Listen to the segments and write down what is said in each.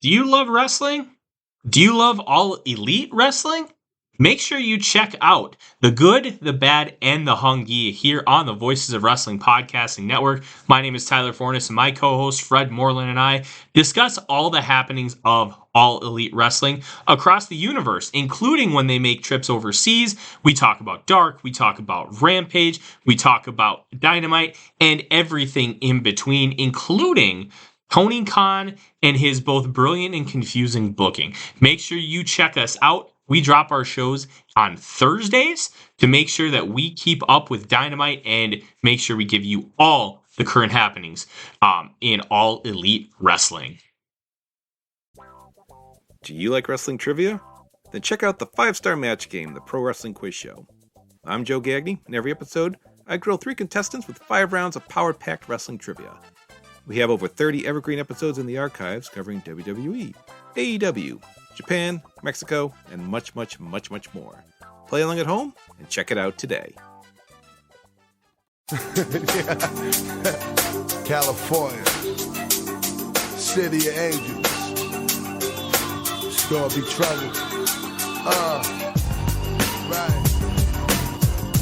Do you love wrestling? Do you love all elite wrestling? Make sure you check out the good, the bad, and the hungy here on the Voices of Wrestling Podcasting Network. My name is Tyler Fornes, and my co-host Fred Moreland and I discuss all the happenings of all elite wrestling across the universe, including when they make trips overseas. We talk about Dark, we talk about Rampage, we talk about Dynamite, and everything in between, including Tony Khan and his both brilliant and confusing booking. Make sure you check us out. We drop our shows on Thursdays to make sure that we keep up with Dynamite and make sure we give you all the current happenings in all elite wrestling. Do you like wrestling trivia? Then check out the 5-Star Match Game, the Pro Wrestling Quiz Show. I'm Joe Gagney, and every episode, I grill 3 contestants with 5 rounds of power-packed wrestling trivia. We have over 30 evergreen episodes in the archives covering WWE, AEW, Japan, Mexico, and much, much, much, much more. Play along at home and check it out today. California, city of angels. It's gonna be trouble. Right.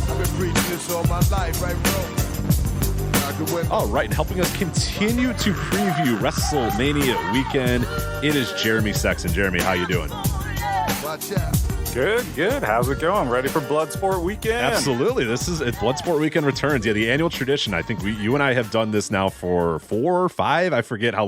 I've been preaching this all my life, right, bro? All right, and helping us continue to preview WrestleMania Weekend, it is Jeremy Sexton. Jeremy, how you doing? Watch out. Good. How's it going? Ready for Bloodsport Weekend? Absolutely. This is Bloodsport Weekend returns. Yeah, the annual tradition. I think you and I have done this now for 4 or 5. I forget how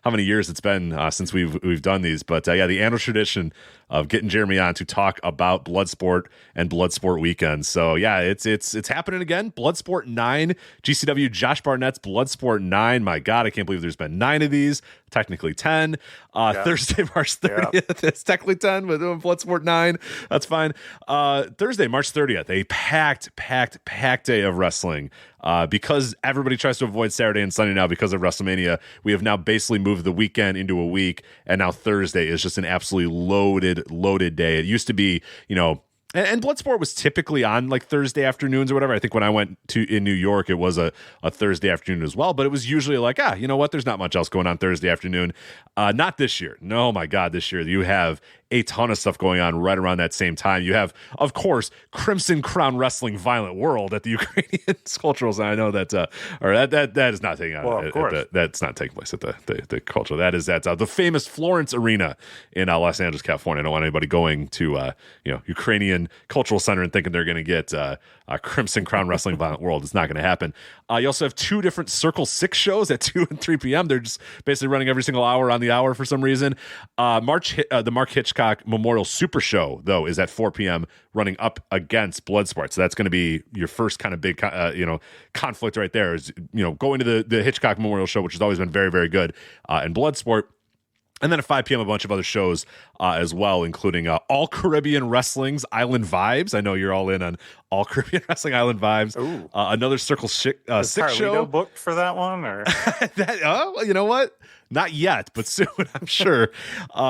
many years it's been since we've done these. But yeah, the annual tradition of getting Jeremy on to talk about Bloodsport and Bloodsport Weekend. So yeah, it's happening again. Bloodsport 9, GCW Josh Barnett's Bloodsport 9. My God, I can't believe there's been 9 of these. Technically 10. Thursday, March 30th. Yeah. It's technically 10, but doing Bloodsport 9. That's fine. Thursday, March 30th, a packed day of wrestling. Because everybody tries to avoid Saturday and Sunday now because of WrestleMania, we have now basically moved the weekend into a week, and now Thursday is just an absolutely loaded day. It used to be, and Bloodsport was typically on like Thursday afternoons or whatever. I think when I went in New York, it was a Thursday afternoon as well, but it was usually like, you know what? There's not much else going on Thursday afternoon. Not this year. No, my God, this year you have a ton of stuff going on right around that same time. You have, of course, Crimson Crown Wrestling Violent World at the Ukrainian Cultural Center. I know that is not taking that's not taking place at the Cultural. That's the famous Florence Arena in Los Angeles, California. I don't want anybody going to Ukrainian Cultural Center and thinking they're going to get Crimson Crown Wrestling Violent World. It's not going to happen. You also have 2 different Circle 6 shows at 2 and 3 p.m. They're just basically running every single hour on the hour for some reason. The Mark Hitchcock Memorial Super Show, though, is at 4 p.m. running up against Bloodsport. So that's going to be your first kind of big, conflict right there is, going to the Hitchcock Memorial Show, which has always been very, very good, and Bloodsport. And then at 5 p.m., a bunch of other shows as well, including All Caribbean Wrestling's Island Vibes. I know you're all in on All Caribbean Wrestling Island Vibes. Another Circle 6 show. Booked for that one? Or? You know what? Not yet, but soon, I'm sure.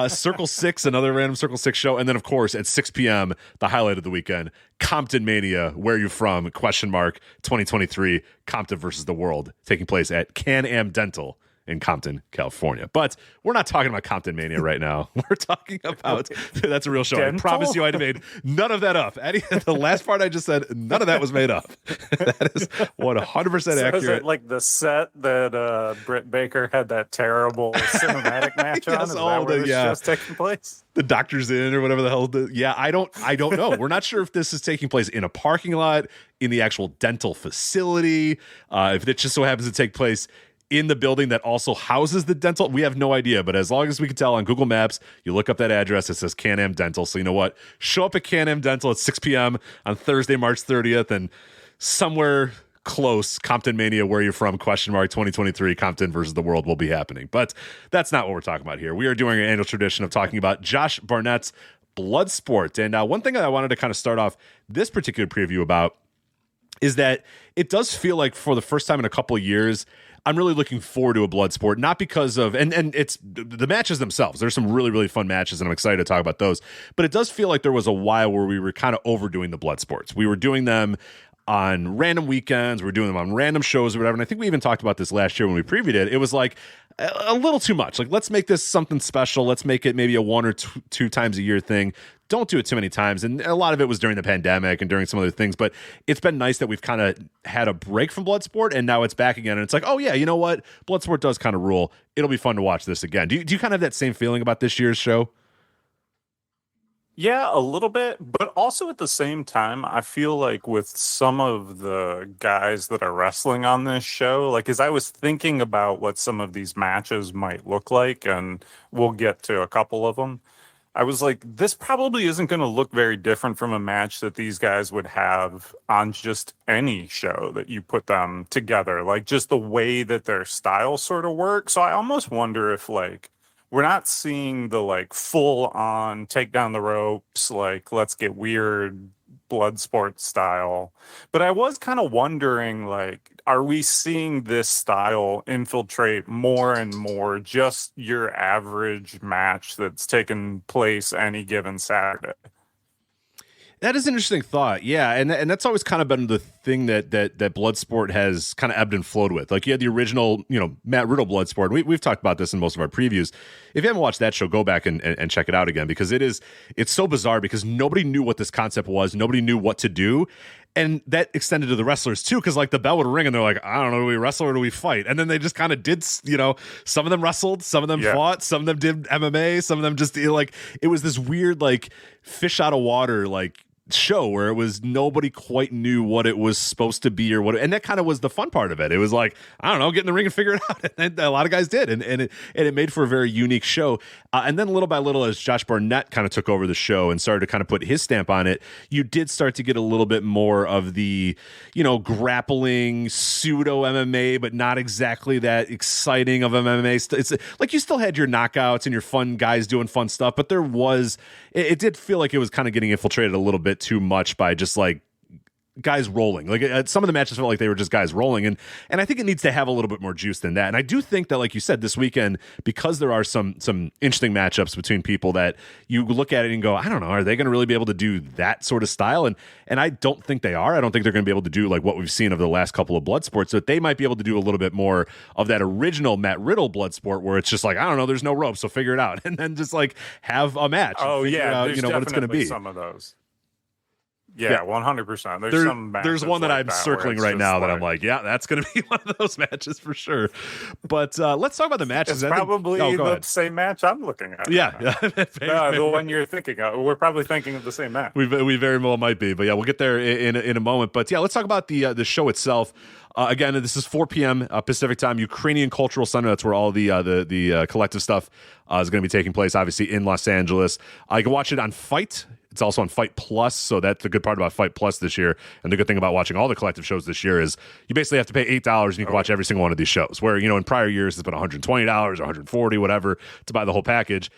Circle 6, another random Circle 6 show. And then, of course, at 6 p.m., the highlight of the weekend, Compton Mania, Where You From? 2023, Compton versus the World, taking place at Can-Am Dental in Compton, California. But we're not talking about Compton Mania right now. We're talking about that's a real show. Dental? I promise you I made none of that up. The last part I just said, none of that was made up. That is 100% accurate. Is it like the set that Britt Baker had that terrible cinematic match on? Yes, is that where this show's taking place? The Doctor's Inn or whatever the hell. I don't know. We're not sure if this is taking place in a parking lot, in the actual dental facility, if it just so happens to take place in the building that also houses the dental. We have no idea, but as long as we can tell on Google Maps, you look up that address, it says Can-Am Dental. So you know what? Show up at Can-Am Dental at 6 p.m. on Thursday, March 30th, and somewhere close, Compton Mania, Where You're From? 2023, Compton versus the World will be happening. But that's not what we're talking about here. We are doing an annual tradition of talking about Josh Barnett's Bloodsport. And one thing that I wanted to kind of start off this particular preview about is that it does feel like for the first time in a couple of years, I'm really looking forward to a Bloodsport, not because of, and it's the matches themselves. There's some really, really fun matches, and I'm excited to talk about those. But it does feel like there was a while where we were kind of overdoing the Bloodsports. We were doing them on random weekends. We were doing them on random shows or whatever. And I think we even talked about this last year when we previewed it. It was like, a little too much. Like, let's make this something special. Let's make it maybe a one or two times a year thing. Don't do it too many times. And a lot of it was during the pandemic and during some other things, but it's been nice that we've kind of had a break from Bloodsport and now it's back again. And it's like, oh yeah, you know what? Bloodsport does kind of rule. It'll be fun to watch this again. Do you kind of have that same feeling about this year's show? Yeah, a little bit, but also at the same time, I feel like with some of the guys that are wrestling on this show, like as I was thinking about what some of these matches might look like, and we'll get to a couple of them, I was like, this probably isn't going to look very different from a match that these guys would have on just any show that you put them together, like just the way that their style sort of works. So I almost wonder if like we're not seeing the like full on take down the ropes, like let's get weird Bloodsport style. But I was kind of wondering, like, are we seeing this style infiltrate more and more just your average match that's taking place any given Saturday? That is an interesting thought. Yeah, and that's always kind of been the thing that Bloodsport has kind of ebbed and flowed with. Like, you had the original, Matt Riddle Bloodsport. We've talked about this in most of our previews. If you haven't watched that show, go back and check it out again, because it's so bizarre, because nobody knew what this concept was. Nobody knew what to do. And that extended to the wrestlers too, because like the bell would ring and they're like, I don't know, do we wrestle or do we fight? And then they just kind of did, some of them wrestled, some of them fought, some of them did MMA, some of them just like, it was this weird like fish out of water like show where it was nobody quite knew what it was supposed to be or what, and that kind of was the fun part of it. It was like, I don't know, get in the ring and figure it out. And a lot of guys did, and it made for a very unique show. And then little by little, as Josh Barnett kind of took over the show and started to kind of put his stamp on it, you did start to get a little bit more of the, grappling pseudo MMA, but not exactly that exciting of MMA. It's like you still had your knockouts and your fun guys doing fun stuff, but there was, it did feel like it was kind of getting infiltrated a little bit too much by just like guys rolling. Like some of the matches felt like they were just guys rolling, and I think it needs to have a little bit more juice than that. And I do think that, like you said, this weekend, because there are some interesting matchups between people that you look at it and go, I don't know, are they going to really be able to do that sort of style? And I don't think they are. I don't think they're going to be able to do like what we've seen over the last couple of Bloodsports. So they might be able to do a little bit more of that original Matt Riddle Bloodsport, where it's just like, I don't know, there's no rope, so figure it out, and then just like have a match. Oh yeah, out, what it's going to be. Some of those. Yeah, 100%. There's one that I'm circling right now that I'm like, yeah, that's going to be one of those matches for sure. But let's talk about the matches. It's probably the same match I'm looking at. Yeah. The one you're thinking of. We're probably thinking of the same match. We very well might be. But yeah, we'll get there in a moment. But yeah, let's talk about the show itself. Again, this is 4 p.m. Pacific time, Ukrainian Cultural Center. That's where all the collective stuff is going to be taking place, obviously, in Los Angeles. You can watch it on Fight. It's also on Fight Plus, so that's the good part about Fight Plus this year. And the good thing about watching all the collective shows this year is you basically have to pay $8 and you can watch every single one of these shows. Where, in prior years, it's been $120 or $140, whatever, to buy the whole package.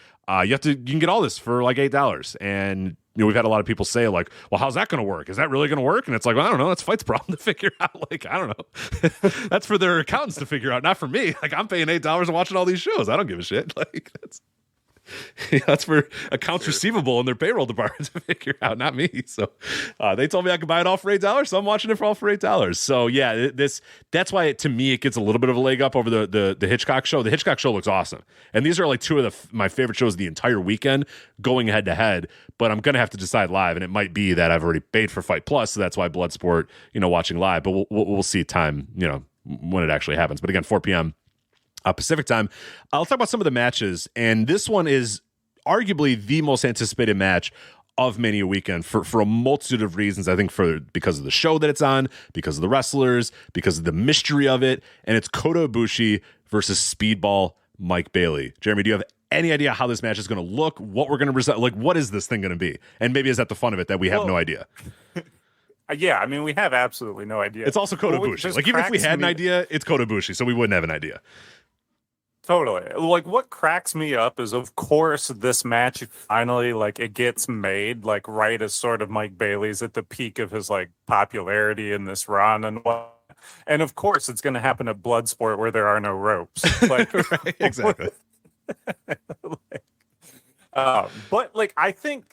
You can get all this for like $8. And we've had a lot of people say like, well, how's that going to work? Is that really going to work? And it's like, well, I don't know. That's Fight's problem to figure out. Like, I don't know. That's for their accountants to figure out, not for me. Like, I'm paying $8 and watching all these shows. I don't give a shit. Like, that's for accounts receivable in their payroll department to figure out, not me. So they told me I could buy it all for $8, so I'm watching it for all for $8. So yeah, that's why to me it gets a little bit of a leg up over the Hitchcock show. The Hitchcock show looks awesome, and these are like two of my favorite shows of the entire weekend going head to head. But I'm gonna have to decide live, and it might be that I've already paid for Fight Plus, so that's why Bloodsport, watching live. But we'll see time, when it actually happens. But again, 4 p.m. Pacific time. I'll talk about some of the matches, and this one is arguably the most anticipated match of Mania Weekend for a multitude of reasons. I think because of the show that it's on, because of the wrestlers, because of the mystery of it, and it's Kota Ibushi versus Speedball Mike Bailey. Jeremy, do you have any idea how this match is going to look? What we're going to present? Like, what is this thing going to be? And maybe is that the fun of it, that we have no idea? Yeah, I mean, we have absolutely no idea. It's also Kota Ibushi. Like, even if we had an idea, it's Kota Ibushi, so we wouldn't have an idea. Totally. Like, what cracks me up is, of course, this match finally, like, it gets made, like, right as sort of Mike Bailey's at the peak of his, like, popularity in this run and what. And, of course, it's going to happen at Bloodsport where there are no ropes. Like, right, exactly. But, like, I think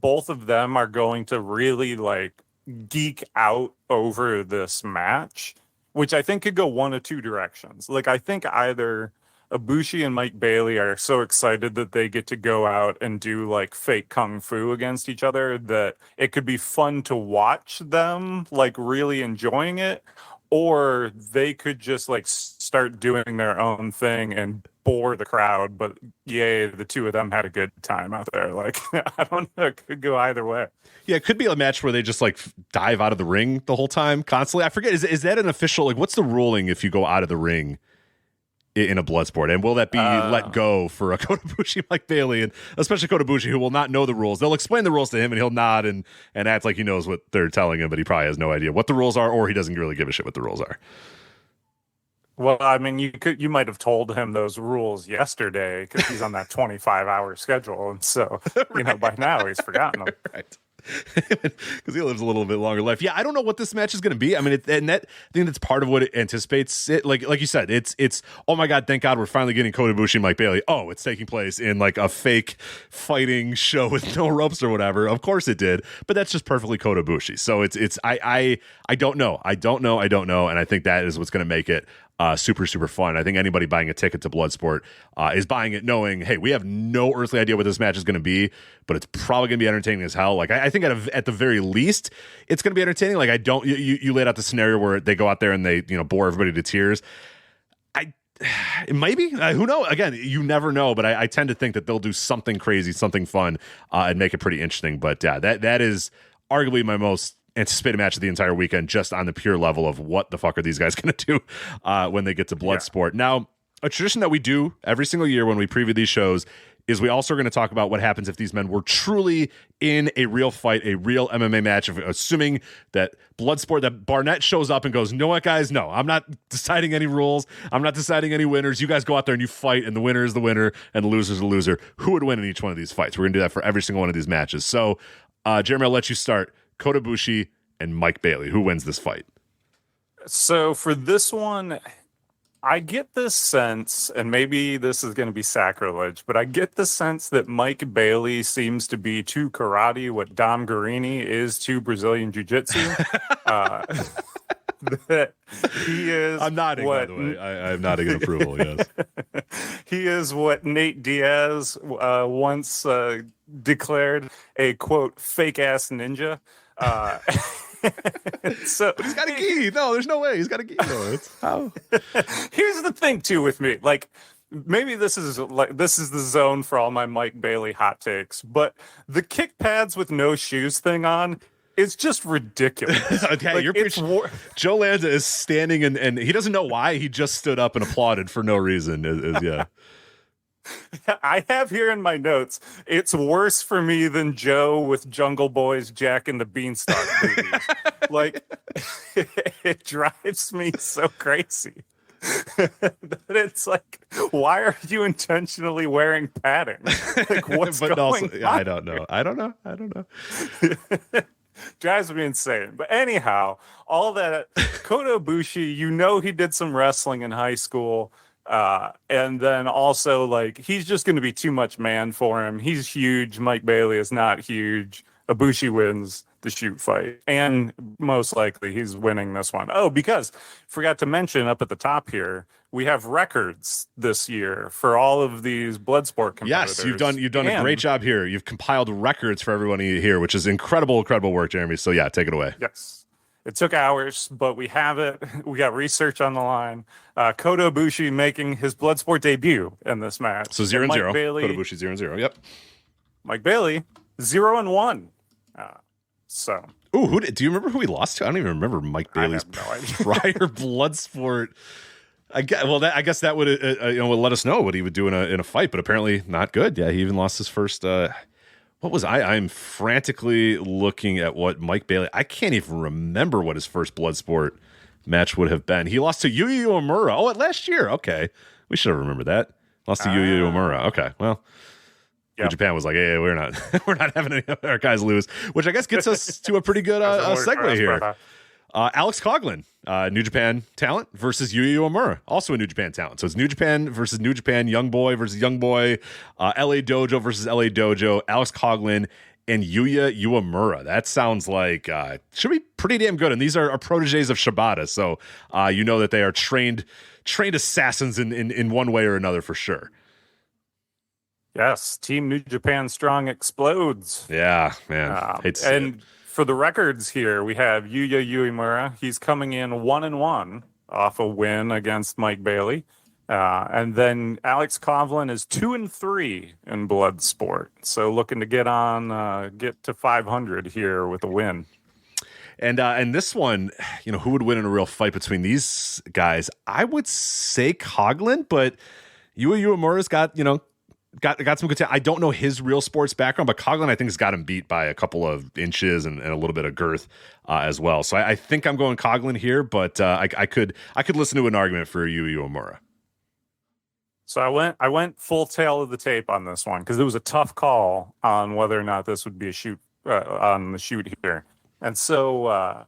both of them are going to really, like, geek out over this match, which I think could go one of two directions. Like, I think either Ibushi and Mike Bailey are so excited that they get to go out and do like fake kung fu against each other that it could be fun to watch them like really enjoying it, or they could just like start doing their own thing and bore the crowd. But yay, the two of them had a good time out there. Like, I don't know, it could go either way. Yeah, it could be a match where they just like dive out of the ring the whole time constantly. I forget, is that an official, like, what's the ruling if you go out of the ring in a Bloodsport? And will that be let go for a Kota Ibushi, Mike Bailey, and especially Kota Ibushi, who will not know the rules? They'll explain the rules to him and he'll nod and act like he knows what they're telling him, but he probably has no idea what the rules are, or he doesn't really give a shit what the rules are. Well, I mean, you might have told him those rules yesterday because he's on that 25-hour schedule, and so by now he's forgotten them. Right. Because he lives a little bit longer life. Yeah, I don't know what this match is going to be. I mean, I think that's part of what it anticipates. It like you said, it's oh my god, thank God we're finally getting Kota Ibushi and Mike Bailey. Oh, it's taking place in like a fake fighting show with no ropes or whatever. Of course it did, but that's just perfectly Kota Ibushi. So I don't know, and I think that is what's going to make it super, super fun. I think anybody buying a ticket to Bloodsport is buying it knowing, hey, we have no earthly idea what this match is going to be, but it's probably going to be entertaining as hell. Like, I think at the very least, it's going to be entertaining. Like, you laid out the scenario where they go out there and they, bore everybody to tears. Maybe, who knows? Again, you never know, but I tend to think that they'll do something crazy, something fun, and make it pretty interesting. But yeah, that is arguably my most anticipated match of the entire weekend, just on the pure level of what the fuck are these guys going to do when they get to Bloodsport. Yeah. Now, a tradition that we do every single year when we preview these shows is we also are going to talk about what happens if these men were truly in a real fight, a real MMA match, assuming that Bloodsport, that Barnett shows up and goes, you know what, guys? No, I'm not deciding any rules. I'm not deciding any winners. You guys go out there and you fight, and the winner is the winner, and the loser is the loser. Who would win in each one of these fights? We're going to do that for every single one of these matches. So, Jeremy, I'll let you start. Kota Ibushi and Mike Bailey. Who wins this fight? So for this one, I get this sense, and maybe this is going to be sacrilege, but I get the sense that Mike Bailey seems to be to karate what Dom Guarini is to Brazilian Jiu-Jitsu. That he is. I'm nodding, by the way. I'm nodding in approval, yes. He is what Nate Diaz once declared a, quote, fake-ass ninja. So, but he's got a gi. No, there's no way he's got a gi. No, it's how. Here's the thing too with me, like, maybe this is the zone for all my Mike Bailey hot takes, but the kick pads with no shoes thing on is just ridiculous. Okay, like, you're Joe Lanza is standing and he doesn't know why. He just stood up and applauded for no reason. Yeah. I have here in my notes, it's worse for me than Joe with Jungle Boy's Jack and the Beanstalk movies. Like, it drives me so crazy. That it's like, why are you intentionally wearing padding? Like, what's going on? I don't know. Drives me insane. But anyhow, all that, Kota Ibushi, he did some wrestling in high school. And then also, like, he's just going to be too much man for him. He's huge. Mike Bailey is not huge. Ibushi wins the shoot fight. And most likely he's winning this one. Oh, because forgot to mention up at the top here, we have records this year for all of these Bloodsport competitors. Yes, you've done a great job here. You've compiled records for everyone here, which is incredible work, Jeremy. So yeah, take it away. Yes. It took hours, but we have it. We got research on the line. Kota Ibushi making his Bloodsport debut in this match. So 0-0. Kota Ibushi 0-0. Yep. Mike Bailey 0-1. Ooh, do you remember who he lost to? I don't even remember Mike Bailey's prior Bloodsport. I guess that would would let us know what he would do in a fight, but apparently not good. Yeah, he even lost his first. What was I'm frantically looking at what Mike Bailey. I can't even remember what his first Bloodsport match would have been. He lost to Yuya Uemura. Oh, last year. Okay, we should have remembered that. Lost to Yuya Uemura. Okay, well. Yep. Japan was like, hey, we're not having any of our guys lose, which I guess gets us to a pretty good segue here. Alex Coughlin, New Japan talent versus Yuya Uemura, also a New Japan talent. So it's New Japan versus New Japan, Young Boy versus Young Boy, LA Dojo versus LA Dojo. Alex Coughlin and Yuya Uemura. That sounds like should be pretty damn good. And these are proteges of Shibata, so you know that they are trained assassins in one way or another for sure. Yes, Team New Japan Strong explodes. Yeah, man. Hate to see it. For the records here, we have Yuya Uemura. He's coming in 1-1 off a win against Mike Bailey. And then Alex Coughlin is 2-3 in Bloodsport. So looking to get to 500 here with a win. And this one, who would win in a real fight between these guys? I would say Coughlin, but Yuya Uemura's got some good talent. I don't know his real sports background, but Coughlin, I think, has got him beat by a couple of inches and a little bit of girth as well. So I think I'm going Coughlin here, but I could listen to an argument for Yuya Uemura. So I went full tail of the tape on this one because it was a tough call on whether or not this would be a shoot on the shoot here. And so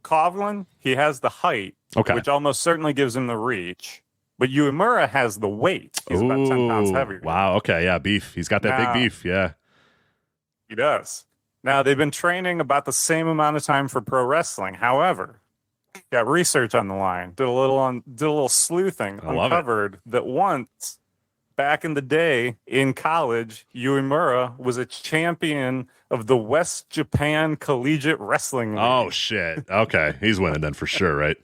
Coughlin, he has the height, which almost certainly gives him the reach. But Uemura has the weight. He's about 10 pounds heavier. Wow. Okay. Yeah. Beef. He's got that big beef. Yeah. He does. Now, they've been training about the same amount of time for pro wrestling. However, got research on the line. Did a little sleuthing. Uncovered that once back in the day in college, Uemura was a champion of the West Japan Collegiate Wrestling League. Oh, shit. Okay. He's winning then for sure, right?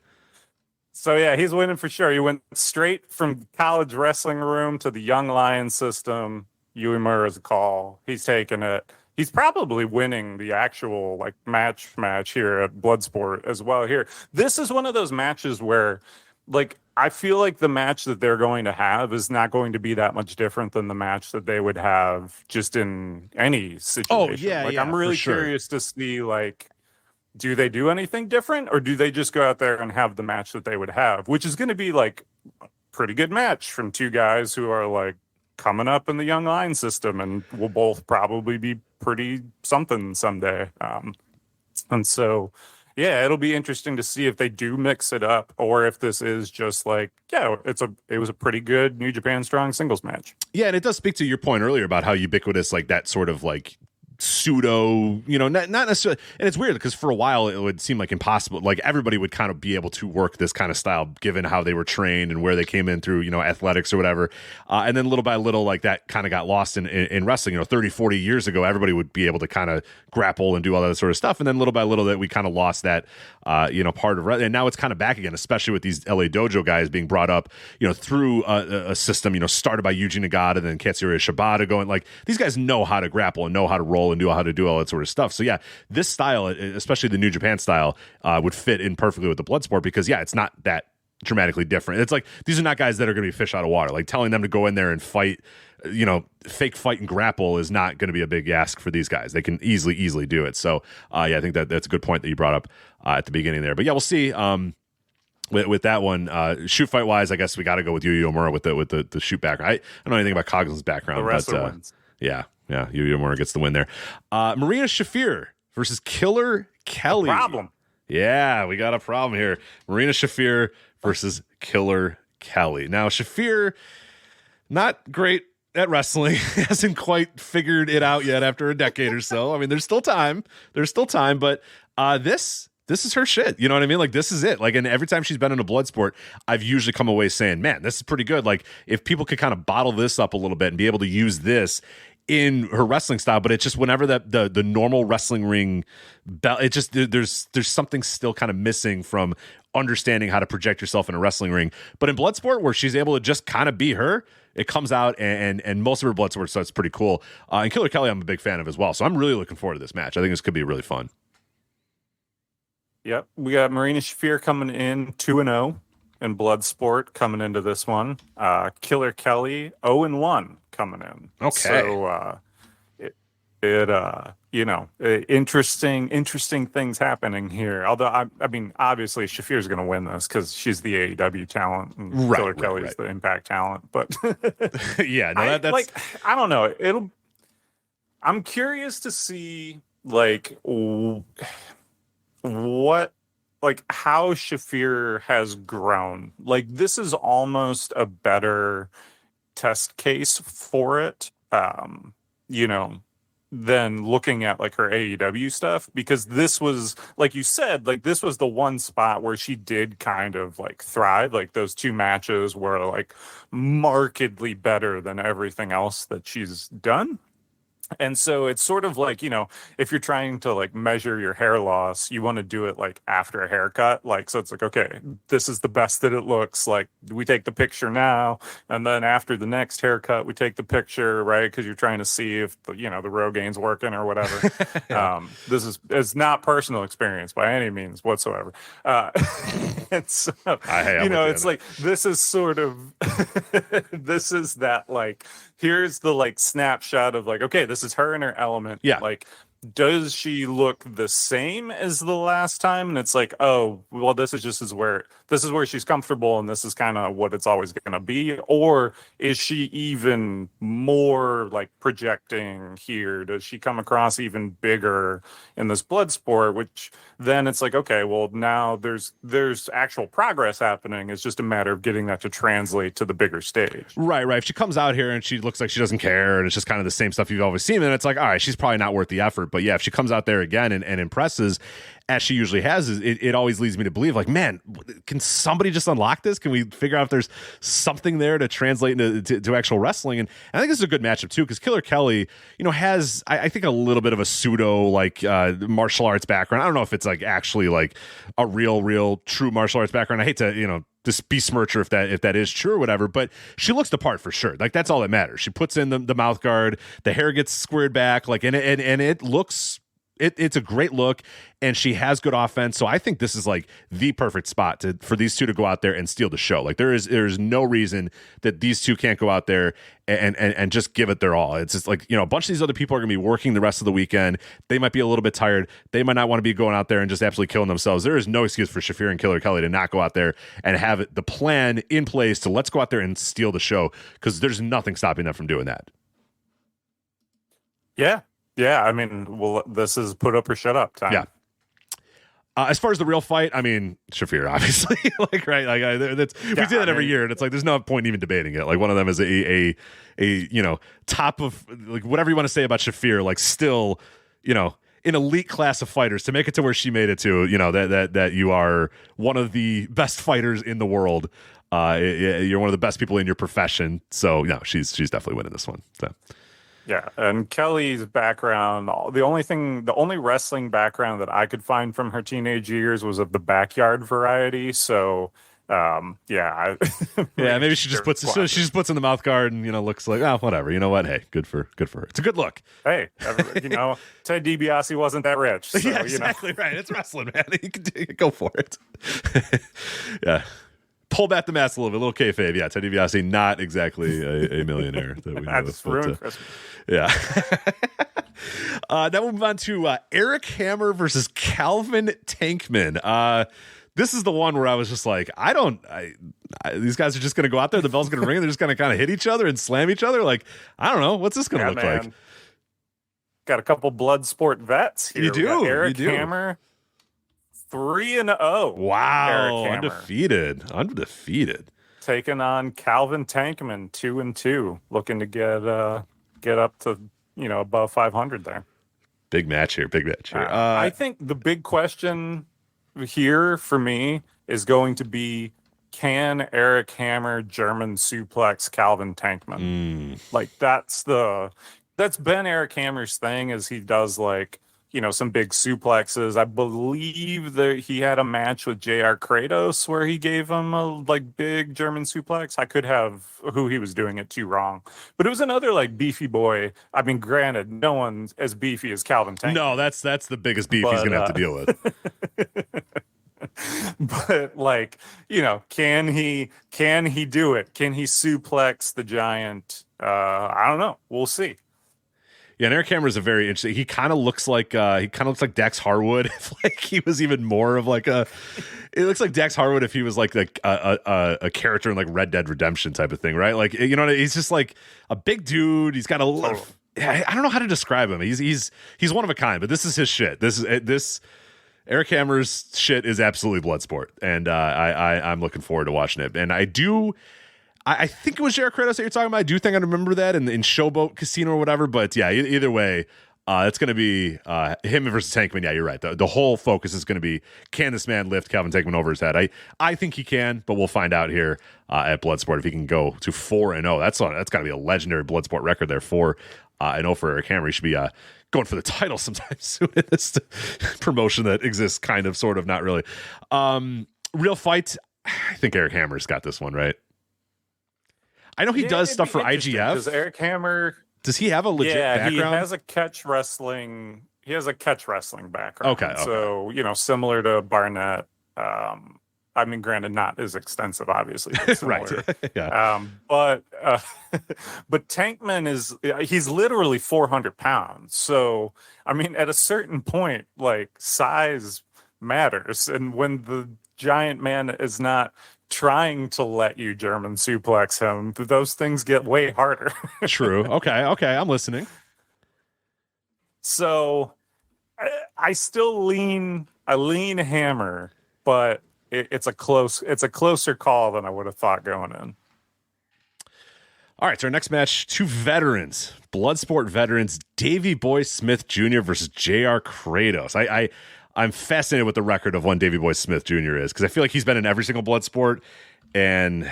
So, yeah, he's winning for sure. He went straight from college wrestling room to the Young Lion system. Uemura's a call. He's taking it. He's probably winning the actual match here at Bloodsport as well here. This is one of those matches where I feel like the match that they're going to have is not going to be that much different than the match that they would have just in any situation. Oh, yeah, I'm really curious to see do they do anything different, or do they just go out there and have the match that they would have, which is going to be a pretty good match from two guys who are coming up in the Young Lion system and will both probably be pretty something someday. And so, yeah, it'll be interesting to see if they do mix it up or if this is just it was a pretty good New Japan Strong singles match. Yeah, and it does speak to your point earlier about how ubiquitous that sort of pseudo, not necessarily. And it's weird because for a while it would seem impossible. Everybody would kind of be able to work this kind of style given how they were trained and where they came in through, athletics or whatever. And then little by little, that kind of got lost in wrestling. 30, 40 years ago, everybody would be able to kind of grapple and do all that sort of stuff. And then little by little that we kind of lost that, part of wrestling. And now it's kind of back again, especially with these LA Dojo guys being brought up, through a system, started by Yuji Nagata, then Katsuyori Shibata going these guys know how to grapple and know how to roll and do how to do all that sort of stuff. So yeah, this style, especially the New Japan style, would fit in perfectly with the Bloodsport because it's not that dramatically different. It's these are not guys that are going to be fish out of water. Telling them to go in there and fight, fake fight and grapple is not going to be a big ask for these guys. They can easily do it. So I think that's a good point that you brought up at the beginning there. But yeah, we'll see. With that one, shoot fight wise, I guess we got to go with Yuya Uemura with the shoot background. I don't know anything about Coughlin's background, the wrestler wins. Yeah, Yuya Uemura gets the win there. Marina Shafir versus Killer Kelly. Problem. Yeah, we got a problem here. Marina Shafir versus Killer Kelly. Now, Shafir, not great at wrestling, hasn't quite figured it out yet after a decade or so. I mean, there's still time, but this is her shit. You know what I mean? This is it. And every time she's been in a Bloodsport, I've usually come away saying, man, this is pretty good. If people could kind of bottle this up a little bit and be able to use this in her wrestling style, but it's just whenever the normal wrestling ring belt, it just there's something still kind of missing from understanding how to project yourself in a wrestling ring. But in Bloodsport, where she's able to just kind of be her, it comes out and most of her Bloodsport, so it's pretty cool. And Killer Kelly, I'm a big fan of as well. So I'm really looking forward to this match. I think this could be really fun. Yep, we got Marina Shafir coming in 2-0 in Bloodsport coming into this one. Killer Kelly 0-1 coming in. Okay. So interesting things happening here. Although I mean, obviously Shafir's going to win this because she's the AEW talent and Killer Kelly's the Impact talent. But yeah, no, that's I don't know. I'm curious to see how Shafir has grown. This is almost a better test case for it. than looking at like her AEW stuff, because this was, like you said, like this was the one spot where she did kind of like thrive. Like those two matches were like markedly better than everything else that she's done. And so it's sort of like, if you're trying to like measure your hair loss, you want to do it like after a haircut. Like, so it's like, okay, this is the best that it looks. Like, we take the picture now, and then after the next haircut, we take the picture, right? Because you're trying to see if the Rogaine's working or whatever. It's not personal experience by any means whatsoever. And so, it's like, this is sort of, this is that like, here's the like snapshot of like, okay, this is her in her element. Yeah. Like, does she look the same as the last time? And it's like, oh, well, this is where she's comfortable, and this is kind of what it's always going to be. Or is she even more like projecting here? Does she come across even bigger in this Bloodsport? Which then it's like, okay, well, now there's actual progress happening. It's just a matter of getting that to translate to the bigger stage. Right. If she comes out here and she looks like she doesn't care, and it's just kind of the same stuff you've always seen, then it's like, all right, she's probably not worth the effort. But yeah, if she comes out there again and impresses, as she usually has, it always leads me to believe, like, man, can somebody just unlock this? Can we figure out if there's something there to translate into actual wrestling? And I think this is a good matchup too, because Killer Kelly, has I think a little bit of a pseudo like martial arts background. I don't know if it's like actually like a real true martial arts background. I hate to just besmirch her if that is true or whatever, but she looks the part for sure. Like, that's all that matters. She puts in the mouth guard, the hair gets squared back, like, and it looks. It's a great look, and she has good offense. So I think this is like the perfect spot for these two to go out there and steal the show. Like, there is no reason that these two can't go out there and just give it their all. It's just like, a bunch of these other people are going to be working the rest of the weekend. They might be a little bit tired. They might not want to be going out there and just absolutely killing themselves. There is no excuse for Shafir and Killer Kelly to not go out there and have the plan in place to let's go out there and steal the show, because there's nothing stopping them from doing that. Yeah. Yeah, I mean, well, this is put up or shut up time. Yeah. As far as the real fight, I mean, Shafir, obviously, like, right, like we do that every year, and it's like there's no point even debating it. Like, one of them is a top of, like, whatever you want to say about Shafir, like, still, an elite class of fighters to make it to where she made it to. That you are one of the best fighters in the world. You're one of the best people in your profession. So no, she's definitely winning this one. So. Yeah, and Kelly's background, the only wrestling background that I could find from her teenage years was of the backyard variety. So, yeah, maybe she just puts in the mouth guard and looks like, oh, whatever. You know what? Hey, good for her. It's a good look. Hey, Ted DiBiase wasn't that rich. So, yeah, exactly right. It's wrestling, man. You can go for it. Yeah. Pull back the mask a little kayfabe. Yeah, Ted DiBiase, not exactly a millionaire that we know. That's ruined Christmas. Yeah. Now we'll move on to Eric Hammer versus Calvin Tankman. This is the one where I was just like, these guys are just going to go out there, the bell's going to ring, and they're just going to kind of hit each other and slam each other. Like, I don't know. What's this going to look like? Got a couple Bloodsport vets here. You do. Eric Hammer. 3-0. Wow, undefeated. Taking on Calvin Tankman, 2-2, looking to get up to above 500 there. Big match here. I think the big question here for me is going to be, can Eric Hammer German suplex Calvin Tankman? Like, that's been Eric Hammer's thing, is he does like, some big suplexes. I believe that he had a match with JR Kratos where he gave him a like big German suplex. I could have who he was doing it to wrong, but it was another like beefy boy. I mean, granted, no one's as beefy as Calvin Tankman. No, that's the biggest beef he's gonna have to deal with. But like, can he do it? Can he suplex the giant? I don't know. We'll see. Yeah, and Eric Hammer is a very interesting. He kind of looks like Dax Harwood. If like he was even more of like a, it looks like Dax Harwood if he was like a character in like Red Dead Redemption type of thing, right? Like, he's just like a big dude. He's got a, I don't know how to describe him. He's one of a kind. But this is his shit. This Eric Hammer's shit is absolutely Bloodsport, and I'm looking forward to watching it. And I think it was JR Kratos that you're talking about. I do think I remember that in Showboat Casino or whatever. But yeah, either way, It's going to be him versus Tankman. Yeah, you're right. The whole focus is going to be, can this man lift Calvin Tankman over his head? I think he can, but we'll find out here at Bloodsport if he can go to 4-0. That's got to be a legendary Bloodsport record there. 4-0 for Eric Hammer. He should be going for the title sometime soon in this promotion that exists, kind of, sort of, not really. Real fight. I think Eric Hammer's got this one, right? I know he does stuff for IGF. Does Eric Hammer? Does he have a legit background? He has a catch wrestling. He has a catch wrestling background. Okay. So, similar to Barnett. I mean, granted, not as extensive, obviously. Right. Yeah. But Tankman he's literally 400 pounds. So, I mean, at a certain point, like, size matters. And when the giant man is not trying to let you German suplex him, those things get way harder. True. Okay, I'm listening. So I still lean Hammer, but it's a closer call than I would have thought going in. All right, so our next match, two veterans, Bloodsport veterans, Davey Boy Smith Jr. versus JR Kratos. I'm fascinated with the record of when Davey Boy Smith Jr. is, because I feel like he's been in every single Bloodsport, and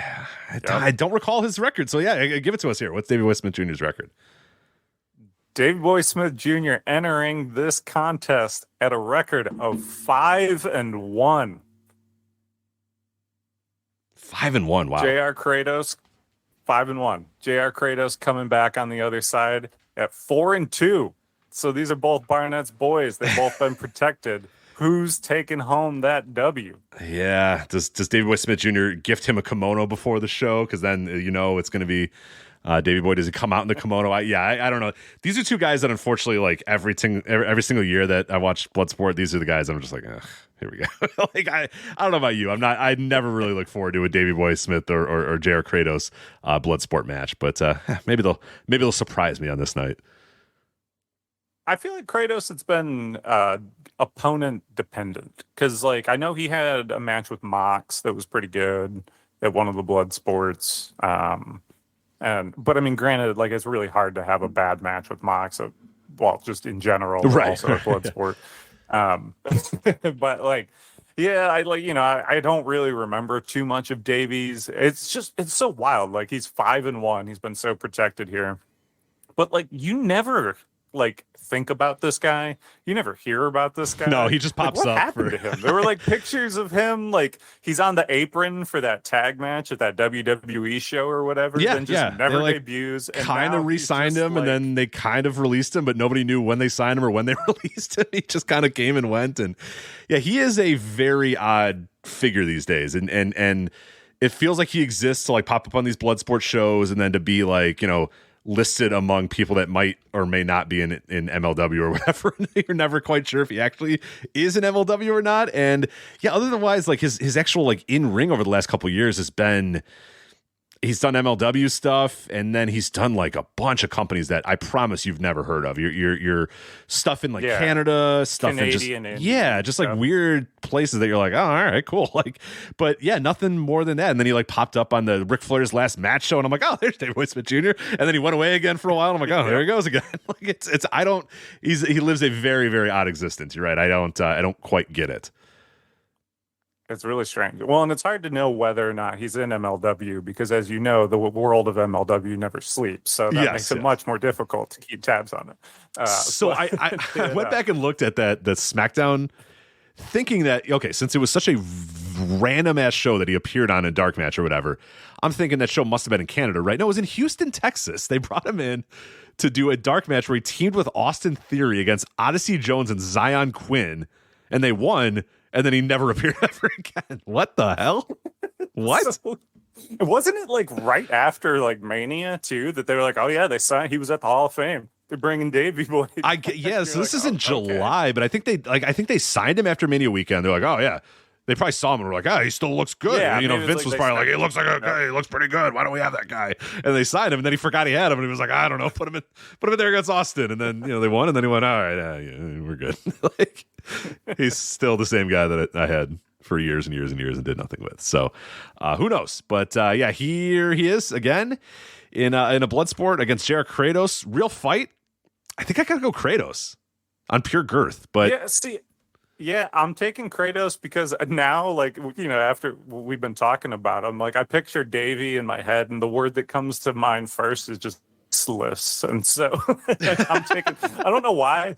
I don't recall his record. So yeah, give it to us here. What's Davey Boy Smith Jr.'s record? Davey Boy Smith Jr. entering this contest at a record of 5-1. 5-1. Wow. JR Kratos, 5-1. JR Kratos coming back on the other side at 4-2. So these are both Barnett's boys. They've both been protected. Who's taking home that W? Yeah. Does Davey Boy Smith Jr. gift him a kimono before the show? Because then, it's going to be Davey Boy. Does he come out in the kimono? I don't know. These are two guys that, unfortunately, like every single year that I watch Bloodsport, these are the guys I'm just like, here we go. Like I don't know about you. I never really look forward to a Davey Boy Smith or JR Kratos Bloodsport match, but maybe they'll surprise me on this night. I feel like Kratos, it's been opponent dependent, because like I know he had a match with Mox that was pretty good at one of the Bloodsports, but I mean, granted, like it's really hard to have a bad match with Mox, just in general, right? Also a Bloodsport. But like, yeah, I don't really remember too much of Davies. It's so wild. Like he's 5-1. He's been so protected here, but like you never think about this guy. You never hear about this guy. No, he just pops what up. What happened to him? There were like pictures of him, like he's on the apron for that tag match at that WWE show or whatever. Yeah, then just never debuts. Kind of re-signed him, and then they kind of released him, but nobody knew when they signed him or when they released him. He just kind of came and went, and yeah, he is a very odd figure these days, and it feels like he exists to like pop up on these Bloodsport shows, and then to be like listed among people that might or may not be in MLW or whatever. You're never quite sure if he actually is in MLW or not. And yeah, otherwise, like his actual like in ring over the last couple of years has been, he's done MLW stuff, and then he's done like a bunch of companies that I promise you've never heard of. Your stuff in like Canada, stuff Canadian in just like weird places that you're like, oh, all right, cool. Like, but yeah, nothing more than that. And then he like popped up on the Ric Flair's last match show, and I'm like, oh, there's Davey Boy Smith Jr. And then he went away again for a while, and I'm like, oh, there he goes again. Like he lives a very, very odd existence. You're right. I don't quite get it. It's really strange. Well, and it's hard to know whether or not he's in MLW because, as you know, the world of MLW never sleeps. So that makes it much more difficult to keep tabs on it. So I went back and looked at the SmackDown, thinking that, okay, since it was such a random-ass show that he appeared on in Dark Match or whatever, I'm thinking that show must have been in Canada, right? No, it was in Houston, Texas. They brought him in to do a Dark Match where he teamed with Austin Theory against Odyssey Jones and Zion Quinn, and they won. And then he never appeared ever again. What the hell? What? So, wasn't it like right after like Mania too that they were like, oh yeah, they signed. He was at the Hall of Fame. They're bringing Davey Boy. So this is in July, but I think they signed him after Mania weekend. They're like, oh yeah. They probably saw him and were like, he still looks good. Yeah, and, Vince was probably like, he looks like a guy. He looks pretty good. Why don't we have that guy? And they signed him, and then he forgot he had him, and he was like, I don't know, put him in there against Austin. And then they won, and then he went, all right, we're good. Like, he's still the same guy that I had for years and years and years and did nothing with. So who knows? But here he is again in a Bloodsport against JR Kratos. Real fight. I think I gotta go Kratos on pure girth, but yeah, I'm taking Kratos because now, like, after we've been talking about him, like, I picture Davey in my head, and the word that comes to mind first is just useless. And so I'm taking, I don't know why.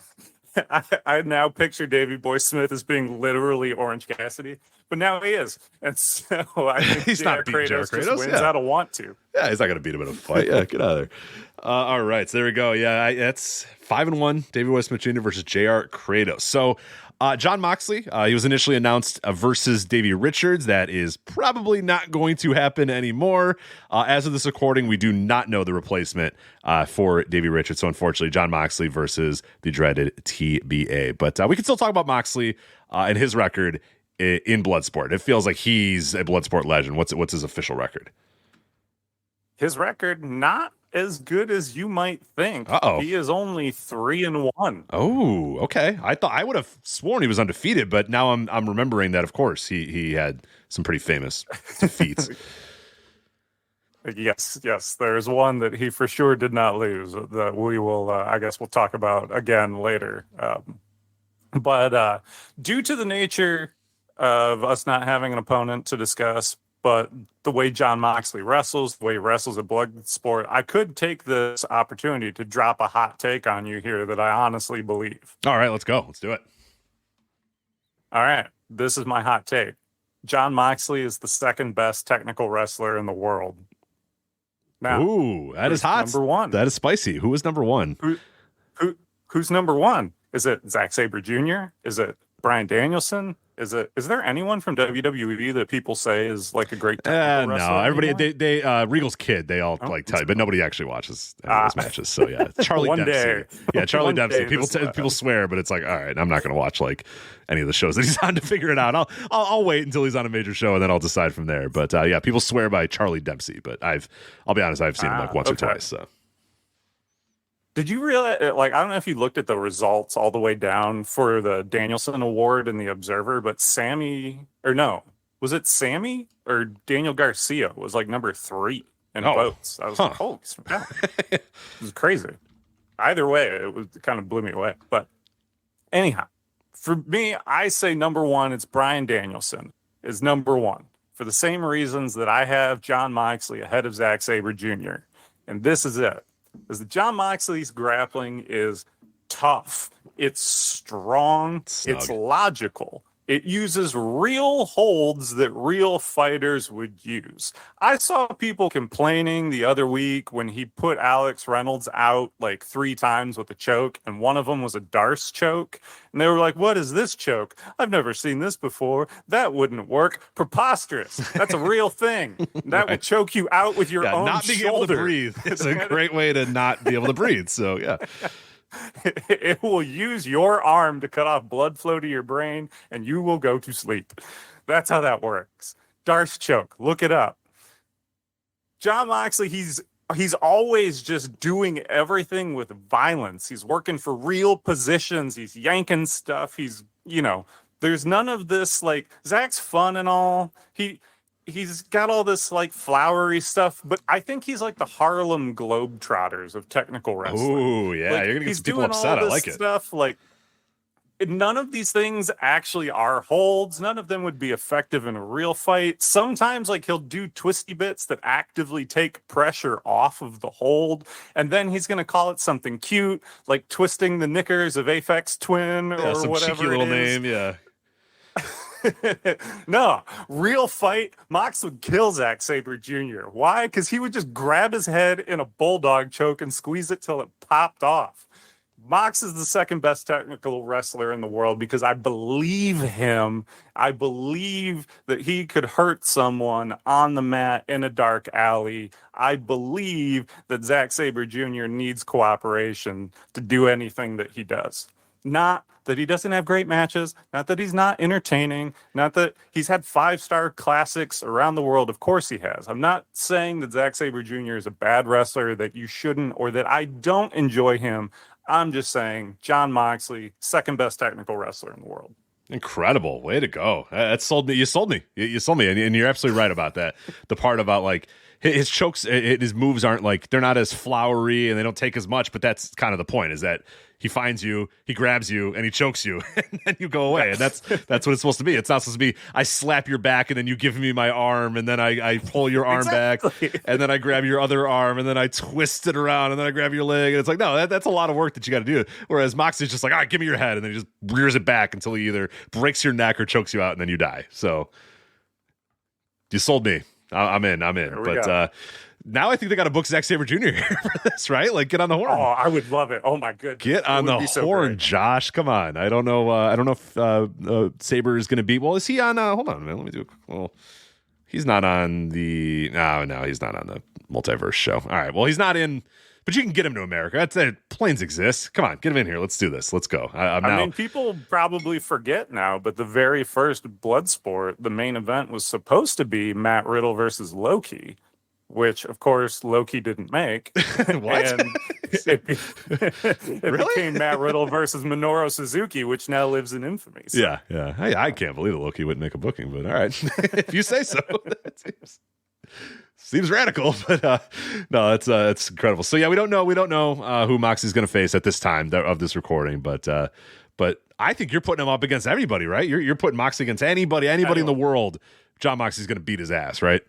I now picture Davey Boy Smith as being literally Orange Cassidy, but now he is. And so I think he's not beating Kratos Kratos, just wins out of want to. Yeah, he's not going to beat him in a fight. Yeah, get out of there. All right, so there we go. Yeah, that's 5-1. Davey Boy Smith Jr. versus JR Kratos. So Jon Moxley, he was initially announced versus Davey Richards. That is probably not going to happen anymore. As of this recording, we do not know the replacement for Davey Richards. So unfortunately, Jon Moxley versus the dreaded TBA. But we can still talk about Moxley and his record in Bloodsport. It feels like he's a Bloodsport legend. What's his official record? His record, not as good as you might think. Uh-oh. He is only 3-1. Oh, okay. I would have sworn he was undefeated, but now I'm remembering that, of course, he had some pretty famous defeats. Yes. There's one that he for sure did not lose that we will, I guess we'll talk about again later. But due to the nature of us not having an opponent to discuss, but the way Jon Moxley wrestles, the way he wrestles at Bloodsport, I could take this opportunity to drop a hot take on you here that I honestly believe. All right, let's go. Let's do it. All right. This is my hot take. Jon Moxley is the second best technical wrestler in the world. Now, ooh, that is hot. Number one. That is spicy. Who is number one? Who's number one? Is it Zack Sabre Jr.? Is it Bryan Danielson? Is there anyone from WWE that people say is like a great technical wrestler? No, everybody they Regal's kid, they all like tell you, but nobody actually watches those matches. So yeah, Charlie Dempsey. Yeah, Charlie Dempsey. People swear, but it's like, all right, I'm not going to watch like any of the shows that he's on to figure it out. I'll wait until he's on a major show and then I'll decide from there. But yeah, people swear by Charlie Dempsey, but I'll be honest, I've seen him like once or twice. So. Did you realize, like, I don't know if you looked at the results all the way down for the Danielson Award and the Observer, but was it Sammy or Daniel Garcia was like number 3 in votes? I was like, holy smokes. It was crazy. Either way, it kind of blew me away. But anyhow, for me, I say number 1, it's Bryan Danielson is number 1 for the same reasons that I have Jon Moxley ahead of Zack Sabre Jr. And this is it. Is that Jon Moxley's grappling is tough. It's strong. It's logical. It uses real holds that real fighters would use. I saw people complaining the other week when he put Alex Reynolds out like 3 times with a choke, and one of them was a Darce choke. And they were like, what is this choke? I've never seen this before. That wouldn't work. Preposterous. That's a real thing. That would choke you out with your own not being shoulder. able to breathe. It's a great way to not be able to breathe. So, yeah. It will use your arm to cut off blood flow to your brain, and you will go to sleep. That's how that works. Darce choke. Look it up. Jon Moxley, he's always just doing everything with violence. He's working for real positions. He's yanking stuff. There's none of this, like, Zach's fun and all. He's got all this like flowery stuff, but I think he's like the Harlem Globetrotters of technical wrestling. Ooh, yeah, like, you're gonna get some people upset. I like it. Stuff like none of these things actually are holds. None of them would be effective in a real fight. Sometimes, like, he'll do twisty bits that actively take pressure off of the hold, and then he's gonna call it something cute, like twisting the knickers of Aphex Twin or some whatever cheeky little it is. name, yeah. No, real fight, Mox would kill Zack Sabre Jr. Why? Because he would just grab his head in a bulldog choke and squeeze it till it popped off. Mox is the second best technical wrestler in the world because I believe him. I believe that he could hurt someone on the mat in a dark alley. I believe that Zack Sabre Jr. needs cooperation to do anything that he does. Not that he doesn't have great matches, not that he's not entertaining, not that he's had 5-star classics around the world. Of course he has. I'm not saying that Zack Sabre Jr. is a bad wrestler, that you shouldn't, or that I don't enjoy him. I'm just saying Jon Moxley, second best technical wrestler in the world. Incredible. Way to go. That sold me. You sold me. You sold me. And you're absolutely right about that. The part about, like, his chokes, his moves aren't like, they're not as flowery and they don't take as much, but that's kind of the point, is that he finds you, he grabs you, and he chokes you, and then you go away. And that's what it's supposed to be. It's not supposed to be, I slap your back, and then you give me my arm, and then I pull your arm back, and then I grab your other arm, and then I twist it around, and then I grab your leg. And it's like, no, that's a lot of work that you got to do. Whereas Moxley's just like, all right, give me your head, and then he just rears it back until he either breaks your neck or chokes you out, and then you die. So you sold me. I'm in. But now I think they got to book Zack Sabre Jr. here for this, right? Like, get on the horn. Oh, I would love it. Oh my goodness. Get on the horn, Josh. Come on. I don't know. I don't know if Sabre is going to be. Well, is he on? Hold on, man. Let me do. Well, he's not on the. No, he's not on the Multiverse show. All right. Well, he's not in. But you can get him to America. That's it. Planes exist. Come on, get him in here. Let's do this. Let's go. I mean, people probably forget now, but the very first Bloodsport, the main event was supposed to be Matt Riddle versus Loki, which, of course, Loki didn't make. What? And it became Matt Riddle versus Minoru Suzuki, which now lives in infamy. So. Yeah. I can't believe that Loki wouldn't make a booking, but all right. If you say so. That seems radical, but no, it's incredible. So yeah, we don't know who Moxley's going to face at this time of this recording, but I think you're putting him up against everybody, right? You're putting Moxley against anybody in the world. John Moxley's going to beat his ass, right?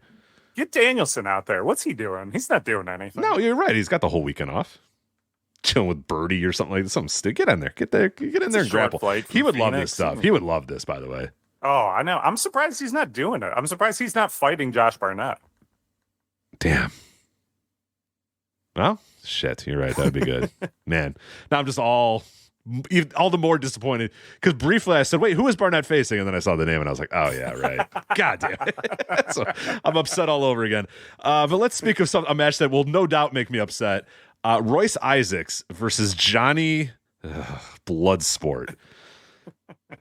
Get Danielson out there. What's he doing? He's not doing anything. No, you're right. He's got the whole weekend off, chilling with Birdie or something like that. Something. Get in there. Get in there and grapple. He would love this stuff. He would love this, by the way. Oh, I know. I'm surprised he's not doing it. I'm surprised he's not fighting Josh Barnett. Damn. Well, shit. You're right. That would be good. Man. Now I'm just all the more disappointed because briefly I said, wait, who is Barnett facing? And then I saw the name and I was like, oh, yeah, right. God damn it. So I'm upset all over again. But let's speak of a match that will no doubt make me upset. Royce Isaacs versus Johnny Bloodsport.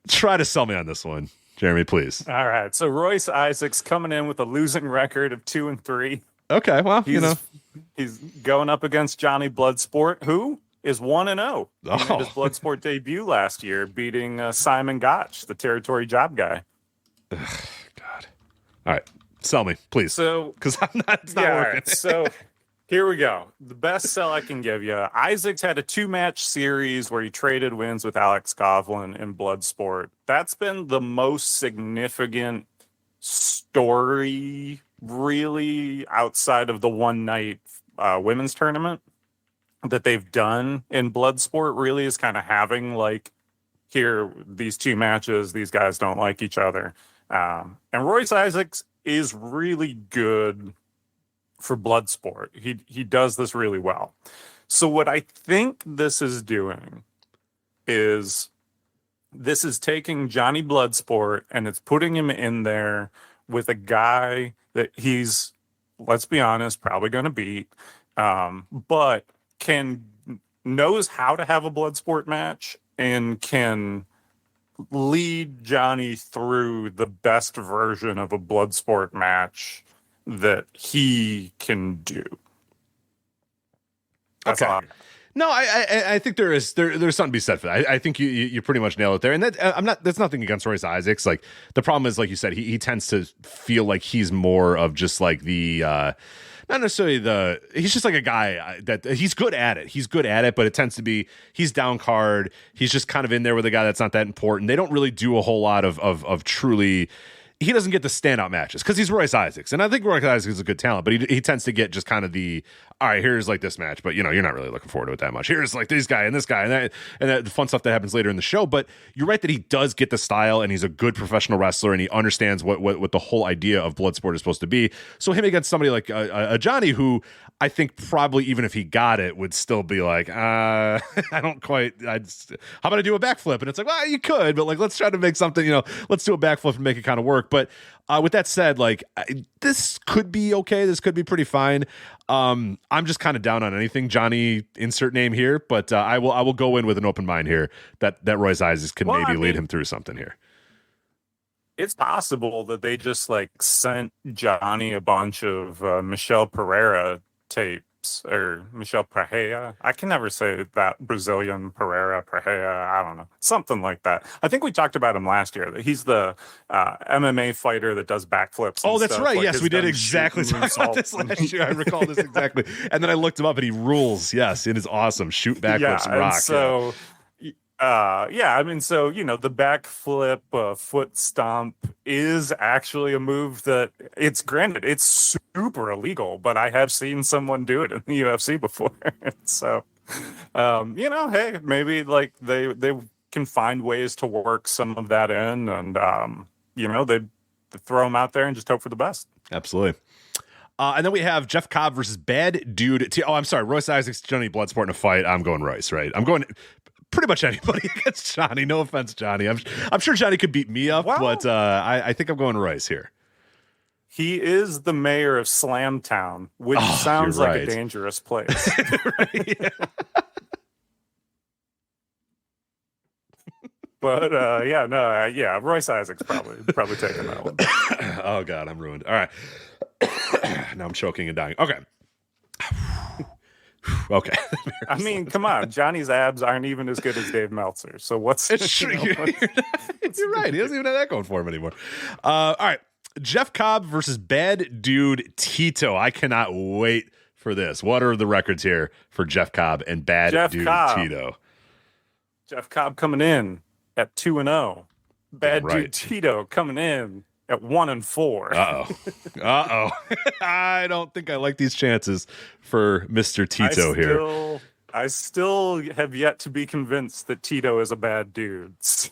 Try to sell me on this one, Jeremy, please. All right. So Royce Isaacs coming in with a losing record of 2-3. Okay, well, he's going up against Johnny Bloodsport, who is 1-0. He made his Bloodsport debut last year, beating Simon Gotch, the territory job guy. Ugh, God. All right, sell me, please. So, because it's not working. Right, so here we go. The best sell I can give you. Isaacs had a 2-match series where he traded wins with Alex Coughlin in Bloodsport. That's been the most significant story, really, outside of the one night women's tournament that they've done in Bloodsport. Really is kind of having like, here, these 2 matches, these guys don't like each other. And Royce Isaacs is really good for Bloodsport. He does this really well. So what I think this is doing is this is taking Johnny Bloodsport and it's putting him in there with a guy that he's, let's be honest, probably going to beat, but knows how to have a Bloodsport match and can lead Johnny through the best version of a Bloodsport match that he can do. That's okay. all. No, I think there's something to be said for that. I think you pretty much nail it there. And that that's nothing against Royce Isaacs. Like the problem is, like you said, he tends to feel like he's more of just like the not necessarily he's just like a guy that he's good at it. He's good at it, but it tends to be he's down card. He's just kind of in there with a guy that's not that important. They don't really do a whole lot of truly. He doesn't get the standout matches because he's Royce Isaacs. And I think Royce Isaacs is a good talent, but he tends to get just kind of all right, here's like this match, but you're not really looking forward to it that much. Here's like this guy and this guy and that the fun stuff that happens later in the show. But you're right that he does get the style and he's a good professional wrestler and he understands what the whole idea of Bloodsport is supposed to be. So him against somebody like a Johnny, who I think probably even if he got it would still be like, I don't quite, how about I do a backflip? And it's like, well, you could, but like, let's try to make something, let's do a backflip and make it kind of work. But with that said, like this could be okay. This could be pretty fine. I'm just kind of down on anything Johnny insert name here, but I will go in with an open mind here that Royce Isaacs can lead him through something here. It's possible that they just like sent Johnny a bunch of Michelle Pereira tape or Michel Pereira. I can never say that Brazilian Pereira. I don't know, something like that. I think we talked about him last year. That he's the MMA fighter that does backflips. Oh, that's stuff. right. Like, yes, we did exactly talk about this last year. I recall this exactly. And then I looked him up, and he rules. Yes, it is awesome. Shoot backflips and rock. So. I mean, so, you know, the backflip foot stomp is actually a move that it's super illegal, but I have seen someone do it in the UFC before. So, you know, hey, maybe like they can find ways to work some of that in, and, you know, they throw them out there and just hope for the best. Absolutely. And then we have Jeff Cobb versus Bad Dude. I'm sorry, Royce Isaacs, Johnny Bloodsport in a fight. I'm going Royce, right? I'm going pretty much anybody against Johnny. No offense, Johnny. I'm sure Johnny could beat me up, but I think I'm going Royce here. He is the mayor of Slamtown, which sounds like a dangerous place. Right, yeah. But Royce Isaacs probably taking that one. Oh God, I'm ruined. All right, now I'm choking and dying. Okay. Okay. I mean, come on. Johnny's abs aren't even as good as Dave Meltzer. So what's... It's true. You're right. He doesn't even have that going for him anymore. All right. Jeff Cobb versus Bad Dude Tito. I cannot wait for this. What are the records here for Jeff Cobb and Bad Dude Tito? Jeff Cobb coming in at 2-0. Bad Dude Tito coming in at 1-4. Uh-oh. I don't think I like these chances for Mr. Tito here. I still have yet to be convinced that Tito is a bad dude. So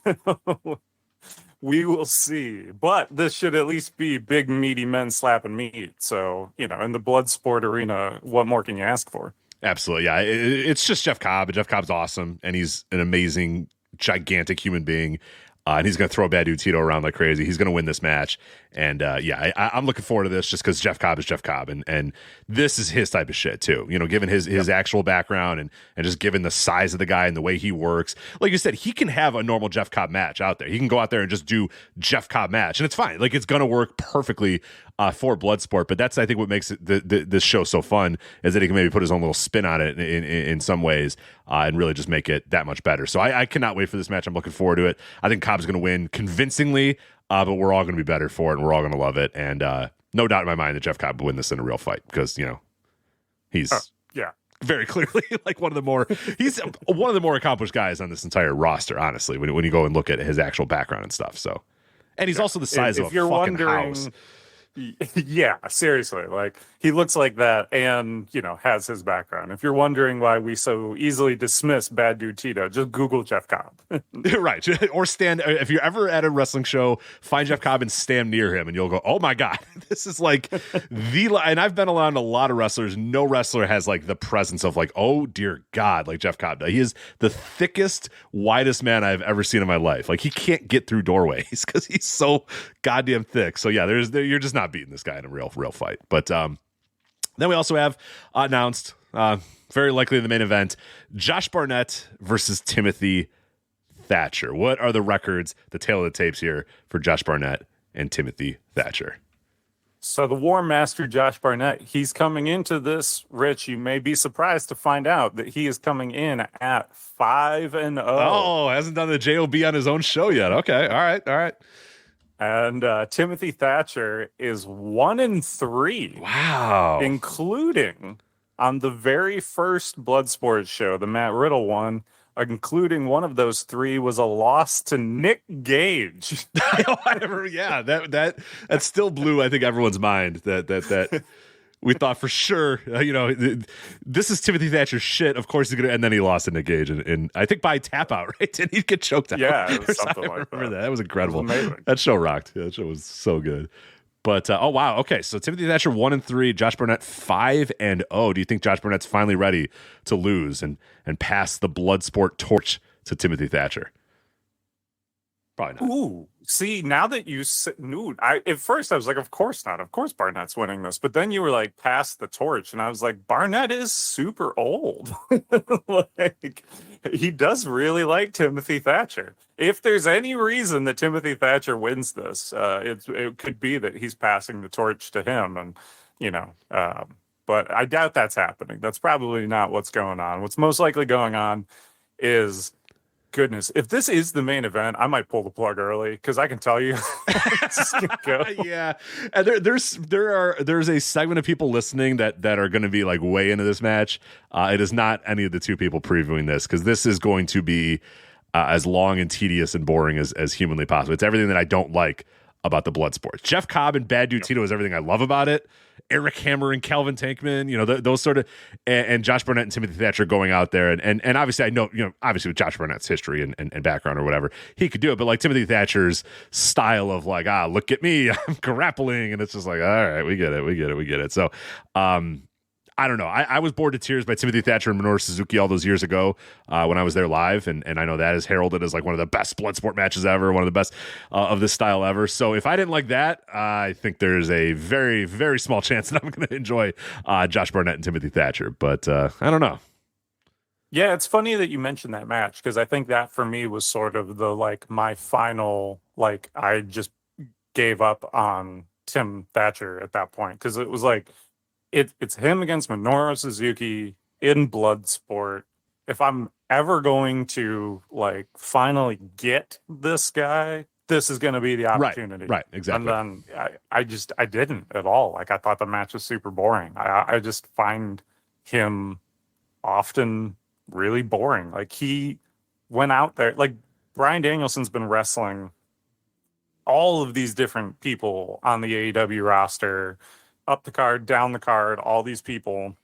we will see. But this should at least be big, meaty men slapping meat. So, you know, in the Bloodsport arena, what more can you ask for? Absolutely. Yeah. It's just Jeff Cobb. Jeff Cobb's awesome. And he's an amazing, gigantic human being. And he's going to throw Bad Dude Tito around like crazy. He's going to win this match. And I'm looking forward to this just because Jeff Cobb is Jeff Cobb. And this is his type of shit too. You know, given his actual background and just given the size of the guy and the way he works. Like you said, he can have a normal Jeff Cobb match out there. He can go out there and just do Jeff Cobb match. And it's fine. Like it's going to work perfectly for Bloodsport. But that's, I think, what makes this show so fun is that he can maybe put his own little spin on it in some ways and really just make it that much better. So I cannot wait for this match. I'm looking forward to it. I think Cobb's going to win convincingly, but we're all going to be better for it, and we're all going to love it. And no doubt in my mind that Jeff Cobb will win this in a real fight because, you know, he's very clearly like one of the more accomplished guys on this entire roster, honestly, when you go and look at his actual background and stuff. So, and he's also the size of a fucking house. Yeah, seriously. Like, he looks like that and, you know, has his background. If you're wondering why we so easily dismiss Bad Dude Tito, just Google Jeff Cobb. Right. Or stand, if you're ever at a wrestling show, find Jeff Cobb and stand near him and you'll go, oh my God, this is like and I've been around a lot of wrestlers. No wrestler has like the presence of like, oh dear God, like Jeff Cobb. He is the thickest, widest man I've ever seen in my life. Like, he can't get through doorways because he's so goddamn thick. So yeah, you're just not beating this guy in a real fight. But then we also have announced, very likely in the main event, Josh Barnett versus Timothy Thatcher. What are the records, the tail of the tapes here for Josh Barnett and Timothy Thatcher? So the War Master Josh Barnett, he's coming into this, Rich, you may be surprised to find out that he is coming in at 5-0. Oh, hasn't done the JOB on his own show yet. Okay, all right. And Timothy Thatcher is 1-3. Wow. Including on the very first Bloodsport show, the Matt Riddle one, including one of those 3 was a loss to Nick Gage. That still blew, I think, everyone's mind that we thought for sure, this is Timothy Thatcher's shit. Of course he's going to, and then he lost to Nick Gage. And I think by tap out, right? Didn't he get choked out? Yeah, it was something like that. That was incredible. It was amazing. That show rocked. Yeah, that show was so good. But, oh, wow. Okay, so Timothy Thatcher 1-3, Josh Barnett 5-0. Do you think Josh Barnett's finally ready to lose and pass the Bloodsport torch to Timothy Thatcher? Probably not. Ooh, see, now that you said, at first I was like, of course not. Of course Barnett's winning this. But then you were like, pass the torch. And I was like, Barnett is super old. Like, he does really like Timothy Thatcher. If there's any reason that Timothy Thatcher wins this, it could be that he's passing the torch to him. And, but I doubt that's happening. That's probably not what's going on. What's most likely going on is, goodness, if this is the main event, I might pull the plug early because I can tell you this is gonna go. Yeah, and there's a segment of people listening that are going to be like way into this match. It is not any of the two people previewing this, because this is going to be as long and tedious and boring as humanly possible. It's everything that I don't like about the Bloodsport. Jeff Cobb and Bad Dude Tito is everything I love about it. Eric Hammer and Calvin Tankman, those sort of, and Josh Barnett and Timothy Thatcher going out there. And obviously I know, obviously with Josh Barnett's history and background or whatever, he could do it. But like Timothy Thatcher's style of like, look at me, I'm grappling. And it's just like, all right, we get it. So, I don't know. I was bored to tears by Timothy Thatcher and Minoru Suzuki all those years ago when I was there live, and I know that is heralded as like one of the best Bloodsport matches ever, one of the best of this style ever. So if I didn't like that, I think there's a very, very small chance that I'm going to enjoy Josh Barnett and Timothy Thatcher. But I don't know. Yeah, it's funny that you mentioned that match, because I think that for me was sort of the like my final, like I just gave up on Tim Thatcher at that point, because it was like, it's him against Minoru Suzuki in Bloodsport. If I'm ever going to like finally get this guy, this is going to be the opportunity. Right, exactly. And then I didn't at all. Like I thought the match was super boring. I just find him often really boring. Like he went out there, like Bryan Danielson's been wrestling all of these different people on the AEW roster, up the card, down the card, all these people.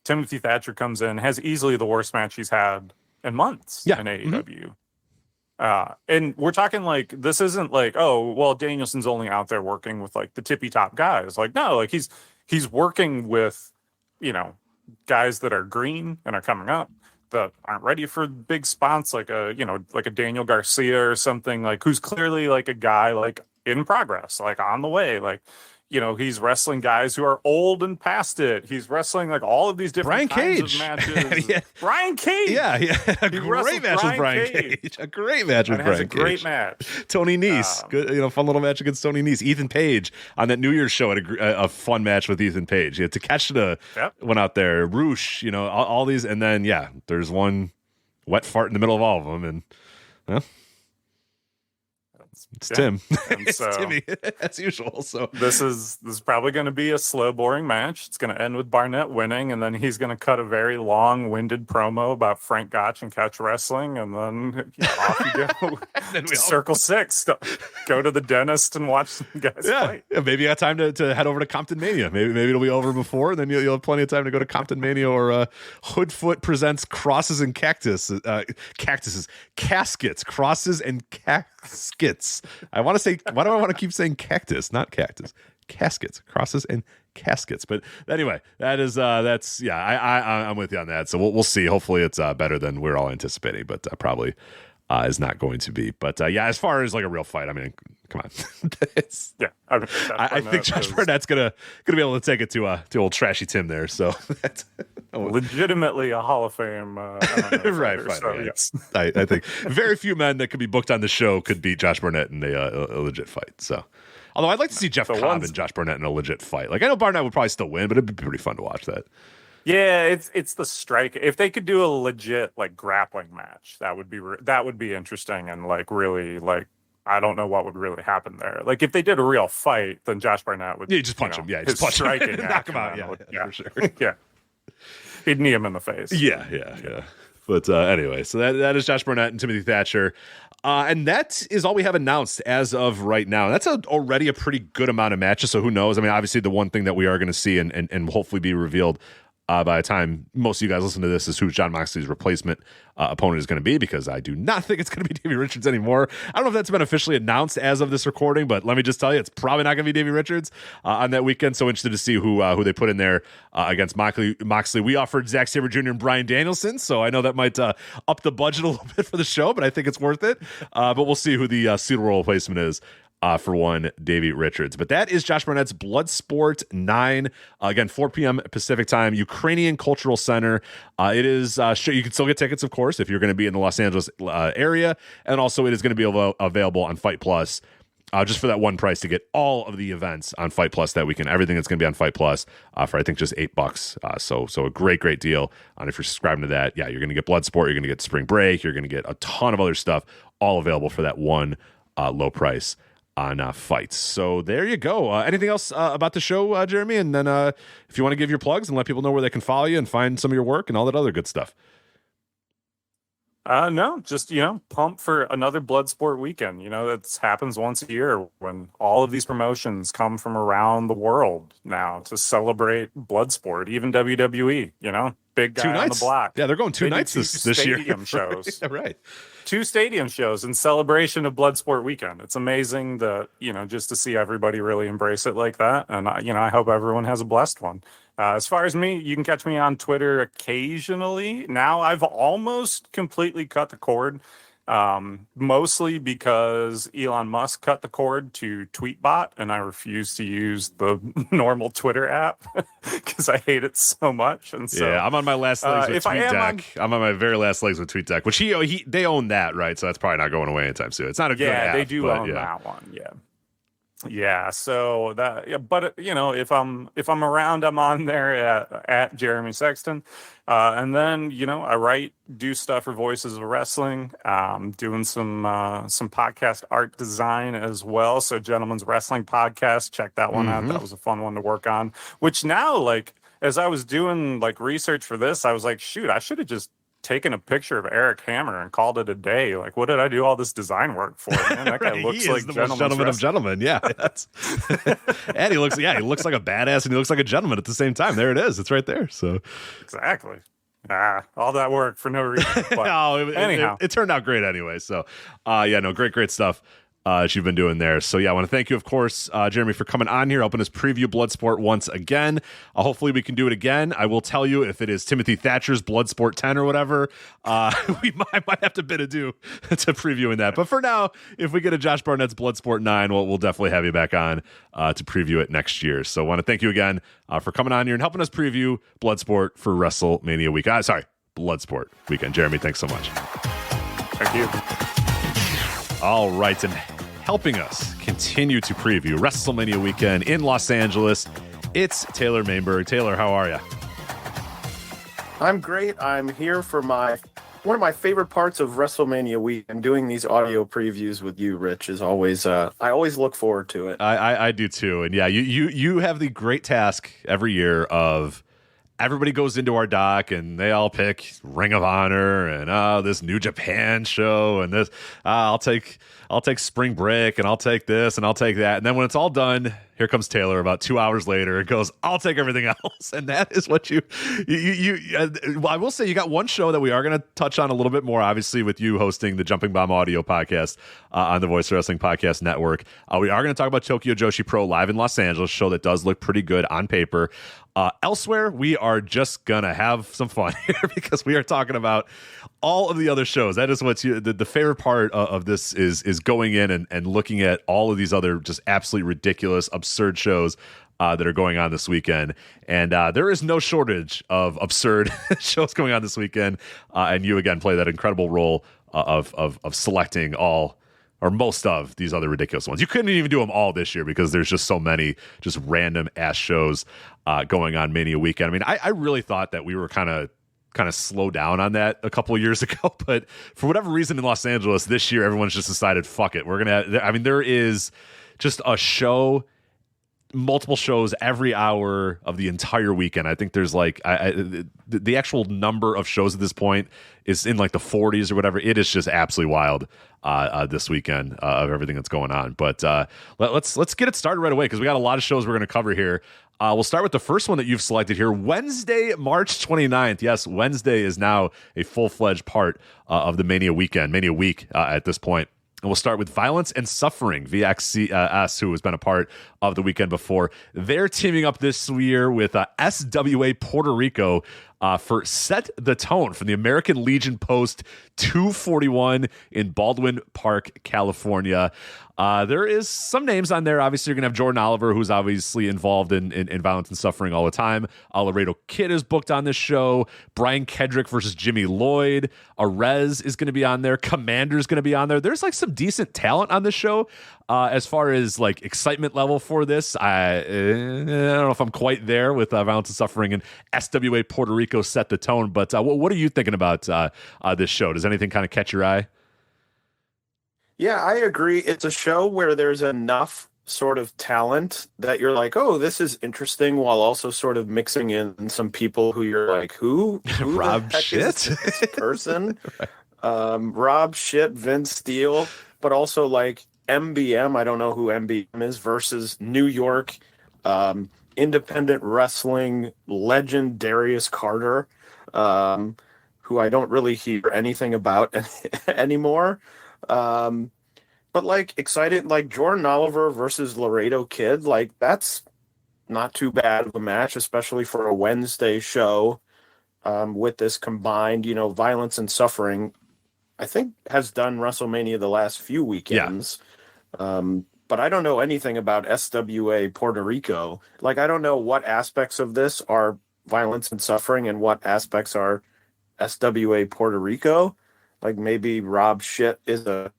Timothy Thatcher comes in, has easily the worst match he's had in months in AEW. And we're talking like, this isn't like, oh, well, Danielson's only out there working with like the tippy top guys. Like, no, like he's working with, guys that are green and are coming up, that aren't ready for big spots, like a Daniel Garcia or something, like who's clearly like a guy like in progress, like on the way, like, he's wrestling guys who are old and past it. He's wrestling like all of these different kinds of matches. Yeah. Brian Cage. Yeah. A great match with Brian Cage. A great match with Brian Cage. Great match. Tony Nese. Good, fun little match against Tony Nese. Ethan Page on that New Year's show had a fun match with Ethan Page. Yeah, Takeshita went out there. Roosh, all these. And then, there's one wet fart in the middle of all of them. And, it's Tim. It's Timmy, as usual. So this is probably going to be a slow, boring match. It's going to end with Barnett winning, and then he's going to cut a very long-winded promo about Frank Gotch and Couch Wrestling, and then off you go. Then we Circle 6. Go to the dentist and watch some guys fight. Yeah, maybe you got time to head over to Compton Mania. Maybe it'll be over before, and then you'll have plenty of time to go to Compton Mania or Hoodfoot presents Crosses and Caskets, Crosses and Caskets. I want to say, why do I want to keep saying cactus, not cactus? Caskets, Crosses and Caskets. But anyway, I'm with you on that. So we'll see. Hopefully it's better than we're all anticipating, but probably is not going to be. But as far as like a real fight, I mean, come on. I think Josh Barnett's gonna be able to take it to old Trashy Tim there. So that's legitimately a Hall of Fame right. So, yes. I think very few men that could be booked on the show could beat Josh Barnett in a legit fight. So, although I'd like to see Jeff Cobb and Josh Barnett in a legit fight. Like I know Barnett would probably still win, but it'd be pretty fun to watch that. Yeah, it's the strike. If they could do a legit like grappling match, that would be interesting, and like really like I don't know what would really happen there. Like if they did a real fight, then Josh Barnett would just punch him. Yeah, just punch striking him, knock him out. Yeah, for sure. Yeah, he'd knee him in the face. Yeah. But anyway, so that is Josh Barnett and Timothy Thatcher. And that is all we have announced as of right now. That's already a pretty good amount of matches. So who knows? I mean, obviously the one thing that we are going to see and hopefully be revealed by the time most of you guys listen to this is who Jon Moxley's replacement opponent is going to be, because I do not think it's going to be Davey Richards anymore. I don't know if that's been officially announced as of this recording, but let me just tell you, it's probably not going to be Davey Richards on that weekend. So interested to see who they put in there against Moxley. We offered Zack Sabre Jr. and Bryan Danielson, so I know that might up the budget a little bit for the show, but I think it's worth it. But we'll see who the Cedar Roll replacement is. For one, Davey Richards. But that is Josh Barnett's Bloodsport 9. Again, 4 p.m. Pacific time, Ukrainian Cultural Center. It is, you can still get tickets, of course, if you're going to be in the Los Angeles area. And also, it is going to be available on Fight Plus just for that one price to get all of the events on Fight Plus that weekend. Everything that's going to be on Fight Plus for I think just $8. So a great deal. And if you're subscribing to that, yeah, you're going to get Bloodsport, you're going to get Spring Break, you're going to get a ton of other stuff, all available for that one low price on Fights. So there you go. Anything else about the show, Jeremy? And then if you want to give your plugs and let people know where they can follow you and find some of your work and all that other good stuff. No, just, pump for another Bloodsport weekend. That happens once a year when all of these promotions come from around the world now to celebrate Bloodsport, even WWE, big guy 2 on nights. the block. Yeah, they're going two nights this year. Stadium shows. Yeah, right. 2 stadium shows in celebration of Bloodsport weekend. It's amazing that, just to see everybody really embrace it like that. And, I hope everyone has a blessed one. As far as me, you can catch me on Twitter occasionally. Now I've almost completely cut the cord, mostly because Elon Musk cut the cord to Tweetbot, and I refuse to use the normal Twitter app because I hate it so much. And so, yeah, I'm on my last legs with TweetDeck. I'm on my very last legs with TweetDeck, which they own that, right? So that's probably not going away anytime soon. It's not a good app. Yeah, they do own yeah. that one. Yeah. Yeah, so that, yeah, but if I'm around, I'm on there at Jeremy Sexton, and then I do stuff for Voices of Wrestling, doing some podcast art design as well. So Gentleman's Wrestling Podcast, check that one out. That was a fun one to work on. Which now, as I was doing research for this, I was like, shoot, I should have just taken a picture of Eric Hammer and called it a day. What did I do all this design work for? Man, that guy looks like the most gentleman of gentlemen. Yeah, and he looks like a badass, and he looks like a gentleman at the same time. There it is. It's right there. So exactly. All that work for no reason. But anyhow, it turned out great anyway. So, great stuff. You've been doing there. So, I want to thank you, of course, Jeremy, for coming on here, helping us preview Bloodsport once again. Hopefully we can do it again. I will tell you, if it is Timothy Thatcher's Bloodsport 10 or whatever, I might have to bid adieu to previewing that. But for now, if we get a Josh Barnett's Bloodsport 9, we'll definitely have you back on to preview it next year. So I want to thank you again for coming on here and helping us preview Bloodsport for WrestleMania week. Bloodsport weekend. Jeremy, thanks so much. Thank you. All right, and helping us continue to preview WrestleMania weekend in Los Angeles, it's Taylor Maimbourg. Taylor, how are you? I'm great. I'm here for one of my favorite parts of WrestleMania week, and doing these audio previews with you, Rich, is always I always look forward to it. I do too, and yeah, you have the great task every year of everybody goes into our doc and they all pick Ring of Honor and this New Japan show and this I'll take Spring Break and I'll take this and I'll take that, and then when it's all done, here comes Taylor about 2 hours later and goes, I'll take everything else. And that is what you I will say you got one show that we are going to touch on a little bit more, obviously, with you hosting the Jumping Bomb audio podcast on the Voice of Wrestling Podcast Network. We are going to talk about Tokyo Joshi Pro live in Los Angeles, show that does look pretty good on paper. Elsewhere, we are just going to have some fun here because we are talking about all of the other shows. That is what's the favorite part of this is going in and looking at all of these other just absolutely ridiculous, absurd shows that are going on this weekend. And there is no shortage of absurd shows going on this weekend. And you, again, play that incredible role of selecting all or most of these other ridiculous ones. You couldn't even do them all this year because there's just so many just random ass shows going on Mania weekend. I mean, I really thought that we were kind of slow down on that a couple of years ago, but for whatever reason in Los Angeles this year, everyone's just decided, fuck it. There is just a show, multiple shows every hour of the entire weekend. I think there's the actual number of shows at this point is in the 40s or whatever. It is just absolutely wild this weekend of everything that's going on. But let's get it started right away because we got a lot of shows we're going to cover here. We'll start with the first one that you've selected here, Wednesday, March 29th. Yes, Wednesday is now a full-fledged part of the Mania week at this point. And we'll start with Violence and Suffering, VXCS, who has been a part of the weekend before. They're teaming up this year with SWA Puerto Rico for Set the Tone from the American Legion Post 241 in Baldwin Park, California. There is some names on there. Obviously, you're going to have Jordan Oliver, who's obviously involved in Violence and Suffering all the time. Laredo Kid is booked on this show. Brian Kedrick versus Jimmy Lloyd. Arez is going to be on there. Commander's going to be on there. There's some decent talent on this show. As far as like excitement level for this, I don't know if I'm quite there with Violence and Suffering and SWA Puerto Rico set the tone. But what are you thinking about this show? Does anything kind of catch your eye? Yeah, I agree. It's a show where there's enough sort of talent that you're like, oh, this is interesting, while also sort of mixing in some people who you're like, who Rob the heck Shit is this person? Rob Shit, Vince Steele, but also like MBM. I don't know who MBM is versus New York independent wrestling legend Darius Carter, who I don't really hear anything about anymore. But like excited, like Jordan Oliver versus Laredo Kid, like that's not too bad of a match, especially for a Wednesday show. With this combined, Violence and Suffering, I think has done WrestleMania the last few weekends. Yeah. But I don't know anything about SWA Puerto Rico. Like, I don't know what aspects of this are Violence and Suffering and what aspects are SWA Puerto Rico. Like, maybe Rob Shit is a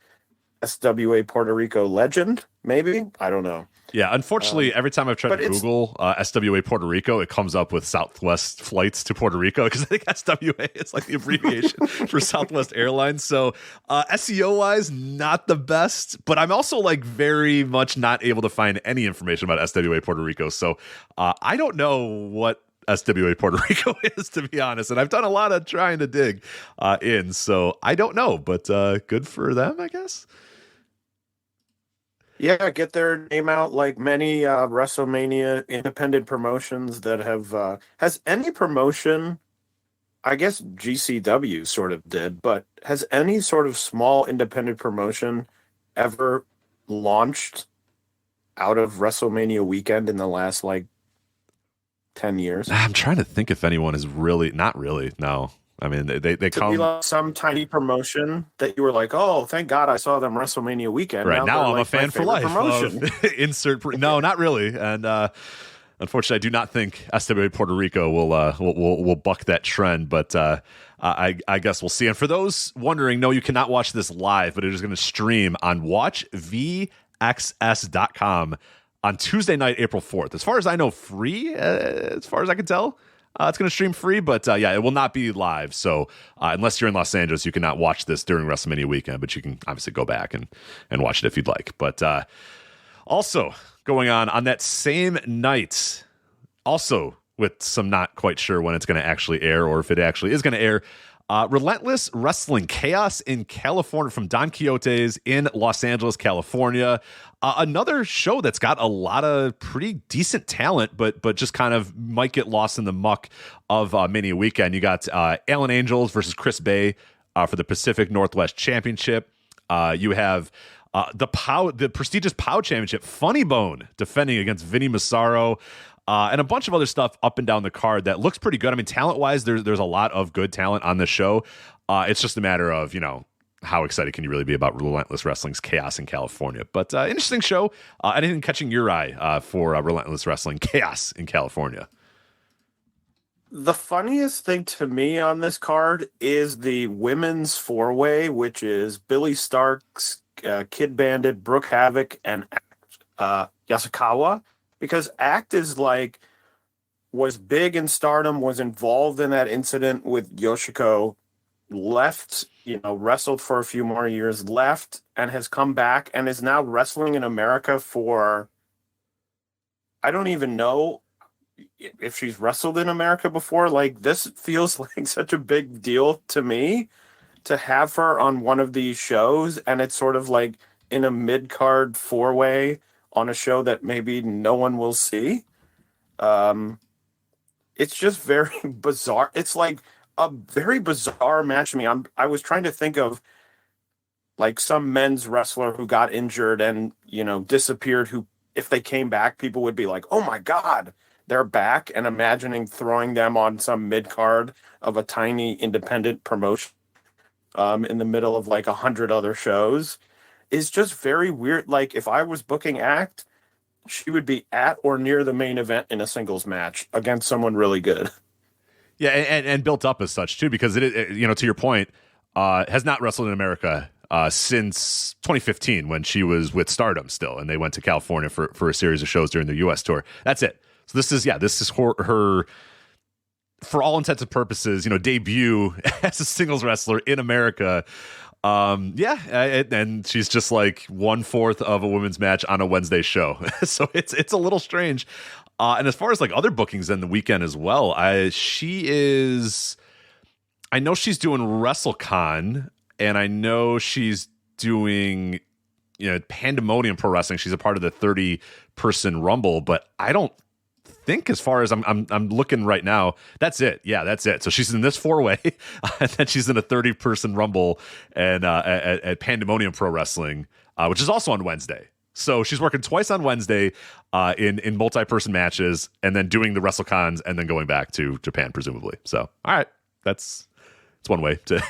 SWA Puerto Rico legend, maybe? I don't know. Yeah, unfortunately, every time I've tried to Google SWA Puerto Rico, it comes up with Southwest flights to Puerto Rico, because I think SWA is like the abbreviation for Southwest Airlines. So SEO-wise, not the best, but I'm also like very much not able to find any information about SWA Puerto Rico. So I don't know what SWA Puerto Rico is, to be honest, and I've done a lot of trying to dig in, so I don't know, but good for them, I guess. Yeah, get their name out like many WrestleMania independent promotions that have. Has any promotion, I guess GCW sort of did, but has any sort of small independent promotion ever launched out of WrestleMania weekend in the last like 10 years? I'm trying to think if anyone is really, not really, no. I mean, they come be like some tiny promotion that you were like, oh, thank God I saw them WrestleMania weekend. Right now, I'm like a fan for life. No, not really. And unfortunately, I do not think SWA Puerto Rico will buck that trend. But I guess we'll see. And for those wondering, no, you cannot watch this live, but it is going to stream on WatchVXS.com on Tuesday night, April 4th. As far as I know, free. As far as I can tell. It's going to stream free, but yeah, it will not be live. So unless you're in Los Angeles, you cannot watch this during WrestleMania weekend, but you can obviously go back and watch it if you'd like. But also going on that same night, also with some not quite sure when it's going to actually air or if it actually is going to air, Relentless Wrestling Chaos in California from Don Quixote's in Los Angeles, California. Another show that's got a lot of pretty decent talent, but just kind of might get lost in the muck of Mania Weekend. You got Alan Angels versus Chris Bay for the Pacific Northwest Championship. You have the prestigious POW Championship, Funny Bone defending against Vinnie Massaro. And a bunch of other stuff up and down the card that looks pretty good. I mean, talent-wise, there's a lot of good talent on this show. It's just a matter of, how excited can you really be about Relentless Wrestling's Chaos in California? But interesting show. Anything catching your eye for Relentless Wrestling Chaos in California? The funniest thing to me on this card is the women's four-way, which is Billy Starks, Kid Bandit, Brooke Havoc, and Yasukawa. Because ACT is was big in Stardom, was involved in that incident with Yoshiko, left, wrestled for a few more years, left, and has come back and is now wrestling in America for, I don't even know if she's wrestled in America before. Like, this feels like such a big deal to me to have her on one of these shows, and it's sort of like in a mid-card four-way on a show that maybe no one will see. It's just very bizarre. It's like a very bizarre match to me. I was trying to think of like some men's wrestler who got injured and, disappeared, who, if they came back, people would be like, oh my God, they're back. And imagining throwing them on some mid-card of a tiny independent promotion in the middle of like 100 other shows is just very weird. Like, if I was booking ACT, she would be at or near the main event in a singles match against someone really good. Yeah, and built up as such too, because it to your point, has not wrestled in America since 2015 when she was with Stardom still, and they went to California for a series of shows during the U.S. tour. That's it. So this is her for all intents and purposes, debut as a singles wrestler in America. And she's just like 1/4 of a women's match on a Wednesday show. So it's a little strange. And as far as like other bookings in the weekend as well, I know she's doing WrestleCon, and I know she's doing, Pandemonium Pro Wrestling. She's a part of the 30-person Rumble, but I don't think, as far as I'm looking right now, that's it. Yeah, that's it. So she's in this 4-way, and then she's in a 30-person Rumble and at Pandemonium Pro Wrestling, which is also on Wednesday. So she's working twice on Wednesday in multi-person matches, and then doing the WrestleCons, and then going back to Japan, presumably. So, all right, it's one way to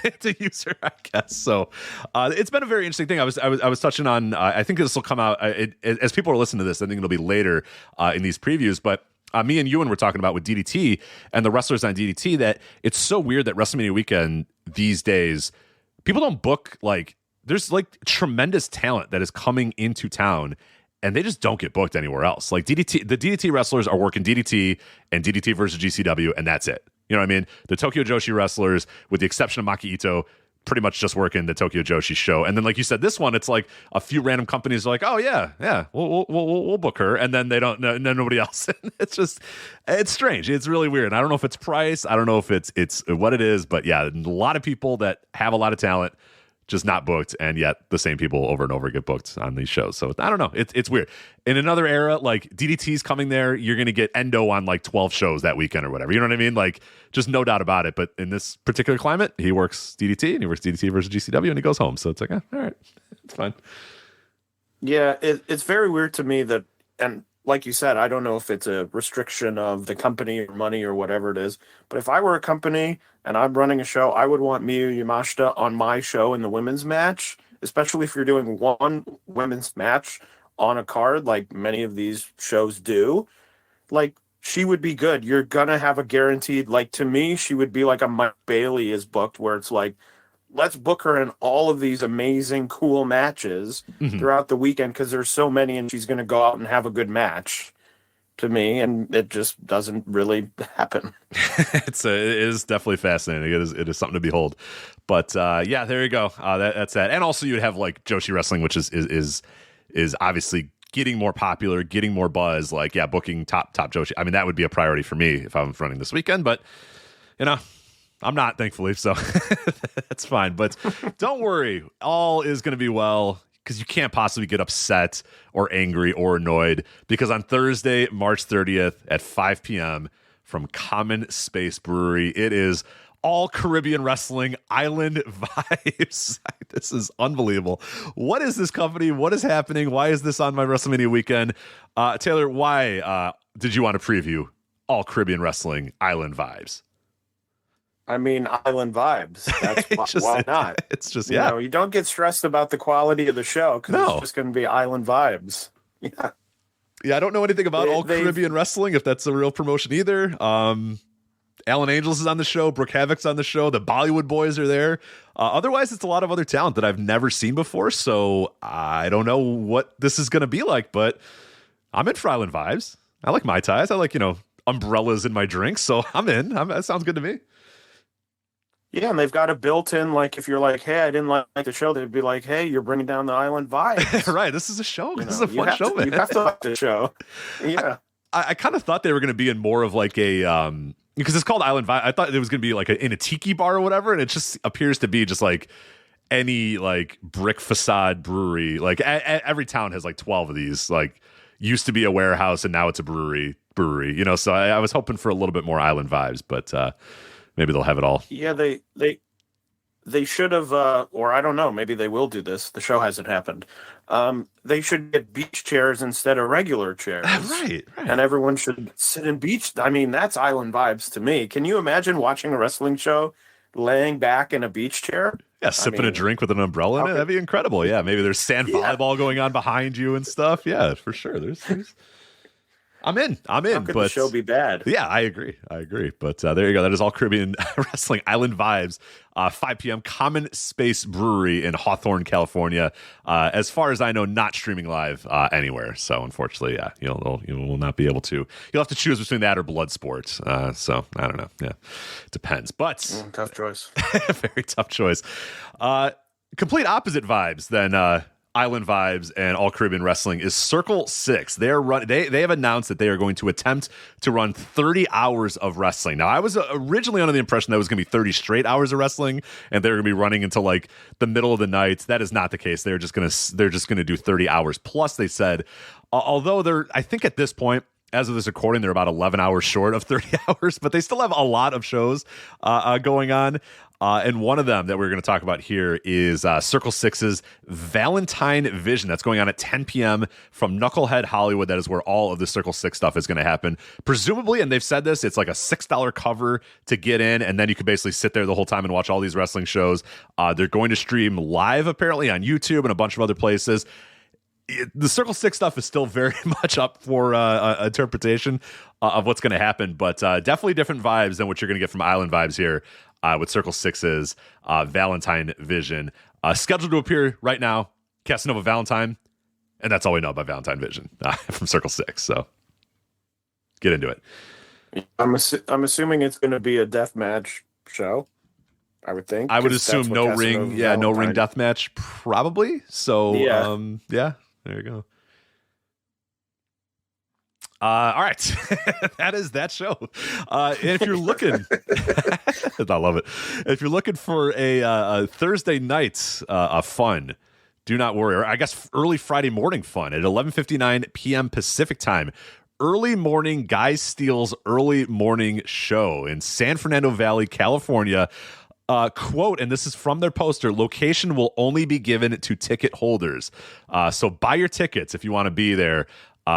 use her, I guess. So it's been a very interesting thing. I was touching on. I think this will come out as people are listening to this. I think it'll be later in these previews, but. Me and Ewan were talking about with DDT and the wrestlers on DDT that it's so weird that WrestleMania weekend these days, people don't book, like, there's like tremendous talent that is coming into town and they just don't get booked anywhere else. Like the DDT wrestlers are working DDT and DDT versus GCW, and that's it. You know what I mean? The Tokyo Joshi wrestlers, with the exception of Maki Ito, pretty much just working the Tokyo Joshi show. And then, like you said, this one, it's like a few random companies are like, oh yeah, we'll book her, and then they don't know, nobody else. It's strange. It's really weird. I don't know if it's price. I don't know if it's what it is, but yeah, a lot of people that have a lot of talent just not booked, and yet the same people over and over get booked on these shows. So I don't know. It's weird. In another era, like DDT's coming there, you're going to get Endo on like 12 shows that weekend or whatever. You know what I mean? Like, just no doubt about it. But in this particular climate, he works DDT, and he works DDT versus GCW, and he goes home. So it's like, all right, it's fine. Yeah, it's very weird to me that, and like you said, I don't know if it's a restriction of the company or money or whatever it is, but if I were a company and I'm running a show, I would want Miyu Yamashita on my show in the women's match, especially if you're doing one women's match on a card like many of these shows do. Like, she would be good. You're going to have a guaranteed, like, to me, she would be like a Mike Bailey is booked, where it's like, let's book her in all of these amazing, cool matches throughout the weekend, because there's so many, and she's going to go out and have a good match, to me, and it just doesn't really happen. It is definitely fascinating. It is something to behold. But yeah, there you go. That's that. And also, you'd have like Joshi Wrestling, which is obviously getting more popular, getting more buzz. Like, yeah, booking top Joshi. I mean, that would be a priority for me if I'm running this weekend. But I'm not, thankfully, so that's fine. But don't worry, all is going to be well, because you can't possibly get upset or angry or annoyed, because on Thursday, March 30th at 5 p.m. from Common Space Brewery, it is all Caribbean wrestling island vibes. This is unbelievable. What is this company? What is happening? Why is this on my WrestleMania weekend? Taylor, why did you want to preview all Caribbean wrestling island vibes? I mean, island vibes. That's why not? It's just, yeah. You don't get stressed about the quality of the show, because it's just going to be island vibes. Yeah. Yeah, I don't know anything about all Caribbean wrestling, if that's a real promotion either. Alan Angels is on the show. Brooke Havoc's on the show. The Bollywood Boys are there. Otherwise, it's a lot of other talent that I've never seen before. So I don't know what this is going to be like, but I'm in for island vibes. I like Mai Tais. I like, umbrellas in my drinks. So I'm in. That sounds good to me. Yeah, and they've got a built-in, like, if you're like, hey, I didn't like the show, they'd be like, hey, you're bringing down the island vibe. Right, this is a show. This is a fun show, man. You have to like the show. Yeah. I kind of thought they were going to be in more of like a, because it's called Island Vibe. I thought it was going to be like in a tiki bar or whatever, and it just appears to be just like any like brick facade brewery. Like every town has like 12 of these. Like, used to be a warehouse, and now it's a brewery. So I was hoping for a little bit more island vibes, but maybe they'll have it all. Yeah, they should have, or I don't know, maybe they will do this. The show hasn't happened. They should get beach chairs instead of regular chairs. Right. And everyone should sit in beach. I mean, that's island vibes to me. Can you imagine watching a wrestling show laying back in a beach chair? Yeah, sipping a drink with an umbrella in it. That'd be incredible. Yeah, maybe there's sand volleyball going on behind you and stuff. Yeah, for sure. There's I'm in. How could the show be bad? Yeah, I agree. But there you go. That is All Caribbean Wrestling Island Vibes, 5 p.m. Common Space Brewery in Hawthorne, California. As far as I know, not streaming live anywhere. So unfortunately, yeah, you will not be able to. You'll have to choose between that or Bloodsport. So I don't know. Yeah, depends. But tough choice. very tough choice. Complete opposite vibes than Island Vibes and All Caribbean Wrestling is Circle 6. They have announced that they are going to attempt to run 30 hours of wrestling. Now, I was originally under the impression that it was going to be 30 straight hours of wrestling, and they're going to be running until like the middle of the night. That is not the case. They're just going to do 30 hours. Plus, they said, although I think at this point, as of this recording, they're about 11 hours short of 30 hours, but they still have a lot of shows going on. And one of them that we're going to talk about here is Circle 6's Valentine Vision. That's going on at 10 p.m. from Knucklehead Hollywood. That is where all of the Circle 6 stuff is going to happen. Presumably, and they've said this, it's like a $6 cover to get in, and then you can basically sit there the whole time and watch all these wrestling shows. They're going to stream live, apparently, on YouTube and a bunch of other places. The Circle 6 stuff is still very much up for interpretation of what's going to happen, but definitely different vibes than what you're going to get from Island Vibes here with Circle 6's Valentine Vision. Scheduled to appear right now, Casanova Valentine, and that's all we know about Valentine Vision from Circle 6, so get into it. I'm assuming it's going to be a death match show. I would think. I would assume no ring, no ring death match, probably. So, yeah. There you go. All right. That is that show. And if you're looking, I love it. If you're looking for a Thursday night fun, do not worry. Or I guess early Friday morning fun at 11:59 p.m. Pacific time. Early morning Guy Steele's early morning show in San Fernando Valley, California. Quote, and this is from their poster, location will only be given to ticket holders. So buy your tickets if you want to be there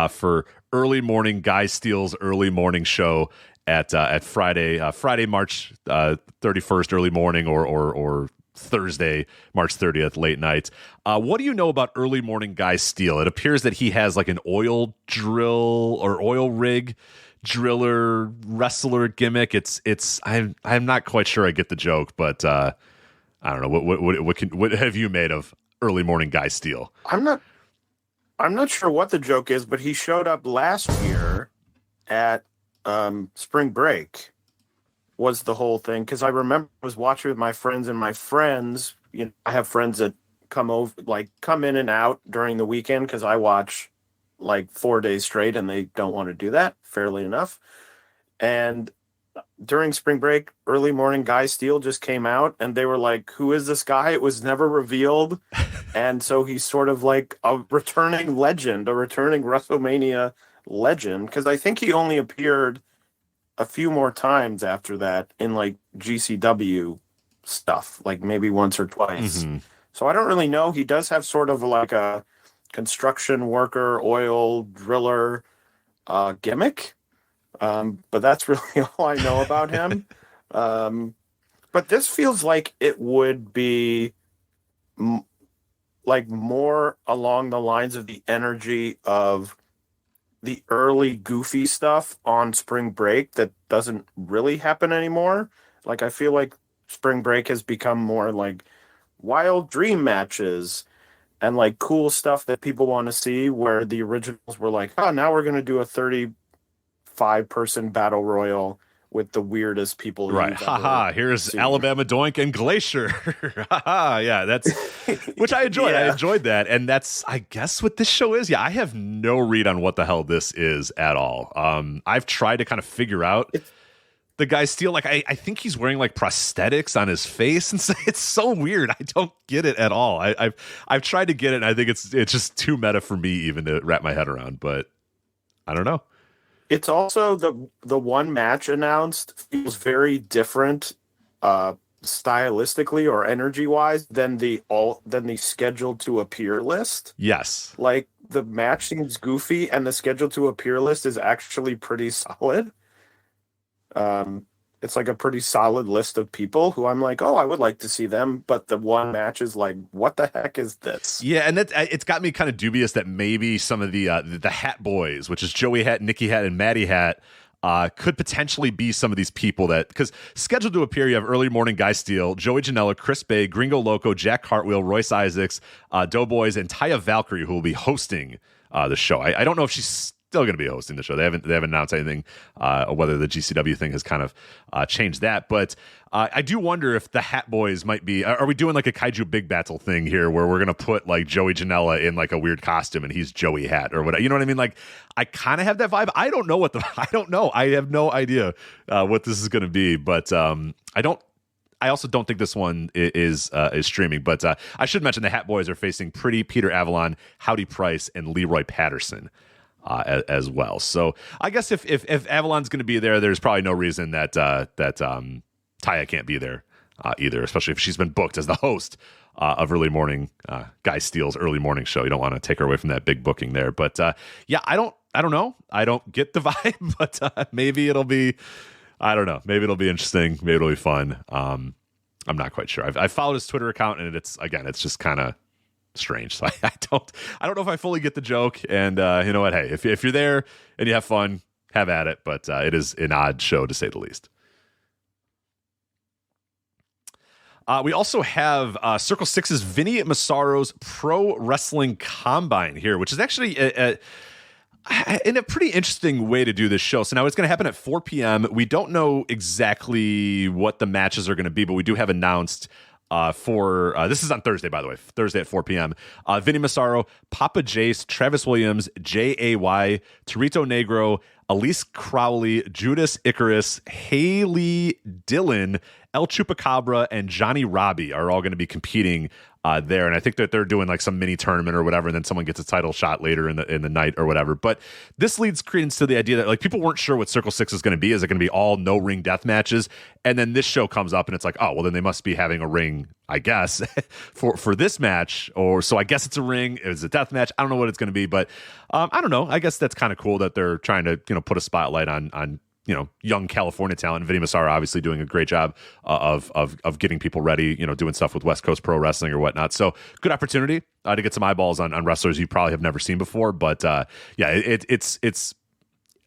for early morning Guy Steele's early morning show at Friday, March 31st, early morning, or Thursday, March 30th, late night. What do you know about early morning Guy Steele? It appears that he has like an oil drill or oil rig driller wrestler gimmick. I'm not quite sure I get the joke, but I don't know what have you made of early morning Guy Steele? I'm not sure what the joke is, but he showed up last year at spring break was the whole thing, because I remember I was watching with my friends, and my friends, I have friends that come in and out during the weekend because I watch like 4 days straight, and they don't want to do that, fairly enough. And during spring break, early morning Guy Steele just came out, and they were like, who is this guy? It was never revealed. And so he's sort of like a returning legend, a returning WrestleMania legend, because I think he only appeared a few more times after that in like GCW stuff, like maybe once or twice. Mm-hmm. So I don't really know. He does have sort of like a construction worker, oil driller gimmick. But that's really all I know about him. But this feels like it would be like more along the lines of the energy of the early goofy stuff on spring break that doesn't really happen anymore. Like, I feel like spring break has become more like wild dream matches and like cool stuff that people want to see, where the originals were like, oh, now we're going to do a 35-person battle royal with the weirdest people. Right. Haha. Here's seen. Alabama Doink and Glacier. Haha. Yeah. That's, which I enjoyed. Yeah. I enjoyed that. And that's, I guess, what this show is. Yeah. I have no read on what the hell this is at all. I've tried to kind of figure out the Guy Steele. Like, I think he's wearing like prosthetics on his face, and it's so weird. I don't get it at all. I've tried to get it, and I think it's just too meta for me even to wrap my head around, but I don't know. It's also the one match announced feels very different stylistically or energy wise than the scheduled to appear list. Yes. Like, the match seems goofy, and the scheduled to appear list is actually pretty solid. it's like a pretty solid list of people who I'm like, oh, I would like to see them. But the one match is like, what the heck is this? Yeah, and it's got me kind of dubious that maybe some of the Hat Boys, which is Joey Hat, Nikki Hat, and Maddie Hat, could potentially be some of these people that, because scheduled to appear, you have Early Morning Guy Steele, Joey Janela, Chris Bay, Gringo Loco, Jack Cartwheel, Royce Isaacs, Doughboys, and Taya Valkyrie, who will be hosting the show. I don't know if she's still going to be hosting the show. They haven't announced anything, whether the GCW thing has kind of changed that. But I do wonder if the Hat Boys might be. Are we doing like a Kaiju Big Battle thing here, where we're going to put like Joey Janela in like a weird costume and he's Joey Hat or whatever? You know what I mean? Like, I kind of have that vibe. I don't know I don't know. I have no idea what this is going to be. But I also don't think this one is streaming. But I should mention the Hat Boys are facing Pretty, Peter Avalon, Howdy Price, and Leroy Patterson. As well. So I guess if Avalon's going to be there, there's probably no reason that Taya can't be there either, especially if she's been booked as the host of Early Morning Guy Steele's Early Morning Show. You don't want to take her away from that big booking there. But yeah, I don't know. I don't get the vibe, but maybe it'll be, I don't know. Maybe it'll be interesting. Maybe it'll be fun. I'm not quite sure. I've followed his Twitter account, and it's just kind of strange. So I don't know if I fully get the joke. And you know what? Hey, if you're there and you have fun, have at it. But it is an odd show to say the least. We also have Circle Six's Vinnie Massaro's Pro Wrestling Combine here, which is actually in a pretty interesting way to do this show. So now it's going to happen at 4 p.m. We don't know exactly what the matches are going to be, but we do have announced for this is on Thursday, by the way, Thursday at 4 p.m. Vinnie Massaro, Papa Jace, Travis Williams, J.A.Y., Torito Negro, Elise Crowley, Judas Icarus, Haley Dillon, El Chupacabra, and Johnny Robbie are all going to be competing there. And I think that they're doing like some mini tournament or whatever, and then someone gets a title shot later in the night or whatever. But this leads credence to the idea that like people weren't sure what Circle Six is going to be. Is it going to be all no ring death matches? And then this show comes up and it's like, oh, well, then they must be having a ring, I guess, for this match. Or so I guess it's a ring. It's a death match. I don't know what it's going to be, but I don't know. I guess that's kind of cool that they're trying to, put a spotlight on young California talent. Vinnie Massaro obviously doing a great job of getting people ready, doing stuff with West Coast Pro Wrestling or whatnot. So good opportunity to get some eyeballs on wrestlers you probably have never seen before. But yeah, it's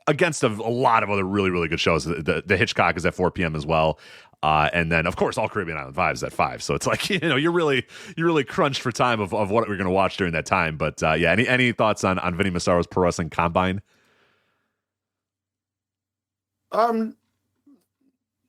against a lot of other really, really good shows. The Hitchcock is at 4 p.m. as well. And then of course All Caribbean Island Vibes at 5. So it's like, you're really crunched for time of what we're going to watch during that time. But yeah, any thoughts on Vinnie Massaro's Pro Wrestling Combine?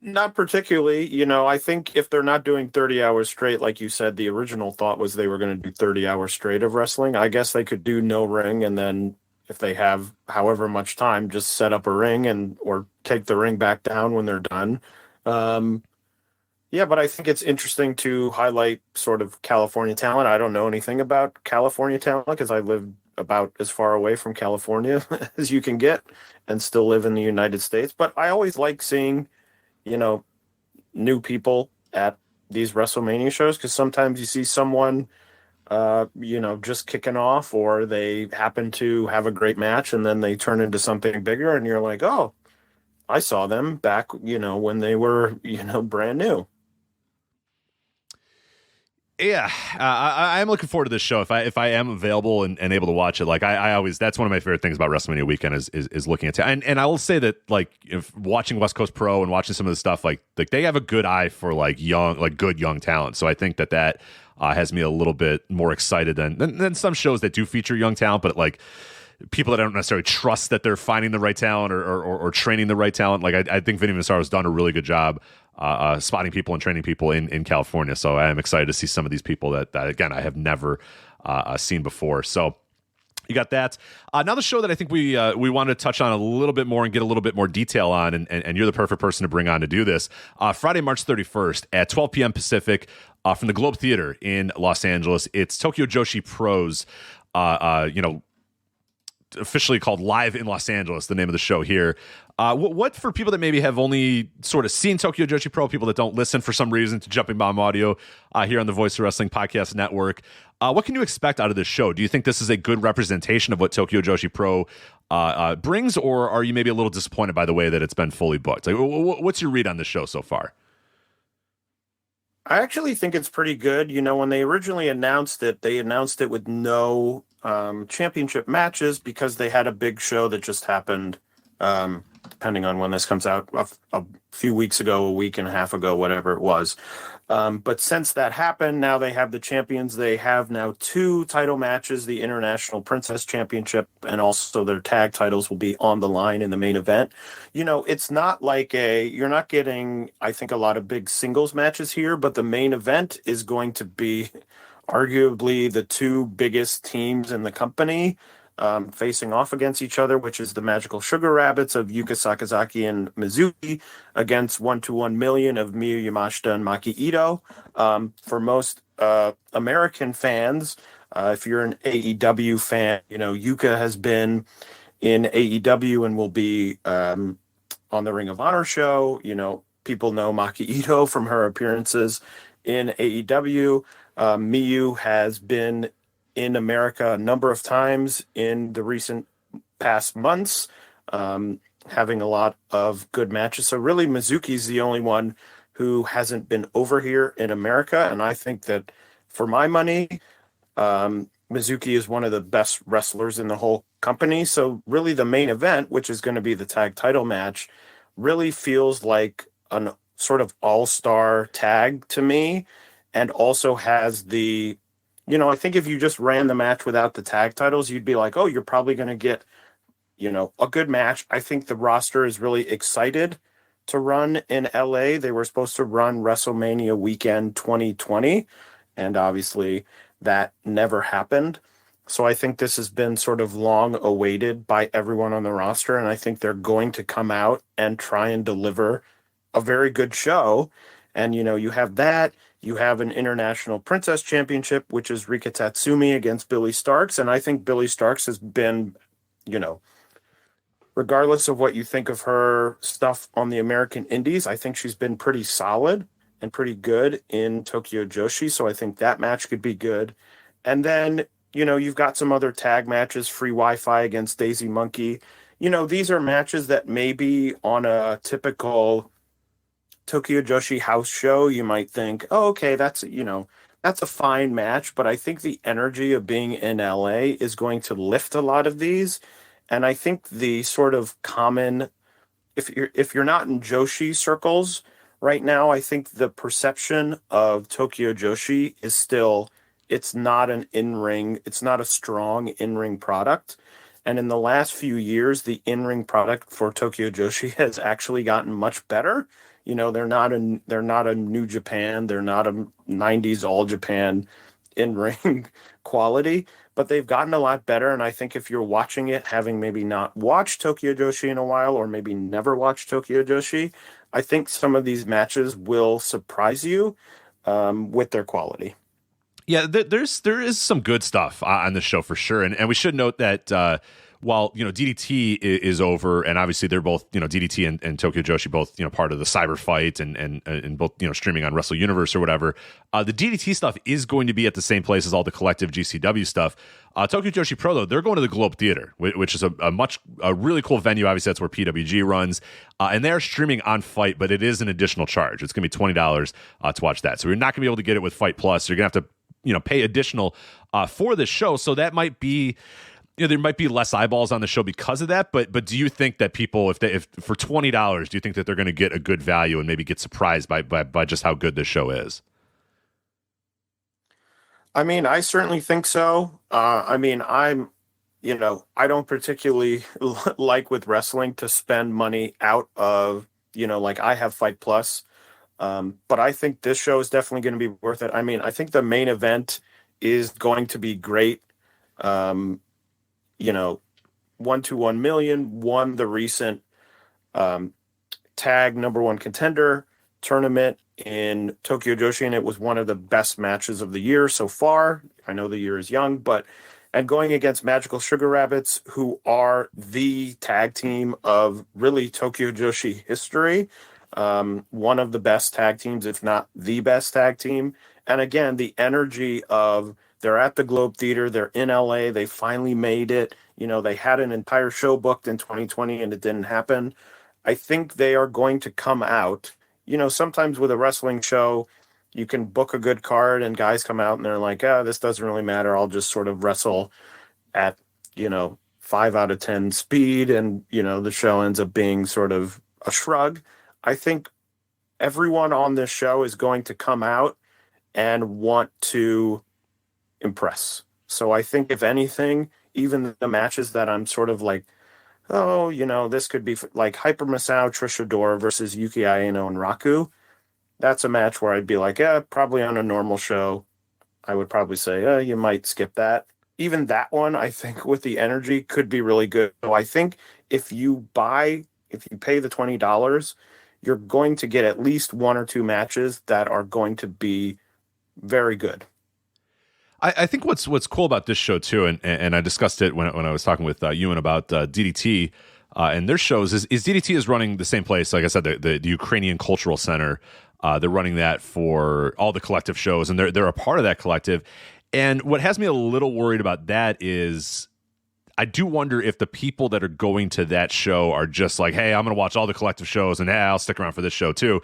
Not particularly. I think if they're not doing 30 hours straight, like you said, the original thought was they were going to do 30 hours straight of wrestling. I guess they could do no ring, and then if they have however much time, just set up a ring or take the ring back down when they're done. Yeah, but I think it's interesting to highlight sort of California talent. I don't know anything about California talent because I live about as far away from California as you can get and still live in the United States. But I always like seeing, new people at these WrestleMania shows because sometimes you see someone, just kicking off or they happen to have a great match and then they turn into something bigger and you're like, oh, I saw them back, when they were, brand new. Yeah, I'm looking forward to this show. If I am available and able to watch it, like I always, that's one of my favorite things about WrestleMania weekend is looking at it. And I will say that like if watching West Coast Pro and watching some of the stuff, like they have a good eye for good young talent. So I think that has me a little bit more excited than some shows that do feature young talent, but like people that don't necessarily trust that they're finding the right talent or training the right talent. Like I think Vinnie Massaro has done a really good job spotting people and training people in California. So I am excited to see some of these people that again, I have never seen before. So you got that. Now the show that I think we wanted to touch on a little bit more and get a little bit more detail on, and you're the perfect person to bring on to do this. Friday, March 31st at 12 p.m. Pacific from the Globe Theater in Los Angeles. It's Tokyo Joshi Pro's, officially called Live in Los Angeles, the name of the show here. What for people that maybe have only sort of seen Tokyo Joshi Pro, people that don't listen for some reason to Jumping Bomb Audio here on the Voice of Wrestling Podcast Network, what can you expect out of this show? Do you think this is a good representation of what Tokyo Joshi Pro brings, or are you maybe a little disappointed by the way that it's been fully booked? Like, what's your read on the show so far? I actually think it's pretty good. You know, when they originally announced it, they announced it with no championship matches because they had a big show that just happened, depending on when this comes out, a few weeks ago, a week and a half ago, whatever it was. But since that happened, now they have the champions. They have now 2 title matches, the International Princess Championship, and also their tag titles will be on the line in the main event. You know, it's not like you're not getting, I think, a lot of big singles matches here, but the main event is going to be arguably the 2 biggest teams in the company facing off against each other, which is the Magical Sugar Rabbits of Yuka Sakazaki and Mizuki against 1-1 Million of Miyu Yamashita and Maki Ito. For most American fans, if you're an AEW fan, you know, Yuka has been in AEW and will be on the Ring of Honor show. You know, people know Maki Ito from her appearances in AEW. Miyu has been in America a number of times in the recent past months, having a lot of good matches. So really, Mizuki's the only one who hasn't been over here in America. And I think that for my money, Mizuki is one of the best wrestlers in the whole company. So really the main event, which is going to be the tag title match, really feels like an sort of all-star tag to me, and also has the, you know, I think if you just ran the match without the tag titles, you'd be like, oh, you're probably going to get, you know, a good match. I think the roster is really excited to run in LA. They were supposed to run WrestleMania Weekend 2020, and obviously that never happened. So I think this has been sort of long awaited by everyone on the roster, and I think they're going to come out and try and deliver a very good show. And, you know, you have that. You have an International Princess Championship, which is Rika Tatsumi against Billy Starks. And I think Billy Starks has been, you know, regardless of what you think of her stuff on the American Indies, I think she's been pretty solid and pretty good in Tokyo Joshi. So I think that match could be good. And then, you know, you've got some other tag matches, Free Wi-Fi against Daisy Monkey. You know, these are matches that maybe on a typical Tokyo Joshi house show, you might think, oh, okay, that's, you know, that's a fine match. But I think the energy of being in LA is going to lift a lot of these. And I think the sort of common, if you're not in Joshi circles right now, I think the perception of Tokyo Joshi is still, it's not an in-ring, it's not a strong in-ring product. And in the last few years, the in-ring product for Tokyo Joshi has actually gotten much better. You know, they're not a New Japan, they're not a 90s All Japan in-ring quality, but they've gotten a lot better. And I think if you're watching it, having maybe not watched Tokyo Joshi in a while, or maybe never watched Tokyo Joshi, I think some of these matches will surprise you with their quality. Yeah, there is some good stuff on the show for sure, and we should note that while, you know, DDT is over, and obviously they're both, you know, DDT and Tokyo Joshi both, you know, part of the cyber fight and both, you know, streaming on Wrestle Universe or whatever. The DDT stuff is going to be at the same place as all the collective GCW stuff. Tokyo Joshi Pro, though, they're going to the Globe Theater, which is a really cool venue. Obviously, that's where PWG runs, and they're streaming on Fight, but it is an additional charge. It's going to be $20 to watch that. So you're not going to be able to get it with Fight Plus. You're going to have to, you know, pay additional for this show. So that might be, you know, there might be less eyeballs on the show because of that. But do you think that people, if for $20, do you think that they're going to get a good value and maybe get surprised by just how good this show is? I mean, I certainly think so. I mean, I'm, you know, I don't particularly like with wrestling to spend money out of, you know, like I have Fight Plus. But I think this show is definitely going to be worth it. I mean, I think the main event is going to be great. You know, 1-1 Million won the recent tag #1 contender tournament in Tokyo Joshi, and it was one of the best matches of the year so far. I know the year is young, but and going against Magical Sugar Rabbits, who are the tag team of really Tokyo Joshi history. One of the best tag teams, if not the best tag team. And again, the energy of they're at the Globe Theater, they're in LA, they finally made it. They had an entire show booked in 2020 and it didn't happen. I think they are going to come out. Sometimes with a wrestling show, you can book a good card and guys come out and they're like, this doesn't really matter. I'll just sort of wrestle at, 5 out of 10 speed. And, the show ends up being sort of a shrug. I think everyone on this show is going to come out and want to impress. So I think if anything, even the matches that I'm sort of like, this could be like Hyper Masao, Trish Adora versus Yuki Aino and Raku. That's a match where I'd be like, probably on a normal show, I would probably say, you might skip that. Even that one, I think with the energy could be really good. So I think if you pay the $20, you're going to get at least one or two matches that are going to be very good. I think what's cool about this show too, and I discussed it when I was talking with Ewan about DDT and their shows, is DDT is running the same place. Like I said, the Ukrainian Cultural Center. They're running that for all the collective shows, and they're a part of that collective. And what has me a little worried about that is I do wonder if the people that are going to that show are just like, hey, I'm going to watch all the collective shows, and I'll stick around for this show too.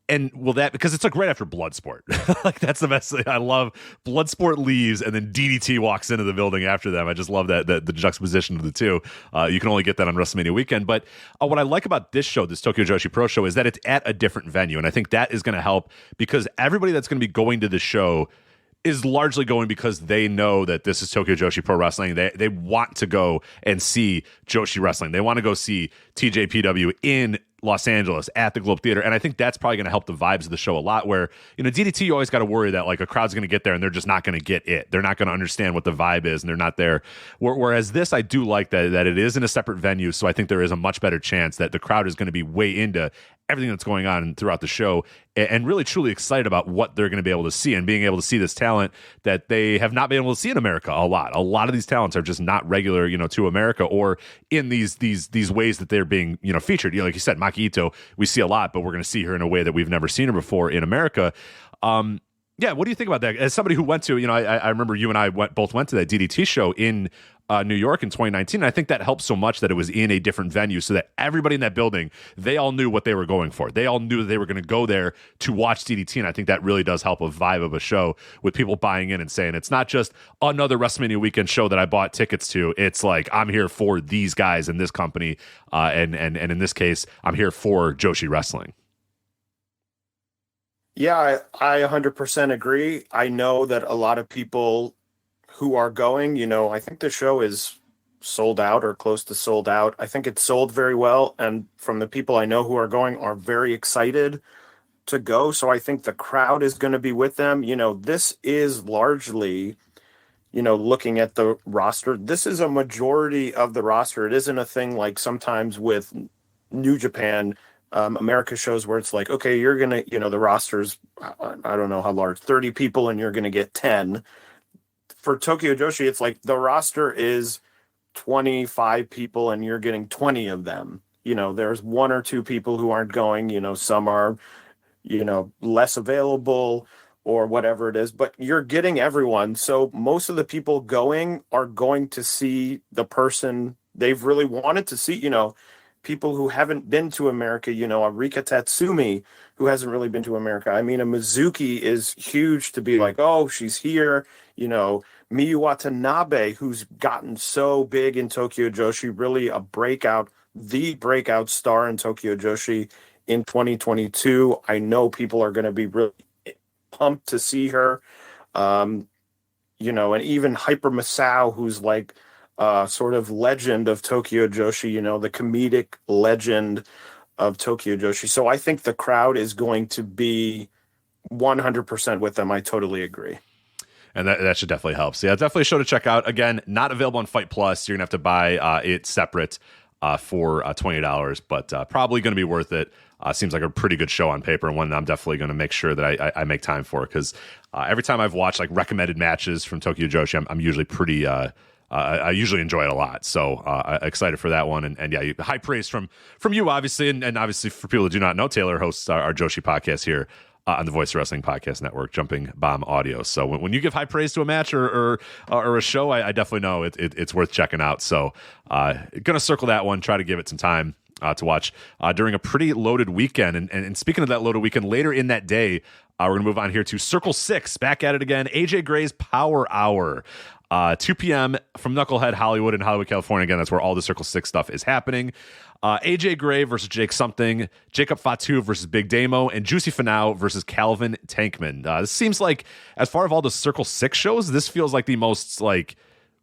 And because it's like right after Bloodsport. Like that's the best thing. I love Bloodsport leaves and then DDT walks into the building after them. I just love that the juxtaposition of the two. You can only get that on WrestleMania weekend. But what I like about this show, this Tokyo Joshi Pro show, is that it's at a different venue. And I think that is going to help because everybody that's going to be going to the show is largely going because they know that this is Tokyo Joshi Pro Wrestling. They want to go and see Joshi Wrestling. They want to go see TJPW in Los Angeles at the Globe Theater. And I think that's probably going to help the vibes of the show a lot where, DDT, you always got to worry that like a crowd's going to get there and they're just not going to get it. They're not going to understand what the vibe is and they're not there. Whereas this, I do like that it is in a separate venue. So I think there is a much better chance that the crowd is going to be way into everything that's going on throughout the show and really truly excited about what they're going to be able to see and being able to see this talent that they have not been able to see in America a lot. A lot of these talents are just not regular, to America or in these ways that they're being, featured. Like you said, Maki Ito, we see a lot, but we're going to see her in a way that we've never seen her before in America. Yeah, what do you think about that? As somebody who went to, I remember you and I both went to that DDT show in New York in 2019. I think that helped so much that it was in a different venue so that everybody in that building, they all knew what they were going for. They all knew that they were going to go there to watch DDT, and I think that really does help a vibe of a show with people buying in and saying, it's not just another WrestleMania weekend show that I bought tickets to. It's like, I'm here for these guys in this company, and in this case, I'm here for Joshi Wrestling. Yeah, I 100% agree. I know that a lot of people who are going, I think the show is sold out or close to sold out. I think it's sold very well. And from the people I know who are going are very excited to go. So I think the crowd is going to be with them. This is largely, looking at the roster, this is a majority of the roster. It isn't a thing like sometimes with New Japan, America shows where it's like, okay, you're going to, the roster's, I don't know how large, 30 people and you're going to get 10. For Tokyo Joshi, it's like the roster is 25 people and you're getting 20 of them. There's one or two people who aren't going, some are, less available or whatever it is, but you're getting everyone. So most of the people going are going to see the person they've really wanted to see, people who haven't been to America, a Rika Tatsumi who hasn't really been to America. I mean, a Mizuki is huge to be like, oh, she's here. Miyu Watanabe, who's gotten so big in Tokyo Joshi, really the breakout star in Tokyo Joshi in 2022. I know people are going to be really pumped to see her. And even Hyper Masao, who's like, sort of legend of Tokyo Joshi, the comedic legend of Tokyo Joshi. So I think the crowd is going to be 100% with them. I totally agree. And that should definitely help. So yeah, definitely a show to check out. Again, not available on Fight Plus. You're going to have to buy it separate for $20, but probably going to be worth it seems like a pretty good show on paper, and one that I'm definitely going to make sure that I make time for, because every time I've watched like recommended matches from Tokyo Joshi, I'm usually pretty. I usually enjoy it a lot, so excited for that one. And yeah, high praise from you, obviously, and obviously for people who do not know, Taylor hosts our Joshi podcast here on the Voice of Wrestling Podcast Network, Jumping Bomb Audio. So when you give high praise to a match or a show, I definitely know it's worth checking out. So gonna circle that one, try to give it some time to watch during a pretty loaded weekend. And speaking of that loaded weekend, later in that day, we're gonna move on here to Circle 6, back at it again. AJ Gray's Power Hour. 2 p.m. from Knucklehead Hollywood in Hollywood, California. Again, that's where all the Circle 6 stuff is happening. AJ Gray versus Jake Something, Jacob Fatu versus Big Damo, and Juicy Finau versus Calvin Tankman. This seems like, as far as all the Circle 6 shows, this feels like the most, like,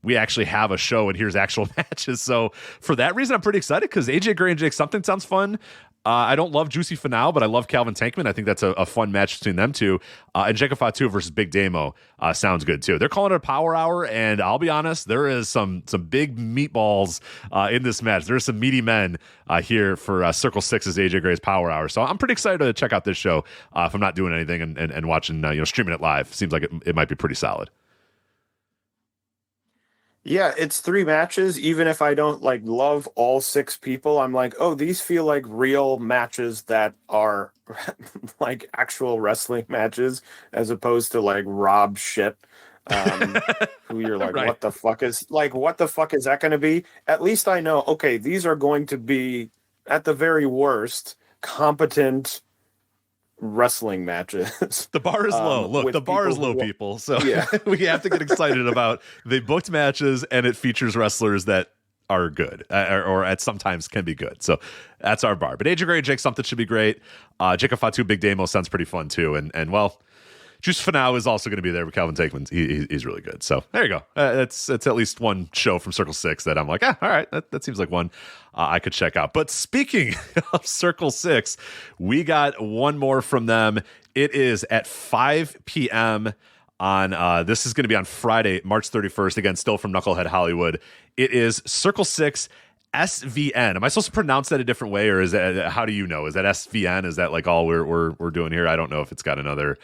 we actually have a show and here's actual matches. So for that reason, I'm pretty excited, because AJ Gray and Jake Something sounds fun. I don't love Juicy Finau, but I love Calvin Tankman. I think that's a fun match between them two. And Jacob Fatu versus Big Damo sounds good too. They're calling it a Power Hour, and I'll be honest, there is some big meatballs in this match. There's some meaty men here for Circle 6's AJ Gray's Power Hour. So I'm pretty excited to check out this show if I'm not doing anything and watching, streaming it live. Seems like it might be pretty solid. Yeah, it's 3 matches. Even if I don't like love all 6 people, I'm like, oh, these feel like real matches that are like actual wrestling matches, as opposed to like Rob shit. Who you're like, Right. what the fuck is that going to be? At least I know, okay, these are going to be, at the very worst, competent wrestling matches. The bar is low. Look, the bar is low, people. So yeah. We have to get excited about they booked matches and it features wrestlers that are good or at sometimes can be good. So that's our bar. But AJ Gray and Jake Something should be great. Jacob Fatu, Big Damo sounds pretty fun too. And well, Juice Finau is also going to be there with Calvin Tankman. He's really good. So there you go. That's at least one show from Circle 6 that I'm like, all right, that seems like one I could check out. But speaking of Circle 6, we got one more from them. It is at 5 p.m. on, this is going to be on Friday, March 31st. Again, still from Knucklehead Hollywood. It is Circle 6 SVN. Am I supposed to pronounce that a different way, or is that, how do you know? Is that SVN? Is that like all we're doing here? I don't know if it's got another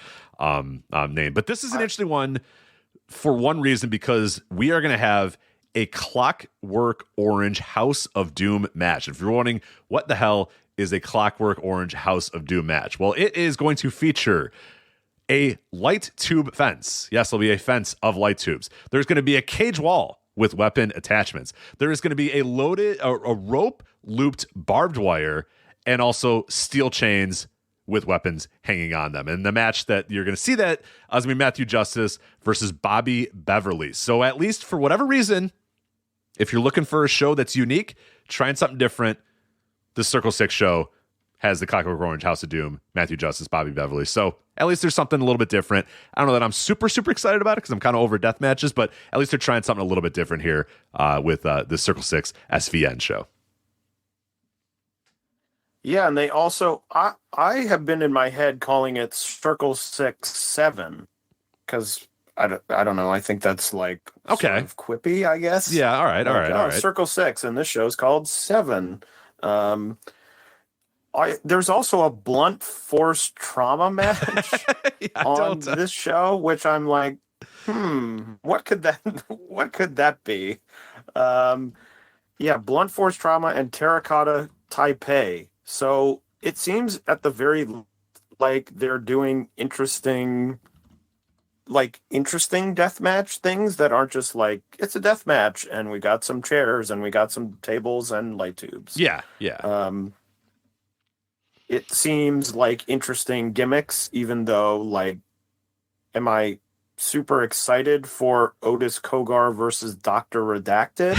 name, but this is an interesting one for one reason, because we are going to have a Clockwork Orange House of Doom match. If you're wondering what the hell is a Clockwork Orange House of Doom match, well, it is going to feature a light tube fence. Yes, there'll be a fence of light tubes. There's going to be a cage wall with weapon attachments. There is going to be a rope looped barbed wire, and also steel chains with weapons hanging on them. And the match that you're going to see that is going to be Matthew Justice versus Bobby Beverly. So at least for whatever reason, if you're looking for a show that's unique, trying something different, the Circle 6 show has the Clockwork Orange House of Doom, Matthew Justice, Bobby Beverly. So at least there's something a little bit different. I don't know that I'm super excited about it, because I'm kind of over death matches, but at least they're trying something a little bit different here with the Circle 6 SVN show. Yeah, and they also, I have been in my head calling it Circle 6-7, because I don't know. I think that's like okay, sort of quippy, I guess. Yeah, all right, like, all right. Circle 6, and this show's called 7. There's also a blunt force trauma match on this show, which I'm like, what could that be? Yeah, blunt force trauma and terracotta Taipei. So it seems at the very like they're doing interesting deathmatch things that aren't just like, it's a death match and we got some chairs and we got some tables and light tubes. Yeah. It seems like interesting gimmicks, even though, like, am I super excited for Otis Kogar versus Dr. Redacted?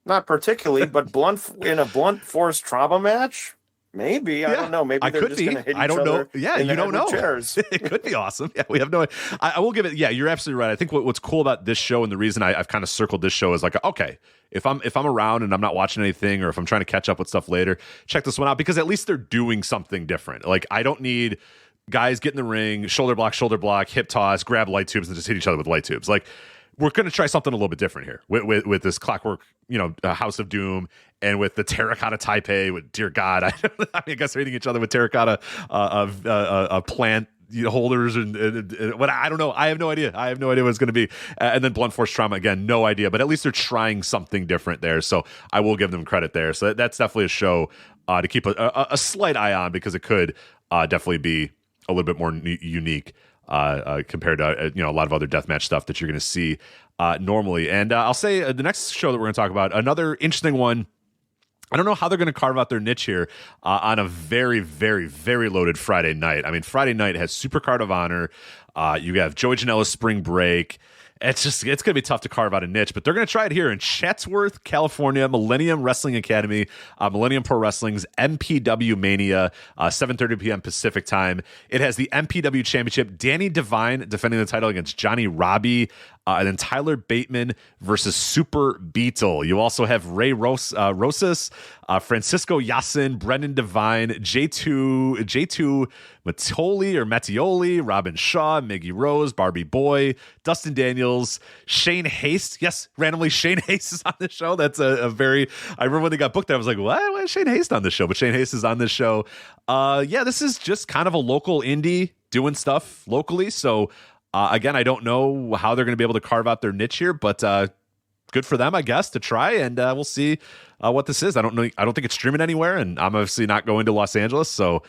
Not particularly, but in a blunt force trauma match? Maybe. Yeah, I don't know. Maybe they're just going to hit each other. Yeah, you don't know. Chairs. It could be awesome. Yeah, we have no idea. I will give it. Yeah, you're absolutely right. I think what's cool about this show, and the reason I've kind of circled this show, is like, okay, if I'm around and I'm not watching anything, or if I'm trying to catch up with stuff later, check this one out, because at least they're doing something different. Like, I don't need guys get in the ring, shoulder block, hip toss, grab light tubes, and just hit each other with light tubes. Like, we're going to try something a little bit different here with this Clockwork, House of Doom, and with the Terracotta Taipei. With dear God, I guess they're eating each other with terracotta plant holders and what I don't know. I have no idea. I have no idea what it's going to be. And then Blunt Force Trauma again, no idea. But at least they're trying something different there. So I will give them credit there. So that's definitely a show to keep a slight eye on, because it could definitely be a little bit more unique compared to a lot of other deathmatch stuff that you're going to see normally. And I'll say the next show that we're going to talk about, another interesting one. I don't know how they're going to carve out their niche here on a very, very, very loaded Friday night. I mean, Friday night has Supercard of Honor. You have Joey Janela's Spring Break. It's going to be tough to carve out a niche, but they're going to try it here in Chatsworth, California, Millennium Wrestling Academy, Millennium Pro Wrestling's MPWMania, 7:30 p.m. Pacific time. It has the MPW Championship, Danny Devine defending the title against Johnny Robbie, and then Tyler Bateman versus Super Beetle. You also have Ray Rosas, Francisco Yasin, Brendan Devine, J2 Mattioli, Robin Shaw, Miggy Rose, Barbie Boy, Dustin Daniels, Shane Haste. Yes, randomly Shane Haste is on this show. That's a very, I remember when they got booked, I was like, why is Shane Haste on this show? But Shane Haste is on this show. This is just kind of a local indie doing stuff locally. So again, I don't know how they're going to be able to carve out their niche here, but good for them, I guess, to try, and we'll see what this is. I don't know. I don't think it's streaming anywhere, and I'm obviously not going to Los Angeles, so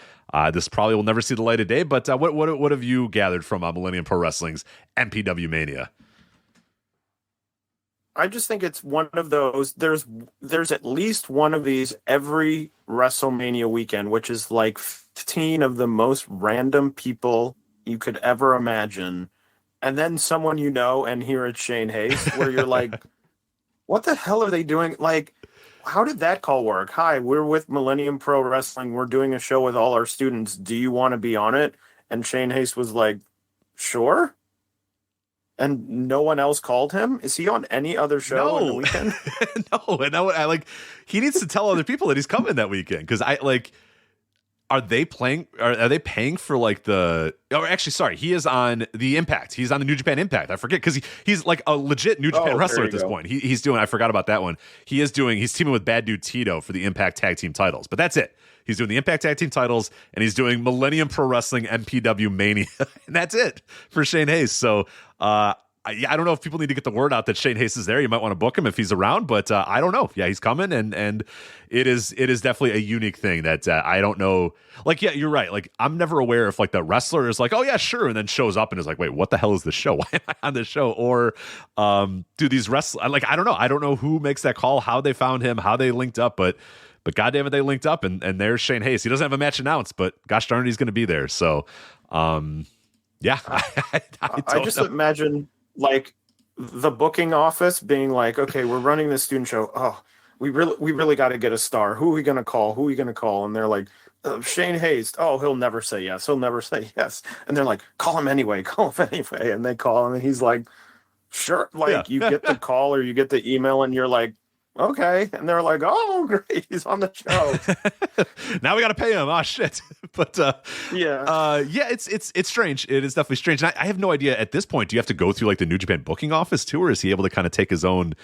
this probably will never see the light of day. But what have you gathered from Millennium Pro Wrestling's MPWMania? I just think it's one of those. There's at least one of these every WrestleMania weekend, which is like 15 of the most random people you could ever imagine, and then someone and here it's Shane Haste, where you're like, what the hell are they doing? Like, how did that call work? Hi, we're with Millennium Pro Wrestling. We're doing a show with all our students. Do you want to be on it? And Shane Haste was like, sure. And no one else called him? Is he on any other show on the weekend? No. And I he needs to tell other people that he's coming that weekend. Because are they paying for he is on the Impact. He's on the New Japan Impact. I forget, because he's like a legit New Japan wrestler at this point. He's doing, I forgot about that one. He's teaming with Bad Dude Tito for the Impact Tag Team titles. But that's it. He's doing the Impact Tag Team titles, and he's doing Millennium Pro Wrestling MPWMania. And that's it for Shane Haste. So I don't know if people need to get the word out that Shane Haste is there. You might want to book him if he's around, but I don't know. Yeah, he's coming, and it is definitely a unique thing that I don't know. Like, yeah, you're right. Like, I'm never aware if the wrestler is like, oh yeah, sure, and then shows up and is like, wait, what the hell is this show? Why am I on this show? Or do these wrestlers, I don't know. I don't know who makes that call, how they found him, how they linked up, but goddamn it, they linked up, and there's Shane Haste. He doesn't have a match announced, but gosh darn it, he's going to be there. So, yeah, I just imagine the booking office being like, okay, we're running this student show. Oh, we really got to get a star. Who are we going to call? And they're like, Shane Haste. Oh, he'll never say yes. And they're like, call him anyway. And they call him, and he's like, sure. You get the call or you get the email, and you're like, okay. And they're like, oh, great, he's on the show. Now we got to pay him. Oh, shit. But it's strange. It is definitely strange. And I have no idea at this point. Do you have to go through the New Japan booking office too, or is he able to kind of take his own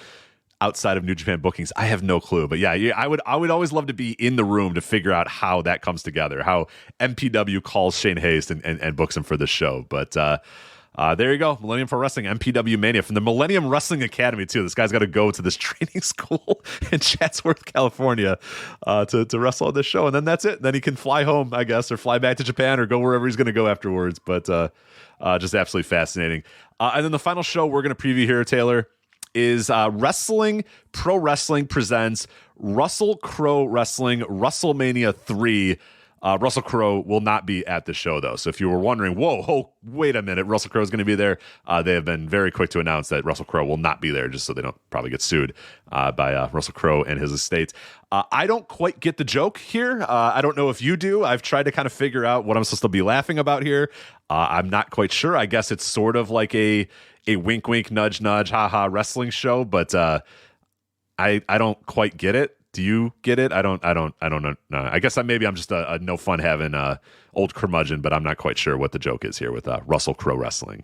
outside of New Japan bookings? I have no clue. But yeah, I would always love to be in the room to figure out how that comes together, how MPW calls Shane Haste and books him for this show. But there you go. Millennium Pro Wrestling, MPWMania from the Millennium Wrestling Academy, too. This guy's got to go to this training school in Chatsworth, California to wrestle on this show. And then that's it. Then he can fly home, I guess, or fly back to Japan or go wherever he's going to go afterwards. But just absolutely fascinating. And then the final show we're going to preview here, Taylor, is Wrestling Pro Wrestling presents Russell Crowe Wrestling WrestleMania 3. Russell Crowe will not be at the show, though. So if you were wondering, wait a minute, Russell Crowe is going to be there, they have been very quick to announce that Russell Crowe will not be there, just so they don't probably get sued by Russell Crowe and his estate. I don't quite get the joke here. I don't know if you do. I've tried to kind of figure out what I'm supposed to be laughing about here. I'm not quite sure. I guess it's sort of like a wink, wink, nudge, nudge, haha wrestling show, but I don't quite get it. Do you get it? I don't know. No, I guess maybe I'm just a no fun having old curmudgeon, but I'm not quite sure what the joke is here with Russell Crowe Wrestling.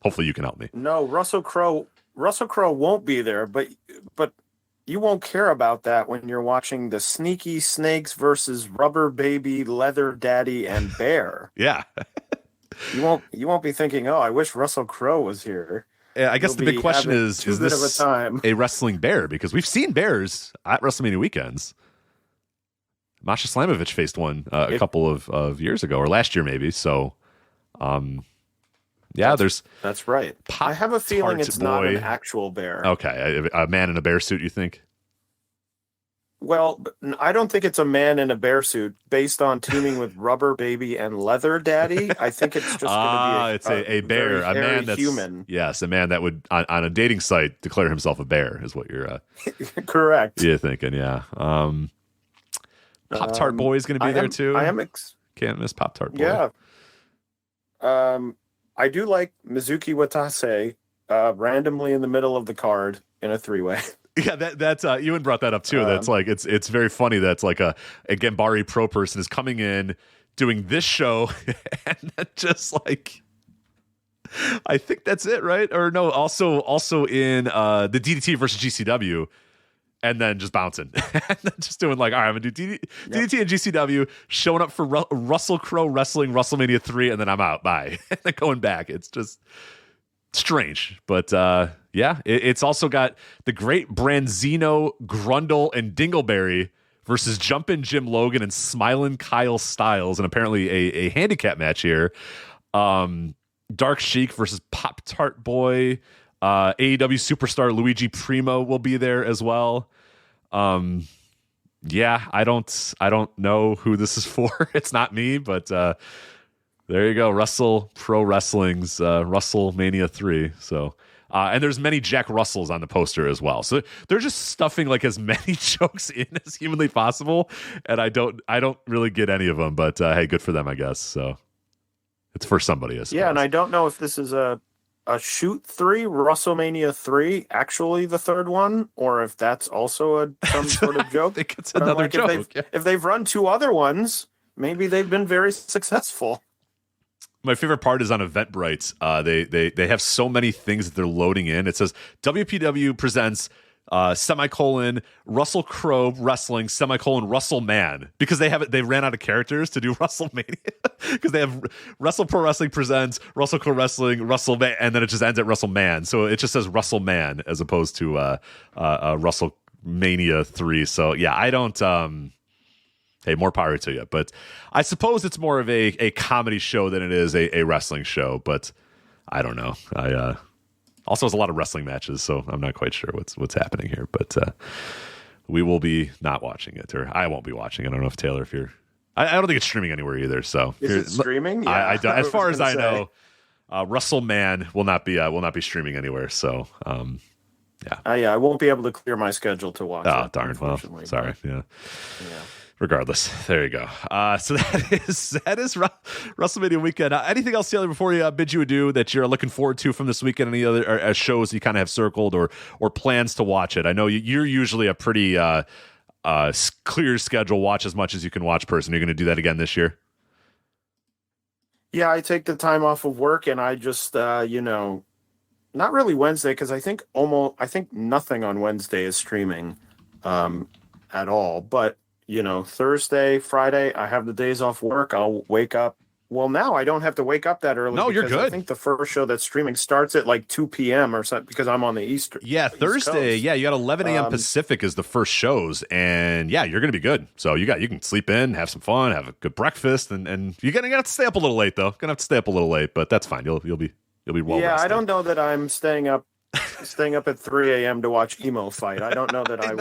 Hopefully you can help me. No, Russell Crowe won't be there, but you won't care about that when you're watching the Sneaky Snakes versus Rubber Baby, Leather Daddy, and Bear. Yeah. You won't be thinking, oh, I wish Russell Crowe was here. I guess the big question is this a wrestling bear? Because we've seen bears at WrestleMania weekends. Masha Slamovich faced one a couple of years ago, or last year maybe. So, that's right. I have a feeling it's not an actual bear. Okay, a man in a bear suit, you think? Well, I don't think it's a man in a bear suit based on teaming with Rubber Baby and Leather Daddy. I think it's just going to be a bear, a man that's human. Yes, a man that would on a dating site declare himself a bear is what you're correct. You're thinking, yeah. Pop-Tart Boy is going to be there too. Can't miss Pop-Tart Boy. Yeah. I do like Mizuki Watase randomly in the middle of the card in a 3-way. Yeah, that's Ewan brought that up too. That's like it's very funny. That's like a Gambari Pro person is coming in doing this show and then just like I think that's it, right? Or no, also in the DDT versus GCW. And then just bouncing. And then just doing like, all right, I'm going to do DDT and GCW, showing up for Russell Crowe wrestling WrestleMania 3, and then I'm out. Bye. And then going back. It's just strange. But it's also got the great Branzino, Grundle, and Dingleberry versus Jumpin' Jim Logan and Smilin' Kyle Styles, and apparently a handicap match here. Dark Sheik versus Pop-Tart Boy. AEW superstar Luigi Primo will be there as well. I don't know who this is for. It's not me, but there you go. Russell Pro Wrestling's WrestleMania 3. So and there's many Jack Russells on the poster as well. So they're just stuffing like as many jokes in as humanly possible, and I don't really get any of them, but hey, good for them, I guess. So it's for somebody, I suppose. Yeah, and I don't know if this is a shoot 3, WrestleMania 3, actually the third one, or if that's also some sort of joke. I think it's another joke. If they've run 2 other ones, maybe they've been very successful. My favorite part is on Eventbrite. They have so many things that they're loading in. It says WPW presents Russell Crowe wrestling WrestleMan, because they ran out of characters to do WrestleMania because they have Wrestle Pro Wrestling presents Russell Crowe wrestling WrestleMan, and then it just ends at WrestleMan. So it just says WrestleMan as opposed to WrestleMania 3. So yeah, I don't. Hey, more power to you, but I suppose it's more of a comedy show than it is a wrestling show. But I don't know. Also has a lot of wrestling matches, so I'm not quite sure what's happening here. But we will be not watching it, or I won't be watching it. I don't know if Taylor, if you're, I don't think it's streaming anywhere either. So is it streaming? Yeah, I as far as I know, WrestleMan will not be streaming anywhere. So I won't be able to clear my schedule to watch. Oh darn! Well, sorry. Yeah. Regardless, there you go. So that is WrestleMania weekend. Anything else, Taylor, before you bid you adieu that you're looking forward to from this weekend? Any other shows you kind of have circled or plans to watch it? I know you're usually a pretty clear schedule, watch as much as you can watch person. You're going to do that again this year? Yeah, I take the time off of work and I just, not really Wednesday, because I think nothing on Wednesday is streaming at all. But Thursday, Friday, I have the days off work. I'll wake up. Well, now I don't have to wake up that early. No, you're good. I think the first show that's streaming starts at like 2 p.m. or something because I'm on the East. Yeah, Thursday. Yeah, you got 11 a.m. Pacific is the first shows, and yeah, you're gonna be good. So you can sleep in, have some fun, have a good breakfast, and you're gonna have to stay up a little late though. Gonna have to stay up a little late, but that's fine. You'll be well. Yeah, rested. I don't know that I'm staying up at 3 a.m. to watch Emo Fight. I don't know that I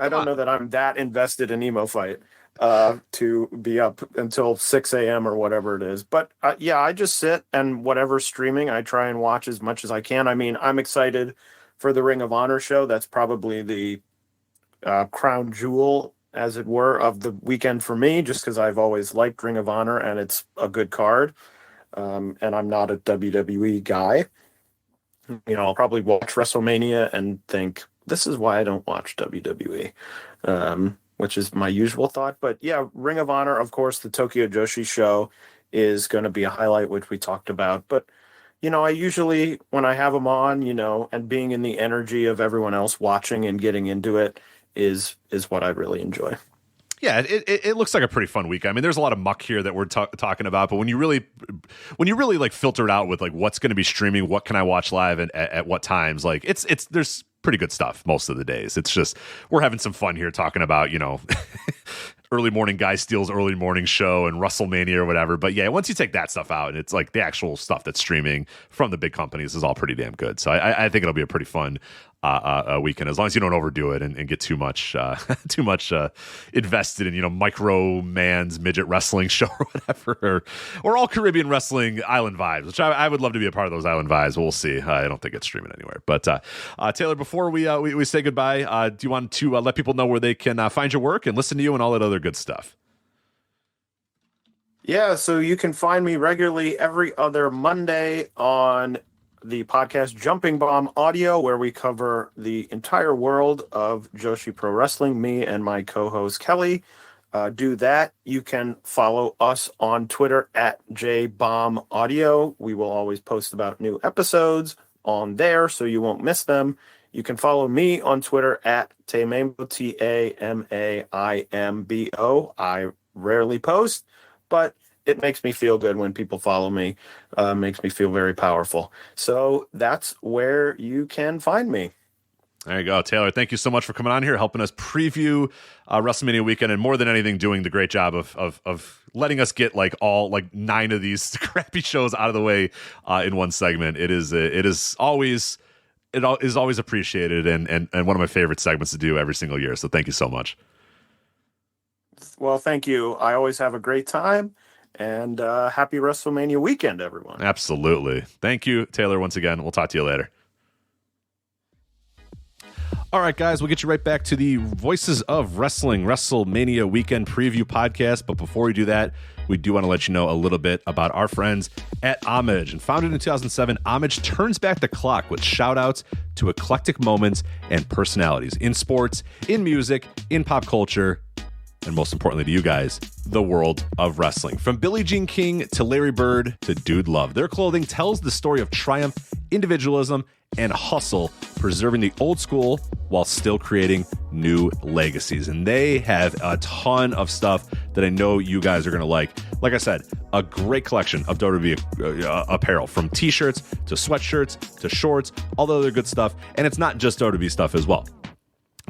don't know that I'm that invested in Emo Fight to be up until 6 a.m. or whatever it is. But I just sit and whatever streaming, I try and watch as much as I can. I mean, I'm excited for the Ring of Honor show. That's probably the crown jewel, as it were, of the weekend for me, just because I've always liked Ring of Honor and it's a good card. And I'm not a WWE guy. I'll probably watch WrestleMania and think, this is why I don't watch WWE, which is my usual thought. But yeah, Ring of Honor, of course, the Tokyo Joshi show is going to be a highlight, which we talked about. But, I usually, when I have them on, and being in the energy of everyone else watching and getting into it is what I really enjoy. Yeah, it looks like a pretty fun week. I mean, there's a lot of muck here that we're talking about, but when you really like filter it out with like what's going to be streaming, what can I watch live and at what times, like it's there's pretty good stuff most of the days. It's just we're having some fun here talking about early morning guy Steele's early morning show and WrestleMania or whatever. But yeah, once you take that stuff out and it's like the actual stuff that's streaming from the big companies is all pretty damn good. So I think it'll be a pretty fun weekend, as long as you don't overdo it and get too much invested in Micro Man's midget wrestling show or whatever, or all Caribbean wrestling island vibes, which I would love to be a part of those island vibes. But we'll see. I don't think it's streaming anywhere. But Taylor, before we say goodbye, do you want to let people know where they can find your work and listen to you and all that other good stuff? Yeah, so you can find me regularly every other Monday on the podcast Jumping Bomb Audio, where we cover the entire world of Joshi Pro Wrestling, me and my co-host Kelly. Do that. You can follow us on Twitter at JBombAudio. We will always post about new episodes on there, so you won't miss them. You can follow me on Twitter at Maimbourg, Tamaimbo. I rarely post, but it makes me feel good when people follow me. Makes me feel very powerful. So that's where you can find me. There you go, Taylor. Thank you so much for coming on here, helping us preview WrestleMania weekend, and more than anything, doing the great job of letting us get like 9 of these crappy shows out of the way in one segment. It is always appreciated and one of my favorite segments to do every single year. So thank you so much. Well, thank you. I always have a great time. And happy WrestleMania weekend, everyone. Absolutely. Thank you, Taylor, once again. We'll talk to you later. All right, guys, we'll get you right back to the Voices of Wrestling WrestleMania Weekend Preview podcast. But before we do that, we do want to let you know a little bit about our friends at Homage. And founded in 2007, Homage turns back the clock with shout-outs to eclectic moments and personalities in sports, in music, in pop culture, and most importantly to you guys, the world of wrestling. From Billie Jean King to Larry Bird to Dude Love, their clothing tells the story of triumph, individualism, and hustle, preserving the old school while still creating new legacies. And they have a ton of stuff that I know you guys are going to like. Like I said, a great collection of WWE apparel, from t-shirts to sweatshirts to shorts, all the other good stuff. And it's not just WWE stuff as well.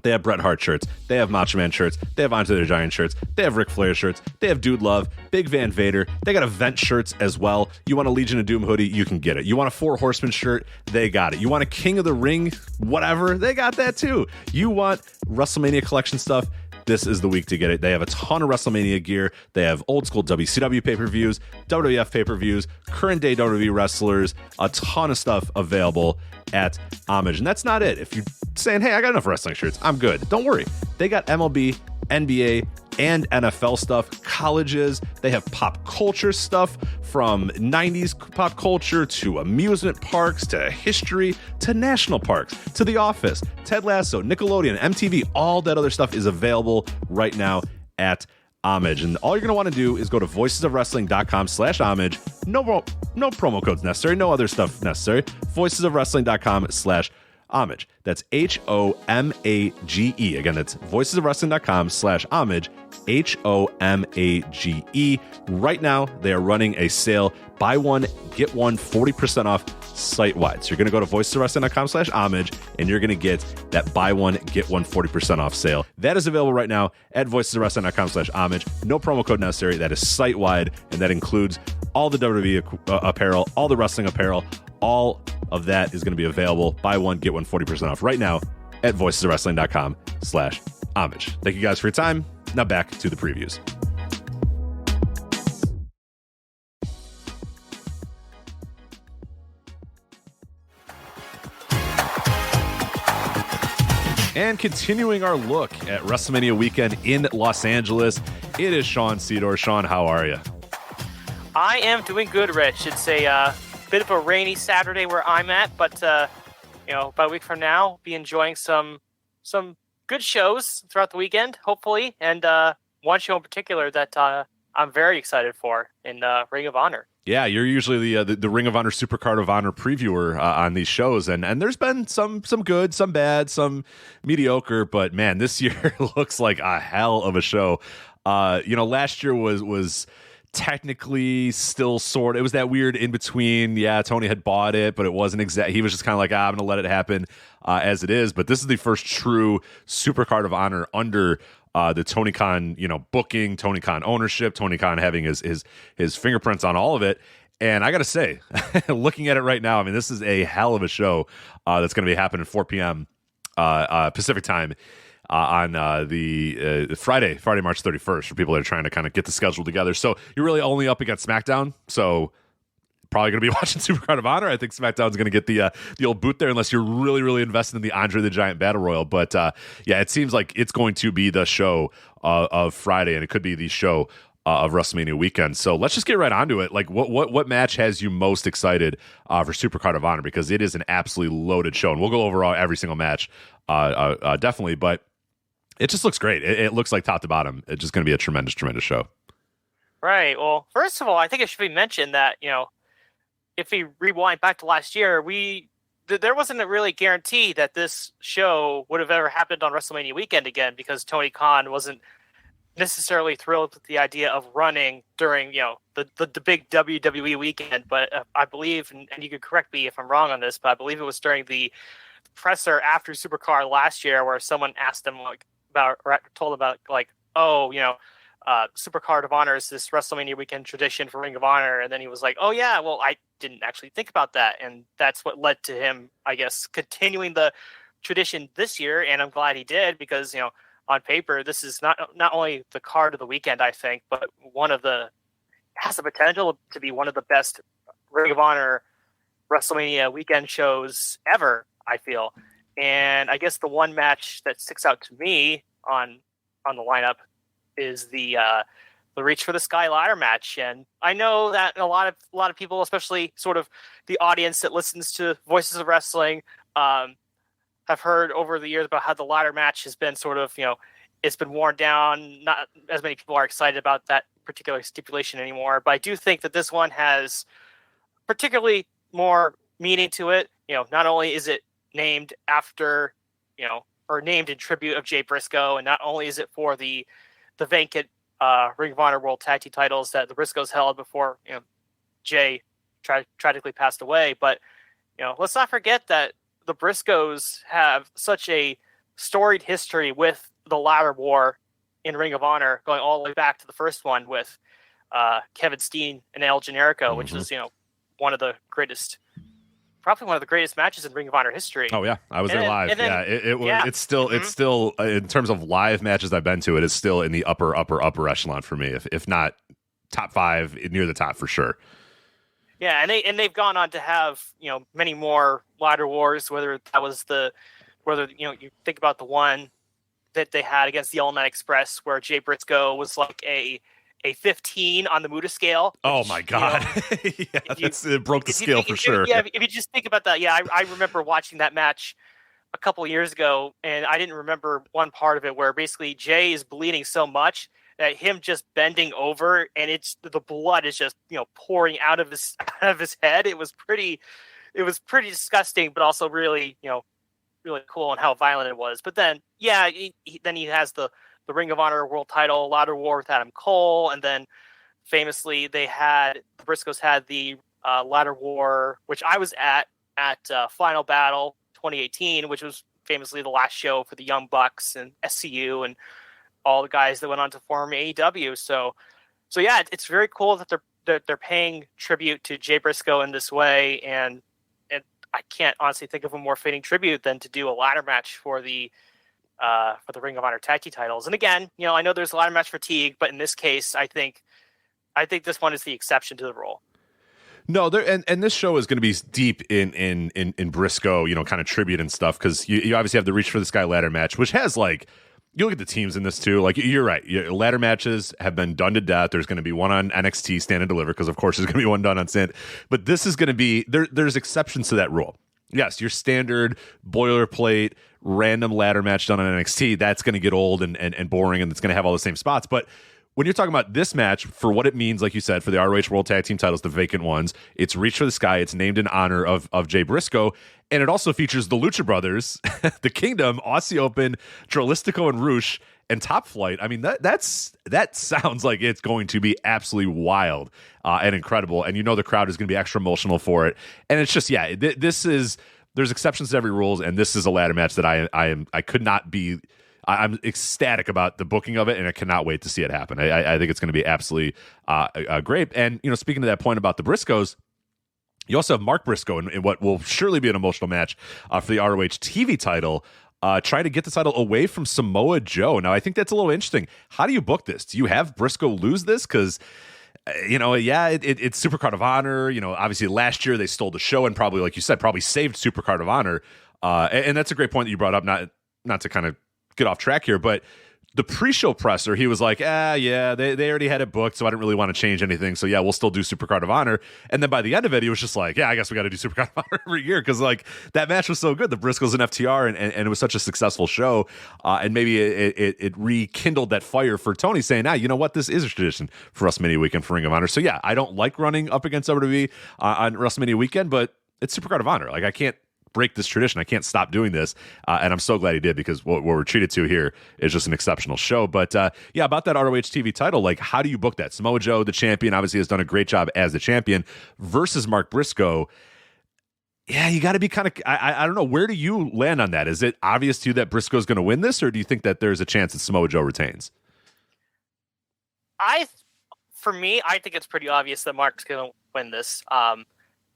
They have Bret Hart shirts. They have Macho Man shirts. They have Andre the Giant shirts. They have Ric Flair shirts. They have Dude Love, Big Van Vader. They got event shirts as well. You want a Legion of Doom hoodie? You can get it. You want a Four Horsemen shirt? They got it. You want a King of the Ring? Whatever? They got that too. You want WrestleMania collection stuff? This is the week to get it. They have a ton of WrestleMania gear. They have old school WCW pay-per-views, WWF pay-per-views, current day WWE wrestlers, a ton of stuff available at Homage. And that's not it. If you're saying, hey, I got enough wrestling shirts, I'm good, don't worry. They got MLB, NBA, and NFL stuff, colleges. They have pop culture stuff, from 90s pop culture to amusement parks to history to national parks to The Office, Ted Lasso, Nickelodeon, MTV. All that other stuff is available right now at Homage. And all you're going to want to do is go to voicesofwrestling.com/homage. No promo codes necessary, no other stuff necessary. voicesofwrestling.com/homage. That's HOMAGE. Again, that's voicesofwrestling.com/homage. HOMAGE. Right now, they are running a sale. Buy one, get one, 40% off site-wide. So you're going to go to voicesofwrestling.com/homage, and you're going to get that buy one, get one, 40% off sale. That is available right now at voicesofwrestling.com/homage. No promo code necessary. That is site-wide, and that includes all the WWE apparel, all the wrestling apparel. All of that is going to be available. Buy one, get one, 40% off right now at voicesofwrestling.com/homage. Thank you guys for your time. Now back to the previews. And continuing our look at WrestleMania weekend in Los Angeles, it is Sean Sedor. Sean, how are you? I am doing good, Rich. It's a bit of a rainy Saturday where I'm at, but about a week from now, be enjoying some good shows throughout the weekend, hopefully, and one show in particular that I'm very excited for in Ring of Honor. Yeah, you're usually the Ring of Honor Supercard of Honor previewer on these shows, and there's been some good, some bad, some mediocre, but man, this year looks like a hell of a show. Last year was technically still it was that weird in between. Yeah, Tony had bought it, but it wasn't exact. He was just kind of like, I'm gonna let it happen as it is. But this is the first true Supercard of Honor under the Tony Khan, booking, Tony Khan ownership, Tony Khan having his fingerprints on all of it. And I got to say, looking at it right now, I mean, this is a hell of a show that's going to be happening at 4 p.m. Pacific time on the Friday, March 31st, for people that are trying to kind of get the schedule together. So you're really only up against SmackDown. So probably going to be watching Supercard of Honor. I think SmackDown's going to get the old boot there, unless you're really, really invested in the Andre the Giant Battle Royal. But yeah, it seems like it's going to be the show of Friday, and it could be the show of WrestleMania weekend. So let's just get right onto it. Like, what match has you most excited for Supercard of Honor? Because it is an absolutely loaded show, and we'll go over every single match definitely. But it just looks great. It looks like top to bottom. It's just going to be a tremendous, tremendous show. Right. Well, first of all, I think it should be mentioned that if we rewind back to last year, there wasn't a really guarantee that this show would have ever happened on WrestleMania weekend again, because Tony Khan wasn't necessarily thrilled with the idea of running during the big WWE weekend. But I believe, and you can correct me if I'm wrong on this, but I believe it was during the presser after Supercard last year where someone asked him told about Supercard of Honor is this WrestleMania weekend tradition for Ring of Honor, and then he was like, oh yeah, well, I didn't actually think about that, and that's what led to him, I guess, continuing the tradition this year. And I'm glad he did, because on paper this is not only the card of the weekend, I think, but has the potential to be one of the best Ring of Honor WrestleMania weekend shows ever, I feel. And I guess the one match that sticks out to me on the lineup is the Reach for the Sky ladder match. And I know that a lot of people, especially sort of the audience that listens to Voices of Wrestling, have heard over the years about how the ladder match has been sort of, it's been worn down. Not as many people are excited about that particular stipulation anymore. But I do think that this one has particularly more meaning to it. Not only is it named after, or named in tribute of Jay Briscoe, and not only is it for the vacant Ring of Honor World Tag Team titles that the Briscoes held before Jay tragically passed away, but let's not forget that the Briscoes have such a storied history with the ladder war in Ring of Honor, going all the way back to the first one with Kevin Steen and El Generico, which was probably one of the greatest matches in Ring of Honor history. Oh yeah, I was there live. It's still in terms of live matches I've been to, it is still in the upper echelon for me, if not top 5, near the top for sure. Yeah, and they've gone on to have many more ladder wars. Whether you think about the one that they had against the All Night Express, where Jay Briscoe was like a 15 on the Muda scale. Oh my God. It broke the scale for sure. If you just think about that. Yeah, I remember watching that match a couple of years ago, and I didn't remember one part of it where basically Jay is bleeding so much that him just bending over and the blood is just, pouring out of his head. It was pretty disgusting, but also really, really cool and how violent it was. But then, yeah, then he has the Ring of Honor World Title ladder war with Adam Cole, and then famously the Briscoes had the ladder war, which I was at Final Battle 2018, which was famously the last show for the Young Bucks and SCU and all the guys that went on to form AEW. So yeah, it's very cool that they're paying tribute to Jay Briscoe in this way, and I can't honestly think of a more fitting tribute than to do a ladder match for the Ring of Honor tag team titles. And again, I know there's a ladder match fatigue, but in this case, I think this one is the exception to the rule. No, and this show is going to be deep in Briscoe, kind of tribute and stuff, because you obviously have the Reach for the Sky ladder match, which has you look at the teams in this too. Like, you're right, ladder matches have been done to death. There's going to be one on NXT Stand and Deliver, because of course there's going to be one done on Stand. But this is going to be there's exceptions to that rule. Yes, your standard boilerplate random ladder match done on NXT, that's going to get old and boring, and it's going to have all the same spots. But when you're talking about this match, for what it means, like you said, for the ROH World Tag Team titles, the vacant ones, it's Reach for the Sky. It's named in honor of Jay Briscoe. And it also features the Lucha Brothers, the Kingdom, Aussie Open, Drolistico and Roosh, and Top Flight. I mean, that sounds like it's going to be absolutely wild and incredible. And the crowd is going to be extra emotional for it. And it's just, this is, there's exceptions to every rules. And this is a ladder match that I could not be, I'm ecstatic about the booking of it, and I cannot wait to see it happen. I think it's going to be absolutely great. And, speaking to that point about the Briscoes, you also have Mark Briscoe in what will surely be an emotional match for the ROH TV title, trying to get the title away from Samoa Joe. Now, I think that's a little interesting. How do you book this? Do you have Briscoe lose this? Because, it's Supercard of Honor. Obviously last year they stole the show and probably, like you said, probably saved Supercard of Honor. And that's a great point that you brought up, not to kind of get off track here, but the pre-show presser, he was like, they already had it booked, so I didn't really want to change anything. So we'll still do Supercard of Honor. And then by the end of it, he was just like, I guess we got to do Supercard of Honor every year, because like that match was so good, the Briscoes and FTR, and it was such a successful show. And maybe it rekindled that fire for Tony, saying, you know what, this is a tradition for WrestleMania Weekend for Ring of Honor. So I don't like running up against WWE on WrestleMania Weekend, but it's Supercard of Honor. Like, I can't break this tradition. I can't stop doing this. And I'm so glad he did, because what we're treated to here is just an exceptional show. But about that ROH TV title, like, how do you book that? Samoa Joe, the champion, obviously has done a great job as the champion, versus Mark Briscoe. You got to be kind of, I don't know. Where do you land on that? Is it obvious to you that Briscoe's going to win this, or do you think that there's a chance that Samoa Joe retains? For me, I think it's pretty obvious that Mark's going to win this.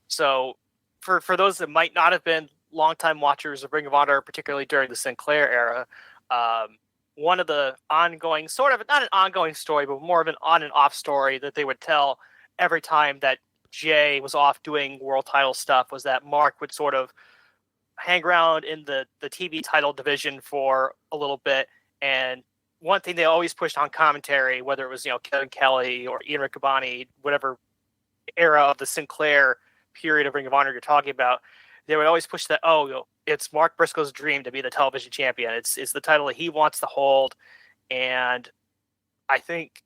So for those that might not have been longtime watchers of Ring of Honor, particularly during the Sinclair era, one of the ongoing, sort of not an ongoing story, but more of an on and off story that they would tell every time that Jay was off doing world title stuff was that Mark would sort of hang around in the TV title division for a little bit. And one thing they always pushed on commentary, whether it was, Kevin Kelly or Ian Riccaboni, whatever era of the Sinclair period of Ring of Honor you're talking about, they would always push that, it's Mark Briscoe's dream to be the television champion. It's the title that he wants to hold. And I think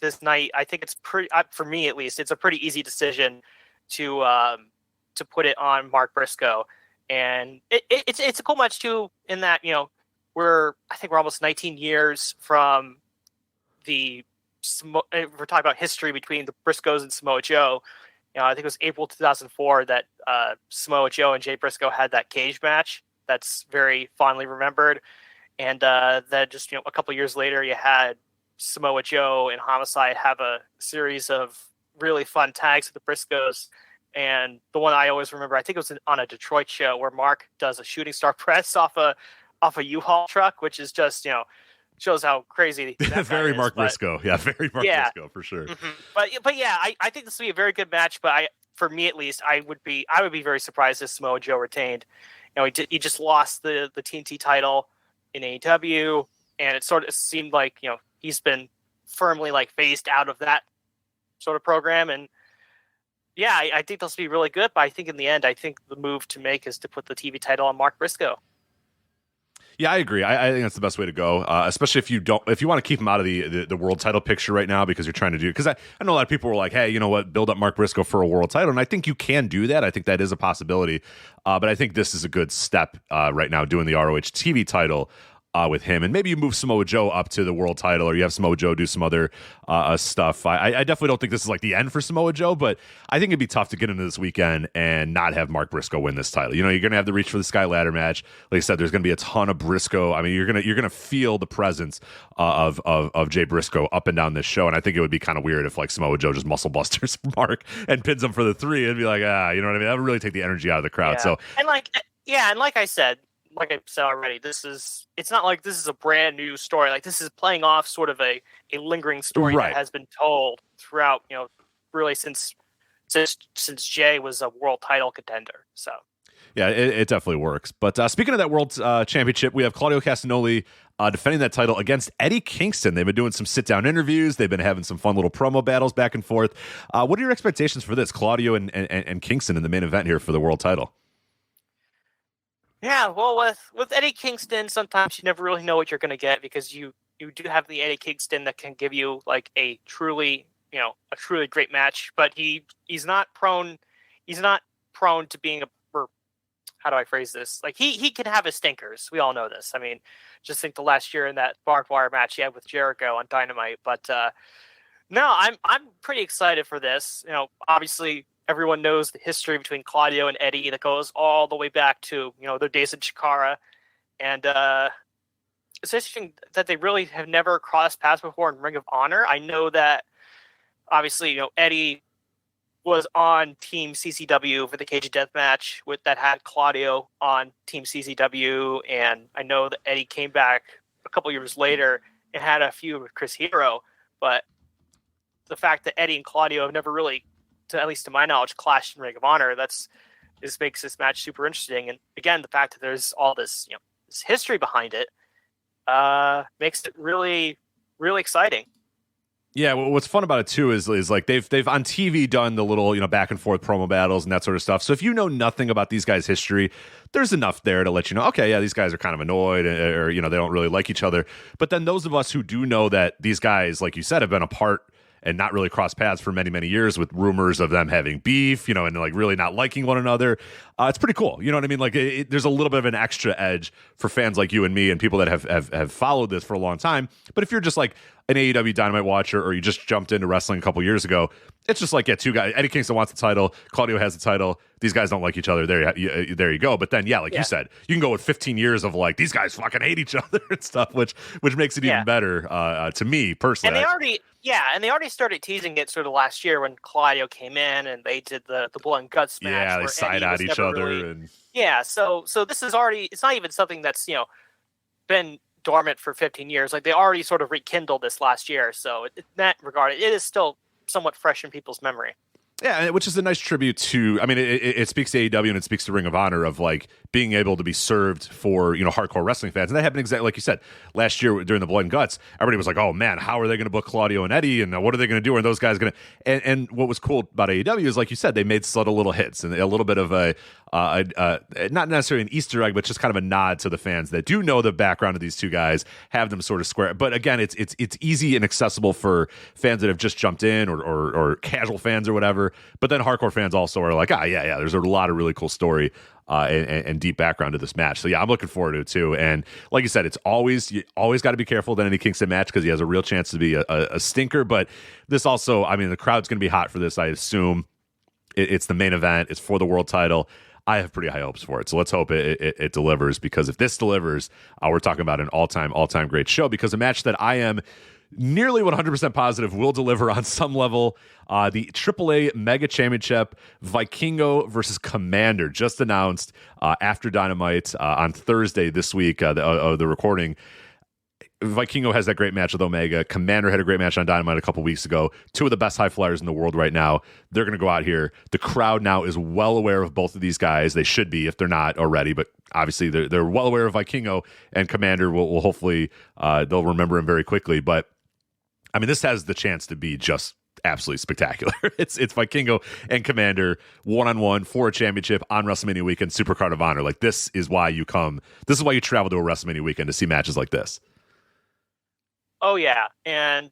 this night, I think it's pretty, for me at least, it's a pretty easy decision to put it on Mark Briscoe. And it's a cool match too, in that, we're almost 19 years from we're talking about history between the Briscoes and Samoa Joe. I think it was April 2004 that Samoa Joe and Jay Briscoe had that cage match. That's very fondly remembered. And then just, a couple years later, you had Samoa Joe and Homicide have a series of really fun tags with the Briscoes. And the one I always remember, I think it was on a Detroit show, where Mark does a shooting star press off a U-Haul truck, which is just, shows how crazy that very Mark Briscoe. Yeah, very Mark Briscoe for sure. Mm-hmm. But I think this will be a very good match. But for me at least, I would be very surprised if Samoa Joe retained. He just lost the TNT title in AEW, and it sort of seemed like he's been firmly phased out of that sort of program. And I think this will be really good. But I think in the end, I think the move to make is to put the TV title on Mark Briscoe. Yeah, I agree. I think that's the best way to go, especially if you want to keep him out of the world title picture right now, because you're trying to do, because I know a lot of people were like, hey, you know what, build up Mark Briscoe for a world title. And I think you can do that. I think that is a possibility. But I think this is a good step right now, doing the ROH TV title with him. And maybe you move Samoa Joe up to the world title, or you have Samoa Joe do some other stuff. I definitely don't think this is the end for Samoa Joe, but I think it'd be tough to get into this weekend and not have Mark Briscoe win this title. You're going to have the Reach for the Sky ladder match. Like I said, there's going to be a ton of Briscoe. I mean, you're going to feel the presence of Jay Briscoe up and down this show. And I think it would be kind of weird if Samoa Joe just muscle busters Mark and pins him for the 3. It'd be you know what I mean? That would really take the energy out of the crowd. So and like I said already, it's not like this is a brand new story. This is playing off sort of a lingering story that has been told throughout, really since Jay was a world title contender. So yeah, it definitely works. But speaking of that world championship, we have Claudio Castagnoli defending that title against Eddie Kingston. They've been doing some sit-down interviews. They've been having some fun little promo battles back and forth. What are your expectations for this, Claudio and Kingston in the main event here for the world title? Yeah, well, with Eddie Kingston, sometimes you never really know what you're going to get, because you you do have the Eddie Kingston that can give you like a truly great match, but he's not prone to being or how do I phrase this? Like he can have his stinkers. We all know this. I mean, just think the last year in that barbed wire match he had with Jericho on Dynamite. But no, I'm pretty excited for this. Obviously everyone knows the history between Claudio and Eddie that goes all the way back to their days in Chikara, and it's interesting that they really have never crossed paths before in Ring of Honor. I know that obviously Eddie was on Team CCW for the Cage of Death match that had Claudio on Team CCW, and I know that Eddie came back a couple years later and had a feud with Chris Hero, but the fact that Eddie and Claudio have never really, at least to my knowledge, clashed in Ring of Honor, this makes this match super interesting. And again, the fact that there's all this this history behind it makes it really, really exciting. Yeah, well, what's fun about it too is like they've on TV done the little back and forth promo battles and that sort of stuff. So if you know nothing about these guys' history, there's enough there to let you know, okay, yeah, these guys are kind of annoyed or they don't really like each other. But then those of us who do know that these guys, like you said, have been apart and not really cross paths for many, many years with rumors of them having beef, and like really not liking one another. It's pretty cool. You know what I mean? Like there's a little bit of an extra edge for fans like you and me and people that have followed this for a long time. But if you're just like an AEW Dynamite watcher or you just jumped into wrestling a couple years ago, it's just like, two guys. Eddie Kingston wants the title. Claudio has the title. These guys don't like each other. There you go. But then, you said, you can go with 15 years of like, these guys fucking hate each other and stuff, which makes it even better to me personally. And they already started teasing it sort of last year when Claudio came in and they did the blood and guts match. Yeah, they side-eyed each other. So this is already, it's not even something that's, been dormant for 15 years. Like they already sort of rekindled this last year. So in that regard, it is still somewhat fresh in people's memory. Yeah, which is a nice tribute to, I mean, it speaks to AEW and it speaks to Ring of Honor of like being able to be served for, hardcore wrestling fans. And that happened exactly like you said. Last year during the Blood and Guts, everybody was like, oh man, how are they going to book Claudio and Eddie? And what are they going to do? Are those guys going to, and what was cool about AEW is like you said, they made subtle little hits and a little bit of not necessarily an Easter egg, but just kind of a nod to the fans that do know the background of these two guys, have them sort of square. But again, it's easy and accessible for fans that have just jumped in or casual fans or whatever. But then hardcore fans also are like, yeah, there's a lot of really cool story and deep background to this match. So yeah, I'm looking forward to it too. And like you said, you always got to be careful with any Kingston match because he has a real chance to be a stinker. But this also, I mean, the crowd's going to be hot for this, I assume. It's the main event. It's for the world title. I have pretty high hopes for it. So let's hope it delivers, because if this delivers, we're talking about an all-time great show, because a match that I am nearly 100% positive will deliver on some level. The AAA Mega Championship, Vikingo versus Commander, just announced after Dynamite on Thursday this week, the recording. Vikingo has that great match with Omega. Commander had a great match on Dynamite a couple weeks ago. Two of the best high flyers in the world right now. They're going to go out here. The crowd now is well aware of both of these guys. They should be if they're not already, but obviously they're well aware of Vikingo, and Commander will hopefully they'll remember him very quickly. But I mean, this has the chance to be just absolutely spectacular. It's Vikingo and Commander one-on-one for a championship on WrestleMania Weekend Supercard of Honor. Like, this is why you come. This is why you travel to a WrestleMania Weekend to see matches like this. Oh yeah, and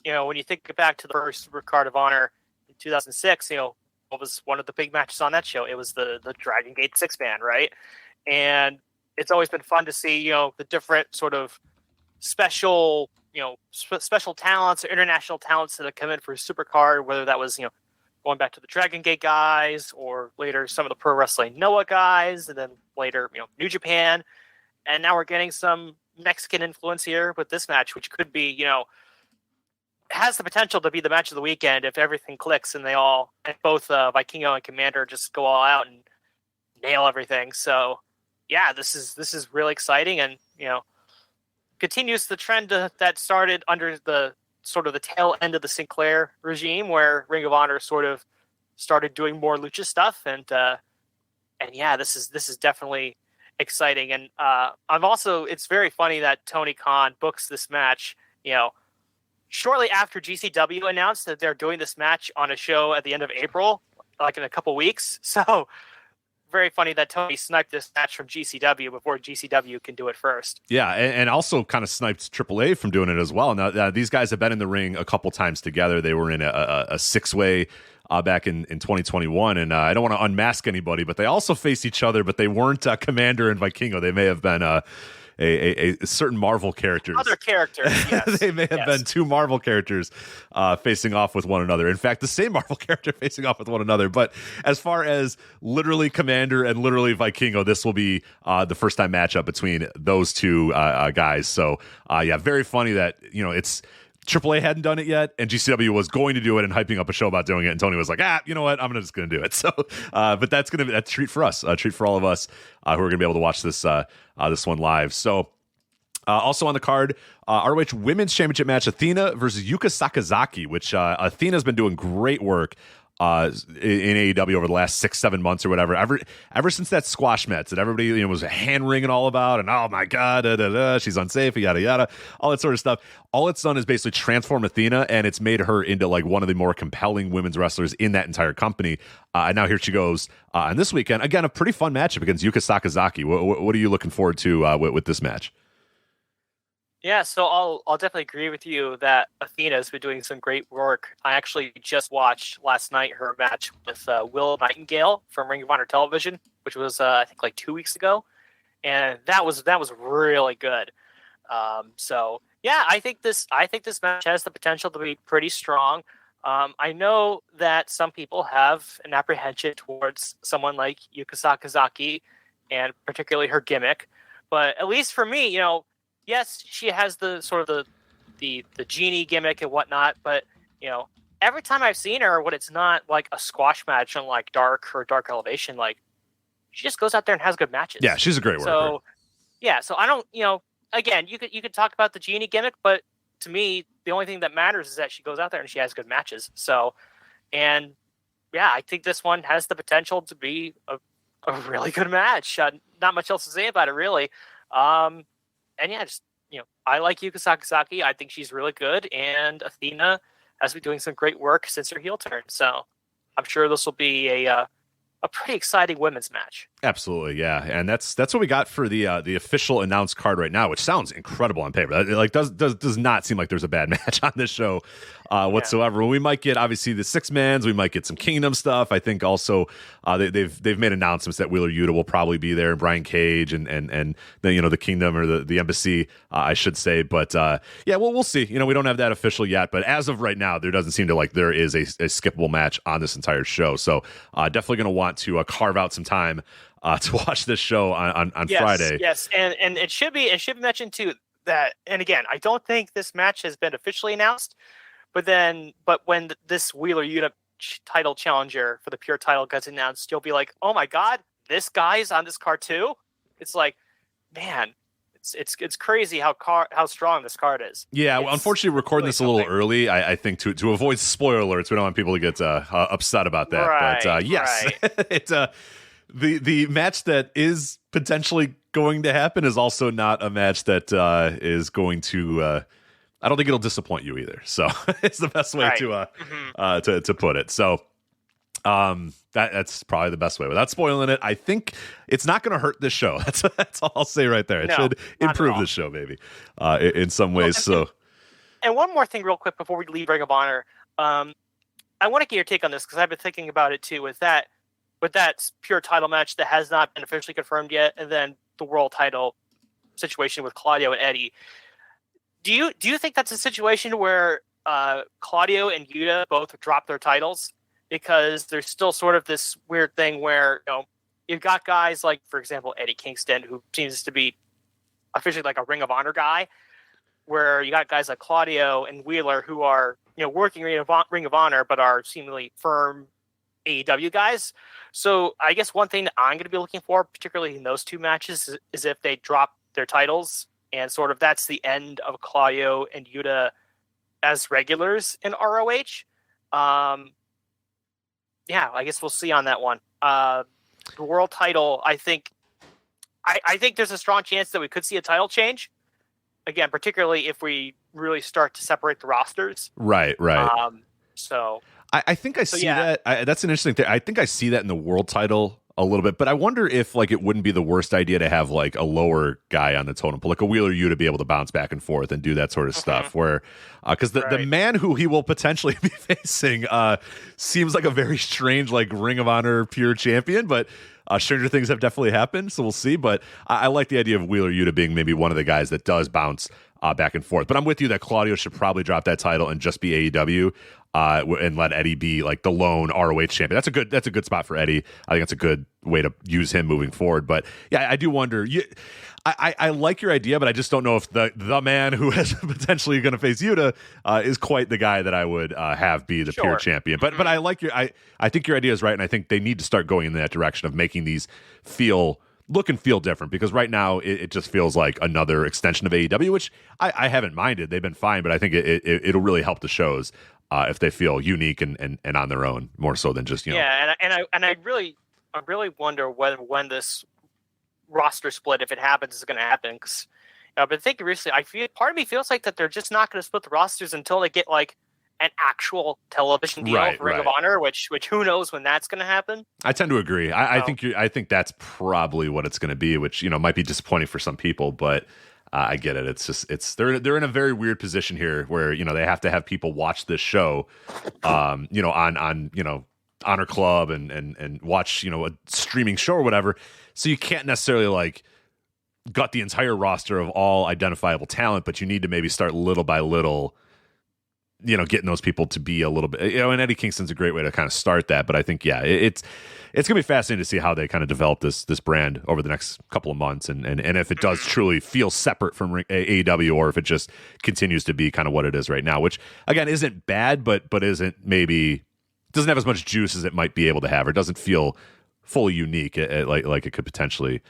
when you think back to the first Supercard of Honor in 2006, what was one of the big matches on that show? It was the Dragon Gate 6-man, right? And it's always been fun to see the different sort of special special talents or international talents that have come in for Supercard, whether that was going back to the Dragon Gate guys, or later some of the Pro Wrestling Noah guys, and then later New Japan, and now we're getting some Mexican influence here with this match, which could be, has the potential to be the match of the weekend if everything clicks and both Vikingo and Commander just go all out and nail everything. So yeah, this is really exciting, and continues the trend that started under the sort of the tail end of the Sinclair regime, where Ring of Honor sort of started doing more lucha stuff, and yeah, this is definitely exciting. And it's very funny that Tony Khan books this match shortly after GCW announced that they're doing this match on a show at the end of April, like in a couple weeks. So very funny that Tony sniped this match from GCW before GCW can do it first. Yeah, and also kind of sniped AAA from doing it as well. Now, these guys have been in the ring a couple times together. They were in a six-way back in 2021, and I don't want to unmask anybody, but they also faced each other, but they weren't Commander and Vikingo. They may have been a certain Marvel characters. Other characters, yes. They may have been two Marvel characters facing off with one another. In fact, the same Marvel character facing off with one another. But as far as literally Commander and literally Vikingo, this will be the first time matchup between those two guys. So, yeah, very funny that, it's AAA hadn't done it yet, and GCW was going to do it and hyping up a show about doing it, and Tony was like, you know what, I'm just going to do it. So, but that's going to be a treat for us, a treat for all of us who are going to be able to watch this this one live. So, also on the card, ROH Women's Championship match, Athena versus Yuka Sakazaki, which Athena's been doing great work in AEW over the last 6-7 months or whatever. Ever since that squash match that everybody was hand wringing all about, and oh my god, she's unsafe, yada yada, all that sort of stuff. All it's done is basically transform Athena, and it's made her into like one of the more compelling women's wrestlers in that entire company. And now here she goes on this weekend. Again, a pretty fun matchup against Yuka Sakazaki. What are you looking forward to with this match? Yeah, so I'll definitely agree with you that Athena's been doing some great work. I actually just watched last night her match with Will Nightingale from Ring of Honor Television, which was I think like 2 weeks ago, and that was really good. So yeah, I think this match has the potential to be pretty strong. I know that some people have an apprehension towards someone like Yuka Sakazaki, and particularly her gimmick, but at least for me, yes, she has the sort of the genie gimmick and whatnot, but every time I've seen her, when it's not like a squash match on like Dark or Dark Elevation, like she just goes out there and has good matches. Yeah, she's a great worker. So yeah, so I don't, again, you could talk about the genie gimmick, but to me, the only thing that matters is that she goes out there and she has good matches. So, and yeah, I think this one has the potential to be a really good match. Not much else to say about it, really. And yeah, just, I like Yuka Sakazaki. I think she's really good. And Athena has been doing some great work since her heel turn. So I'm sure this will be a pretty exciting women's match. Absolutely, yeah, and that's what we got for the official announced card right now, which sounds incredible on paper. It, like does not seem like there's a bad match on this show whatsoever. We might get obviously the 6-mans, we might get some Kingdom stuff. I think also they've made announcements that Wheeler Yuta will probably be there, and Brian Cage, and then the Kingdom or the Embassy, I should say. But yeah, we'll see. We don't have that official yet, but as of right now, there doesn't seem to like there is a skippable match on this entire show. So definitely going to want to carve out some time to watch this show on Friday. Yes, and it should be mentioned too that, and again, I don't think this match has been officially announced, but when this Wheeler Yuta title challenger for the Pure title gets announced, you'll be like, oh my god, this guy's on this card too. It's like, man, it's crazy how strong this card is. Yeah, well, unfortunately, we're recording this a little early. I think to avoid spoiler alerts, we don't want people to get upset about that. Right, but yes, right. it's the match that is potentially going to happen is also not a match that is going to. I don't think it'll disappoint you either. So it's the best way to put it. So that's probably the best way without spoiling it. I think it's not going to hurt this show. That's all I'll say right there. It should improve this show maybe in some ways. And one more thing, real quick, before we leave Ring of Honor, I want to get your take on this because I've been thinking about it too. With that Pure title match that has not been officially confirmed yet, and then the world title situation with Claudio and Eddie. Do you think that's a situation where Claudio and Yuta both drop their titles? Because there's still sort of this weird thing where you've got guys like, for example, Eddie Kingston, who seems to be officially like a Ring of Honor guy, where you got guys like Claudio and Wheeler who are working Ring of Honor but are seemingly firm AEW guys. So I guess one thing that I'm going to be looking for, particularly in those two matches, is if they drop their titles, and sort of that's the end of Claudio and Yuta as regulars in ROH. Yeah, I guess we'll see on that one. The world title, I think there's a strong chance that we could see a title change. Again, particularly if we really start to separate the rosters. Right. So I think I see that. That's an interesting thing. I think I see that in the world title a little bit. But I wonder if like it wouldn't be the worst idea to have like a lower guy on the totem pole, like a Wheeler Yuta, to be able to bounce back and forth and do that sort of stuff. Where because the man who he will potentially be facing seems like a very strange like Ring of Honor pure champion, but. Stranger things have definitely happened, so we'll see. But I like the idea of Wheeler Yuta being maybe one of the guys that does bounce back and forth. But I'm with you that Claudio should probably drop that title and just be AEW and let Eddie be like the lone ROH champion. That's a good spot for Eddie. I think that's a good way to use him moving forward. But yeah, I do wonder. I like your idea, but I just don't know if the man who is potentially going to face Yuta is quite the guy that I would have be the pure champion. But I like I think your idea is right, and I think they need to start going in that direction of making these look and feel different, because right now it just feels like another extension of AEW, which I haven't minded. They've been fine, but I think it'll really help the shows if they feel unique and on their own more so than just Yeah, and I really wonder when this roster split, if it happens, is going to happen. Because I've been thinking recently, part of me feels like that they're just not going to split the rosters until they get like an actual television deal for Ring of Honor, which who knows when that's going to happen. I tend to agree. I think that's probably what it's going to be, which might be disappointing for some people, but I get it. It's they're in a very weird position here where they have to have people watch this show, on Honor Club and watch a streaming show or whatever. So you can't necessarily like gut the entire roster of all identifiable talent, but you need to maybe start little by little, getting those people to be a little bit, and Eddie Kingston's a great way to kind of start that. But I think, it's going to be fascinating to see how they kind of develop this brand over the next couple of months. And if it does truly feel separate from AEW, or if it just continues to be kind of what it is right now, which again, isn't bad, but isn't maybe doesn't have as much juice as it might be able to have, or doesn't feel fully unique like it could potentially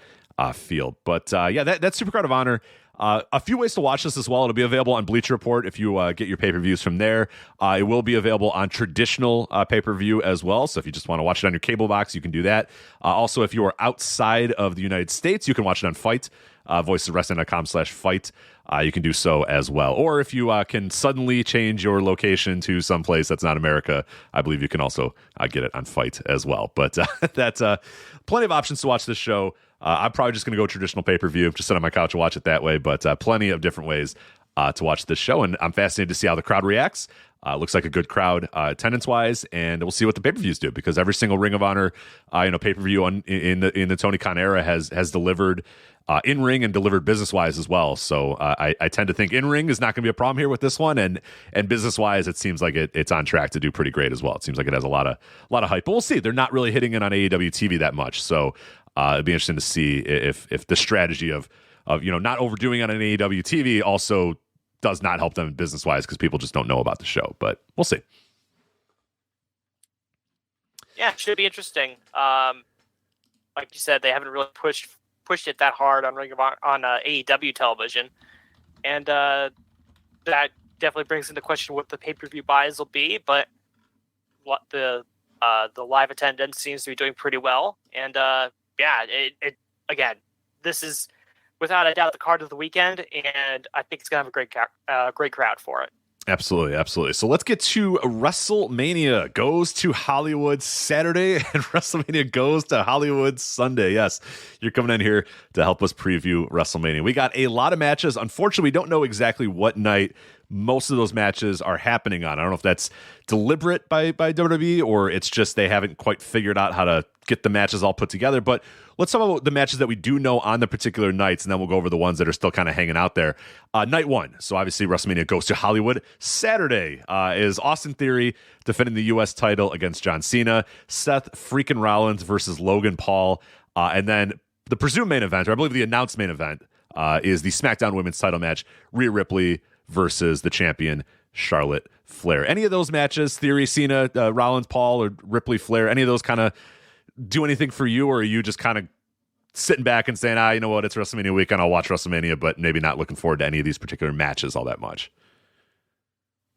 feel. But that's Supercard of Honor. A few ways to watch this as well. It'll be available on Bleacher Report if you get your pay-per-views from there. It will be available on traditional pay-per-view as well. So if you just want to watch it on your cable box, you can do that. Also, if you are outside of the United States, you can watch it on Fight, voicesofwrestling.com/fight. You can do so as well. Or if you can suddenly change your location to someplace that's not America, I believe you can also get it on Fight as well. But that's plenty of options to watch this show. I'm probably just going to go traditional pay-per-view, just sit on my couch and watch it that way, but plenty of different ways to watch this show, and I'm fascinated to see how the crowd reacts. Looks like a good crowd attendance-wise, and we'll see what the pay-per-views do, because every single Ring of Honor pay-per-view in the Tony Khan era has delivered in-ring and delivered business-wise as well. So I tend to think in-ring is not going to be a problem here with this one, and business-wise, it seems like it's on track to do pretty great as well. It seems like it has a lot of hype, but we'll see. They're not really hitting it on AEW TV that much, so it'd be interesting to see if the strategy of not overdoing on an AEW TV also does not help them business-wise, because people just don't know about the show. But we'll see. Yeah, it should be interesting. Like you said, they haven't really pushed it that hard on AEW television, and that definitely brings into question what the pay-per-view buys will be. But what the live attendance seems to be doing pretty well, and again, this is without a doubt the card of the weekend, and I think it's gonna have a great crowd for it. Absolutely. So let's get to WrestleMania goes to Hollywood Saturday and WrestleMania goes to Hollywood Sunday. Yes, you're coming in here to help us preview WrestleMania. We got a lot of matches. Unfortunately, we don't know exactly what night most of those matches are happening on. I don't know if that's deliberate by WWE, or it's just they haven't quite figured out how to get the matches all put together. But let's talk about the matches that we do know on the particular nights, and then we'll go over the ones that are still kind of hanging out there. Night one, so obviously WrestleMania goes to Hollywood. Saturday is Austin Theory defending the U.S. title against John Cena. Seth freaking Rollins versus Logan Paul. And then the presumed main event, or I believe the announced main event, is the SmackDown Women's title match, Rhea Ripley versus the champion Charlotte Flair. Any of those matches, Theory, Cena, Rollins, Paul, or Ripley, Flair, any of those kind of do anything for you, or are you just kind of sitting back and saying, you know what, it's WrestleMania weekend, I'll watch WrestleMania, but maybe not looking forward to any of these particular matches all that much?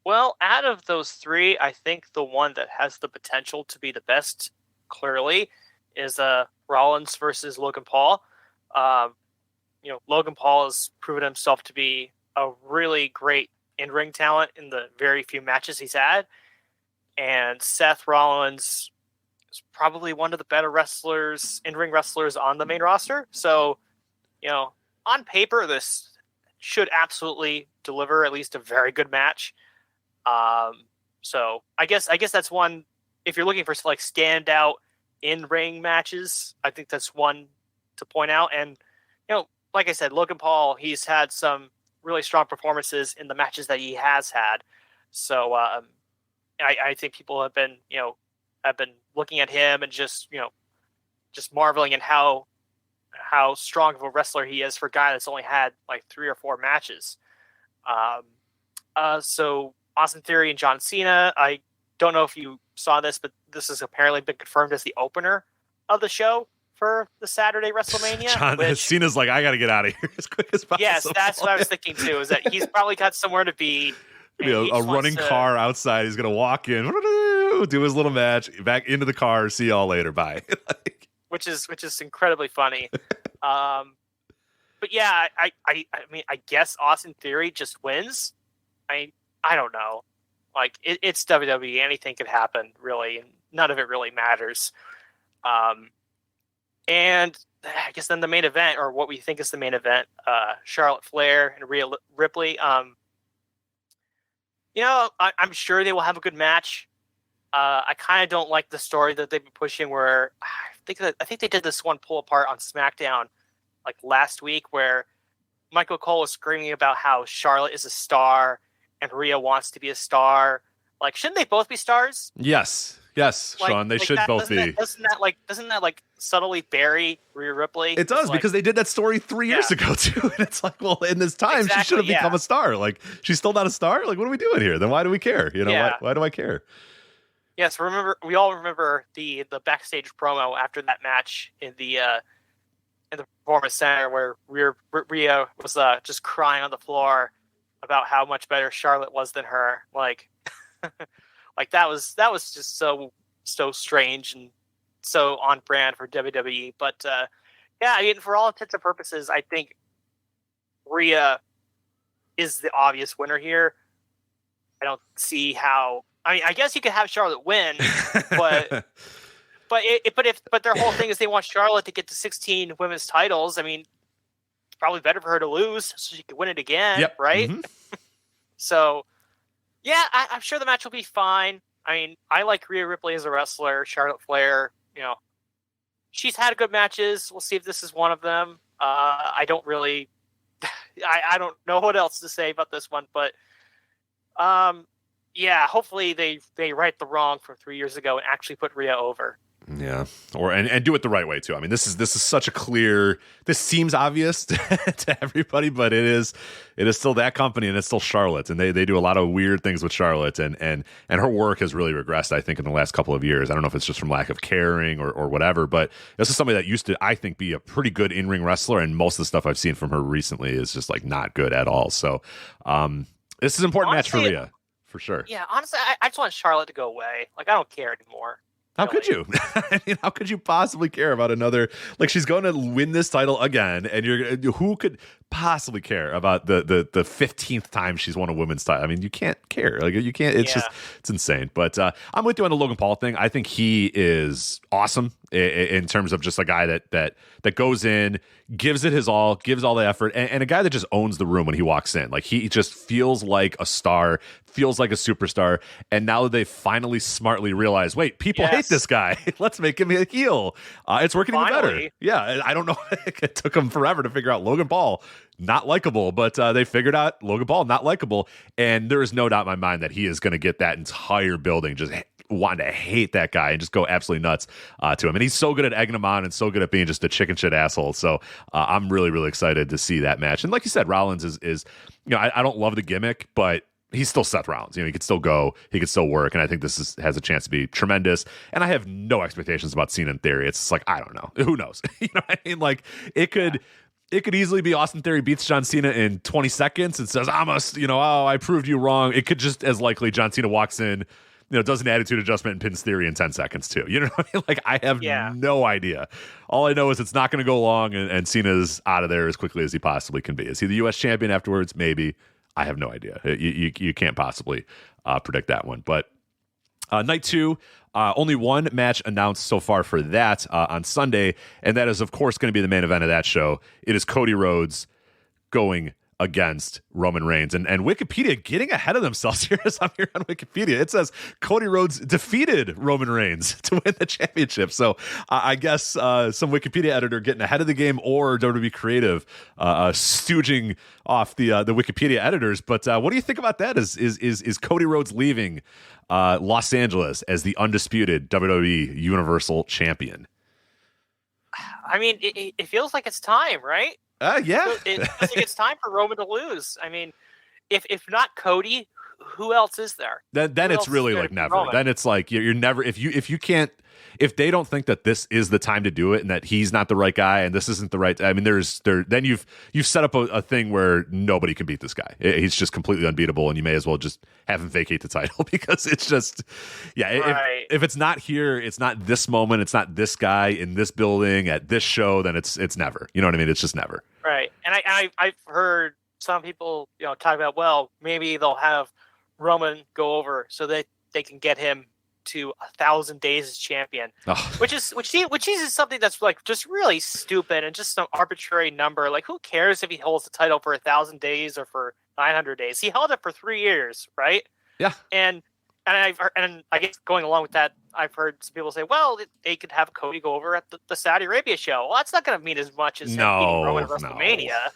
Well, out of those three, I think the one that has the potential to be the best, clearly, is Rollins versus Logan Paul. Logan Paul has proven himself to be a really great in-ring talent in the very few matches he's had. And Seth Rollins is probably one of the better wrestlers, in-ring wrestlers on the main roster. So, on paper, this should absolutely deliver at least a very good match. So I guess that's one. If you're looking for like standout in-ring matches, I think that's one to point out. And like I said, Logan Paul, he's had some really strong performances in the matches that he has had. So I think people have been looking at him and just marveling at how strong of a wrestler he is for a guy that's only had like 3 or 4 matches. So Austin Theory and John Cena, I don't know if you saw this, but this has apparently been confirmed as the opener of the show for the Saturday WrestleMania. Cena's like, I got to get out of here as quick as possible. Yes, that's what I was thinking too, is that he's probably got somewhere to be. A running car outside. He's going to walk in, do his little match, back into the car, see y'all later, bye. Which is incredibly funny. But yeah, I mean, I guess Austin Theory just wins. I don't know. Like, it's WWE. Anything could happen, really, and none of it really matters. And I guess then the main event, or what we think is the main event, Charlotte Flair and Rhea Ripley. I'm sure they will have a good match. I kind of don't like the story that they've been pushing, where I think they did this one pull apart on SmackDown like last week, where Michael Cole was screaming about how Charlotte is a star and Rhea wants to be a star. Like, shouldn't they both be stars? Yes, Sean, they should both be. Doesn't that subtly bury Rhea Ripley? It does, because they did that story 3 years ago too. And it's like, well, in this time, she should have become a star. Like, she's still not a star. Like, what are we doing here? Then why do we care? Why do I care? Yes, we all remember the backstage promo after that match in the Performance Center, where Rhea was just crying on the floor about how much better Charlotte was than her. Like, like that was just so strange and so on brand for WWE. But yeah, I mean, for all intents and purposes, I think Rhea is the obvious winner here. I don't see how. I mean, I guess you could have Charlotte win, but but their whole thing is they want Charlotte to get to 16 women's titles. I mean, it's probably better for her to lose so she could win it again, right? Mm-hmm. So, yeah, I'm sure the match will be fine. I mean, I like Rhea Ripley as a wrestler. Charlotte Flair, she's had good matches. We'll see if this is one of them. I don't really, I don't know what else to say about this one, but yeah, hopefully they right the wrong from 3 years ago and actually put Rhea over. Yeah, and do it the right way too. I mean, this is such a clear. This seems obvious to everybody, but it is still that company, and it's still Charlotte, and they do a lot of weird things with Charlotte, and her work has really regressed, I think, in the last couple of years. I don't know if it's just from lack of caring or whatever, but this is somebody that used to, I think, be a pretty good in-ring wrestler, and most of the stuff I've seen from her recently is just like not good at all. So, this is an important match for Rhea, for sure. Yeah, honestly, I just want Charlotte to go away. Like, I don't care anymore. How could you? I mean, how could you possibly care about another? Like, she's going to win this title again, and who could possibly care about the 15th time she's won a women's title? I mean, you can't care. Like, you can't. It's just, it's insane. But I'm with you on the Logan Paul thing. I think he is awesome in terms of just a guy that goes in, gives it his all, gives all the effort, and a guy that just owns the room when he walks in. Like, he just feels like a star, feels like a superstar. And now they finally smartly realize, wait, people hate this guy. Let's make him a heel. It's working even better. Yeah, I don't know. It took them forever to figure out Logan Paul not likable, but they figured out Logan Paul not likable. And there is no doubt in my mind that he is going to get that entire building just wanting to hate that guy and just go absolutely nuts to him. And he's so good at egging him on and so good at being just a chicken shit asshole. So I'm really, really excited to see that match. And like you said, Rollins is I don't love the gimmick, but he's still Seth Rollins. He could still go, he could still work, and I think this has a chance to be tremendous. And I have no expectations about Cena in Theory. It's just like, I don't know. Who knows? You know what I mean? Like, it could easily be Austin Theory beats John Cena in 20 seconds and says, I proved you wrong. It could just as likely John Cena walks in, does an attitude adjustment and pins Theory in 10 seconds too. You know what I mean? Like, I have no idea. All I know is it's not going to go long, and Cena's out of there as quickly as he possibly can be. Is he the U.S. champion afterwards? Maybe. I have no idea. You can't possibly predict that one. But Night 2, only one match announced so far for that on Sunday, and that is, of course, going to be the main event of that show. It is Cody Rhodes going against Roman Reigns. And Wikipedia getting ahead of themselves here as I'm here on Wikipedia. It says Cody Rhodes defeated Roman Reigns to win the championship. So I guess some Wikipedia editor getting ahead of the game, or WWE Creative stooging off the Wikipedia editors. But what do you think about that? Is Cody Rhodes leaving Los Angeles as the undisputed WWE Universal Champion? I mean, it feels like it's time, right? Yeah. It feels like it's time for Roman to lose. I mean, if not Cody, who else is there? Then it's really like never. Roman? Then it's like you're never, if you can't, if they don't think that this is the time to do it and that he's not the right guy and this isn't the right, I mean, then you've set up a thing where nobody can beat this guy. He's just completely unbeatable, and you may as well just have him vacate the title because it's just, yeah. Right. If it's not here, it's not this moment, it's not this guy in this building at this show, then it's never. You know what I mean? It's just never. Right. And I've heard some people, talk about, well, maybe they'll have Roman go over so that they can get him to 1,000 days as champion, which is something that's like just really stupid and just some arbitrary number. Like, who cares if he holds the title for 1,000 days or for 900 days? He held it for 3 years, right? Yeah. And I guess going along with that, I've heard some people say, well, they could have Cody go over at the Saudi Arabia show. Well, that's not going to mean as much as him beating Roman at WrestleMania.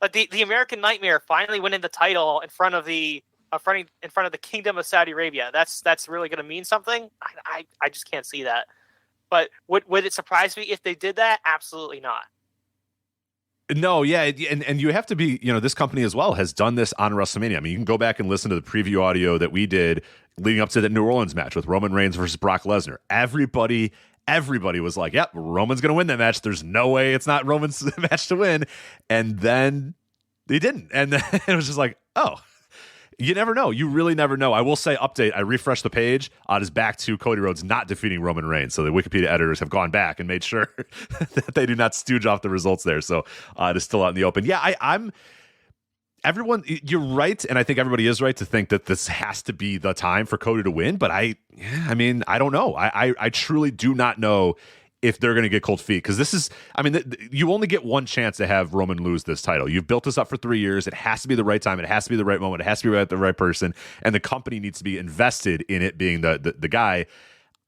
But the American Nightmare finally winning the title in front of the Kingdom of Saudi Arabia. That's really going to mean something. I just can't see that. But would it surprise me if they did that? Absolutely not. No, yeah, and you have to be, this company as well has done this on WrestleMania. I mean, you can go back and listen to the preview audio that we did leading up to the New Orleans match with Roman Reigns versus Brock Lesnar. Everybody was like, yep, Roman's going to win that match. There's no way it's not Roman's match to win. And then they didn't. And then it was just like, oh, you never know. You really never know. I will say, update, I refreshed the page. It is back to Cody Rhodes not defeating Roman Reigns. So the Wikipedia editors have gone back and made sure that they do not stooge off the results there. So it is still out in the open. Yeah, everyone, you're right. And I think everybody is right to think that this has to be the time for Cody to win. But I don't know. I truly do not know if they're going to get cold feet, because this is, you only get one chance to have Roman lose this title. You've built this up for 3 years. It has to be the right time. It has to be the right moment. It has to be the right person. And the company needs to be invested in it being the guy.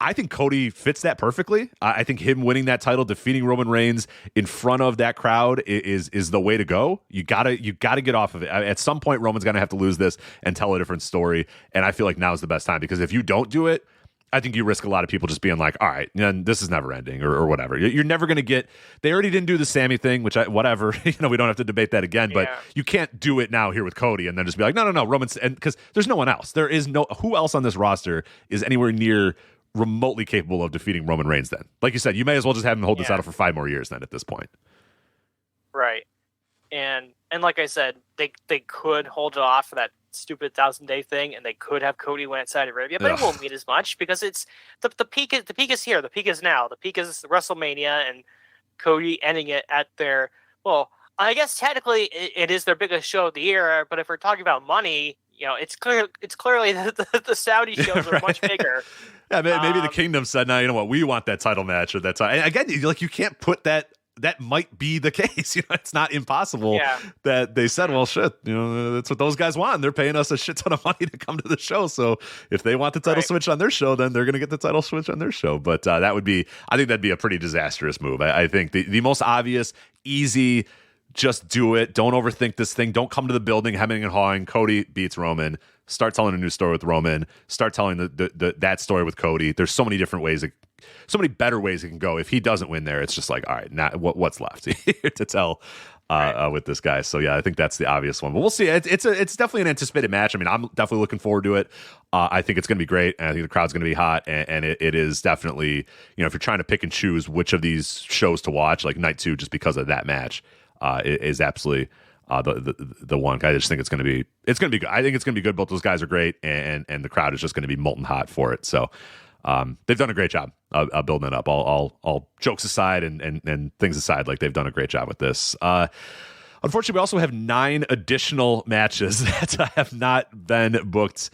I think Cody fits that perfectly. I think him winning that title, defeating Roman Reigns in front of that crowd is the way to go. You gotta get off of it. At some point, Roman's gonna have to lose this and tell a different story. And I feel like now's the best time, because if you don't do it, I think you risk a lot of people just being like, all right, this is never ending or whatever. You're never going to get, they already didn't do the Sammy thing, which whatever, we don't have to debate that again, but you can't do it now here with Cody and then just be like, no, Roman's, and because there's no one else. There is who else on this roster is anywhere near remotely capable of defeating Roman Reigns then? Like you said, you may as well just have him hold this title for 5 more years then at this point. Right. And like I said, they could hold it off for that stupid 1,000-day thing, and they could have Cody win at Saudi Arabia, but it won't mean as much because it's the peak is here. The peak is now. The peak is WrestleMania, and Cody ending it at their, well, I guess technically it is their biggest show of the year, but if we're talking about money, it's clearly the Saudi shows are much bigger. Yeah, maybe the Kingdom said, "No, you know what? We want that title match or that time." And again, you can't put that. That might be the case. It's not impossible that they said, well, shit, that's what those guys want. They're paying us a shit ton of money to come to the show. So if they want the title switch on their show, then they're going to get the title switch on their show. But I think that'd be a pretty disastrous move. I think the most obvious, easy, just do it. Don't overthink this thing. Don't come to the building hemming and hawing. Cody beats Roman. Start telling a new story with Roman. Start telling that story with Cody. There's so many different ways, so many better ways it can go. If he doesn't win there, it's just like, all right, now what's left to tell with this guy? So yeah, I think that's the obvious one. But we'll see. It's definitely an anticipated match. I mean, I'm definitely looking forward to it. I think it's going to be great, and I think the crowd's going to be hot. And it is definitely, if you're trying to pick and choose which of these shows to watch, like night 2, just because of that match, is absolutely the one. I just think it's going to be good. I think it's going to be good. Both those guys are great, and the crowd is just going to be molten hot for it. So they've done a great job building it up. All jokes aside and things aside, like they've done a great job with this. Unfortunately, we also have 9 additional matches that have not been booked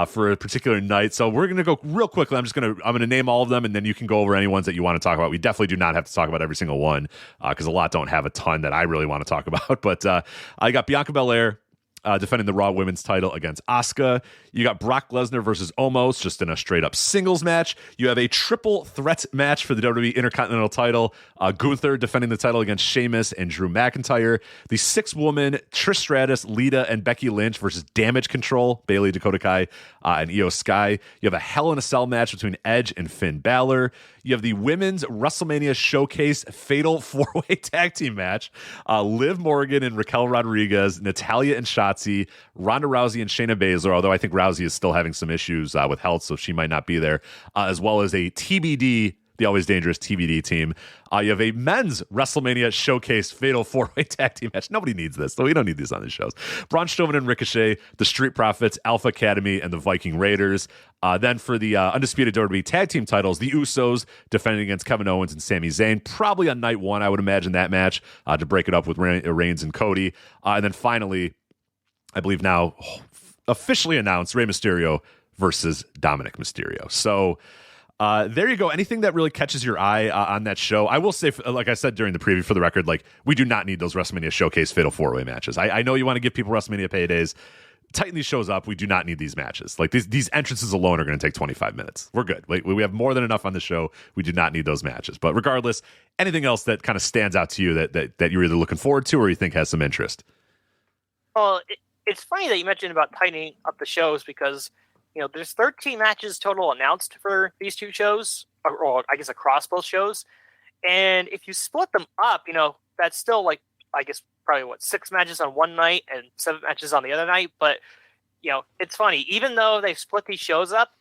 for a particular night. So we're going to go real quickly. I'm going to name all of them, and then you can go over any ones that you want to talk about. We definitely do not have to talk about every single one because a lot don't have a ton that I really want to talk about. But I got Bianca Belair defending the Raw Women's title against Asuka. You got Brock Lesnar versus Omos, just in a straight-up singles match. You have a triple threat match for the WWE Intercontinental title. Gunther defending the title against Sheamus and Drew McIntyre. The 6-woman Trish Stratus, Lita, and Becky Lynch versus Damage Control, Bayley, Dakota Kai, and Io Sky. You have a Hell in a Cell match between Edge and Finn Balor. You have the Women's WrestleMania Showcase Fatal 4-Way Tag Team match. Liv Morgan and Raquel Rodriguez, Natalya and Shotzi, Ronda Rousey and Shayna Baszler, although I think Rousey is still having some issues with health, so she might not be there, as well as a TBD, the always dangerous TBD team. You have a men's WrestleMania Showcase Fatal 4-Way Tag Team match. Nobody needs this, so we don't need these on these shows. Braun Strowman and Ricochet, the Street Profits, Alpha Academy, and the Viking Raiders. Then for the undisputed WWE Tag Team titles, the Usos defending against Kevin Owens and Sami Zayn. Probably on night 1, I would imagine, that match to break it up with Reigns and Cody. And then finally, I believe now officially announced, Rey Mysterio versus Dominic Mysterio. So there you go. Anything that really catches your eye on that show? I will say, like I said during the preview, for the record, like, we do not need those WrestleMania Showcase Fatal 4-Way matches. I know you want to give people WrestleMania paydays. Tighten these shows up. We do not need these matches. Like, these entrances alone are going to take 25 minutes. We're good. We have more than enough on the show. We do not need those matches. But regardless, anything else that kind of stands out to you that you're either looking forward to or you think has some interest? Well, it's funny that you mentioned about tightening up the shows because, you know, there's 13 matches total announced for these two shows, or I guess across both shows. And if you split them up, you know, that's still like, I guess, probably 6 matches on one night and 7 matches on the other night. But, you know, it's funny, even though they've split these shows up,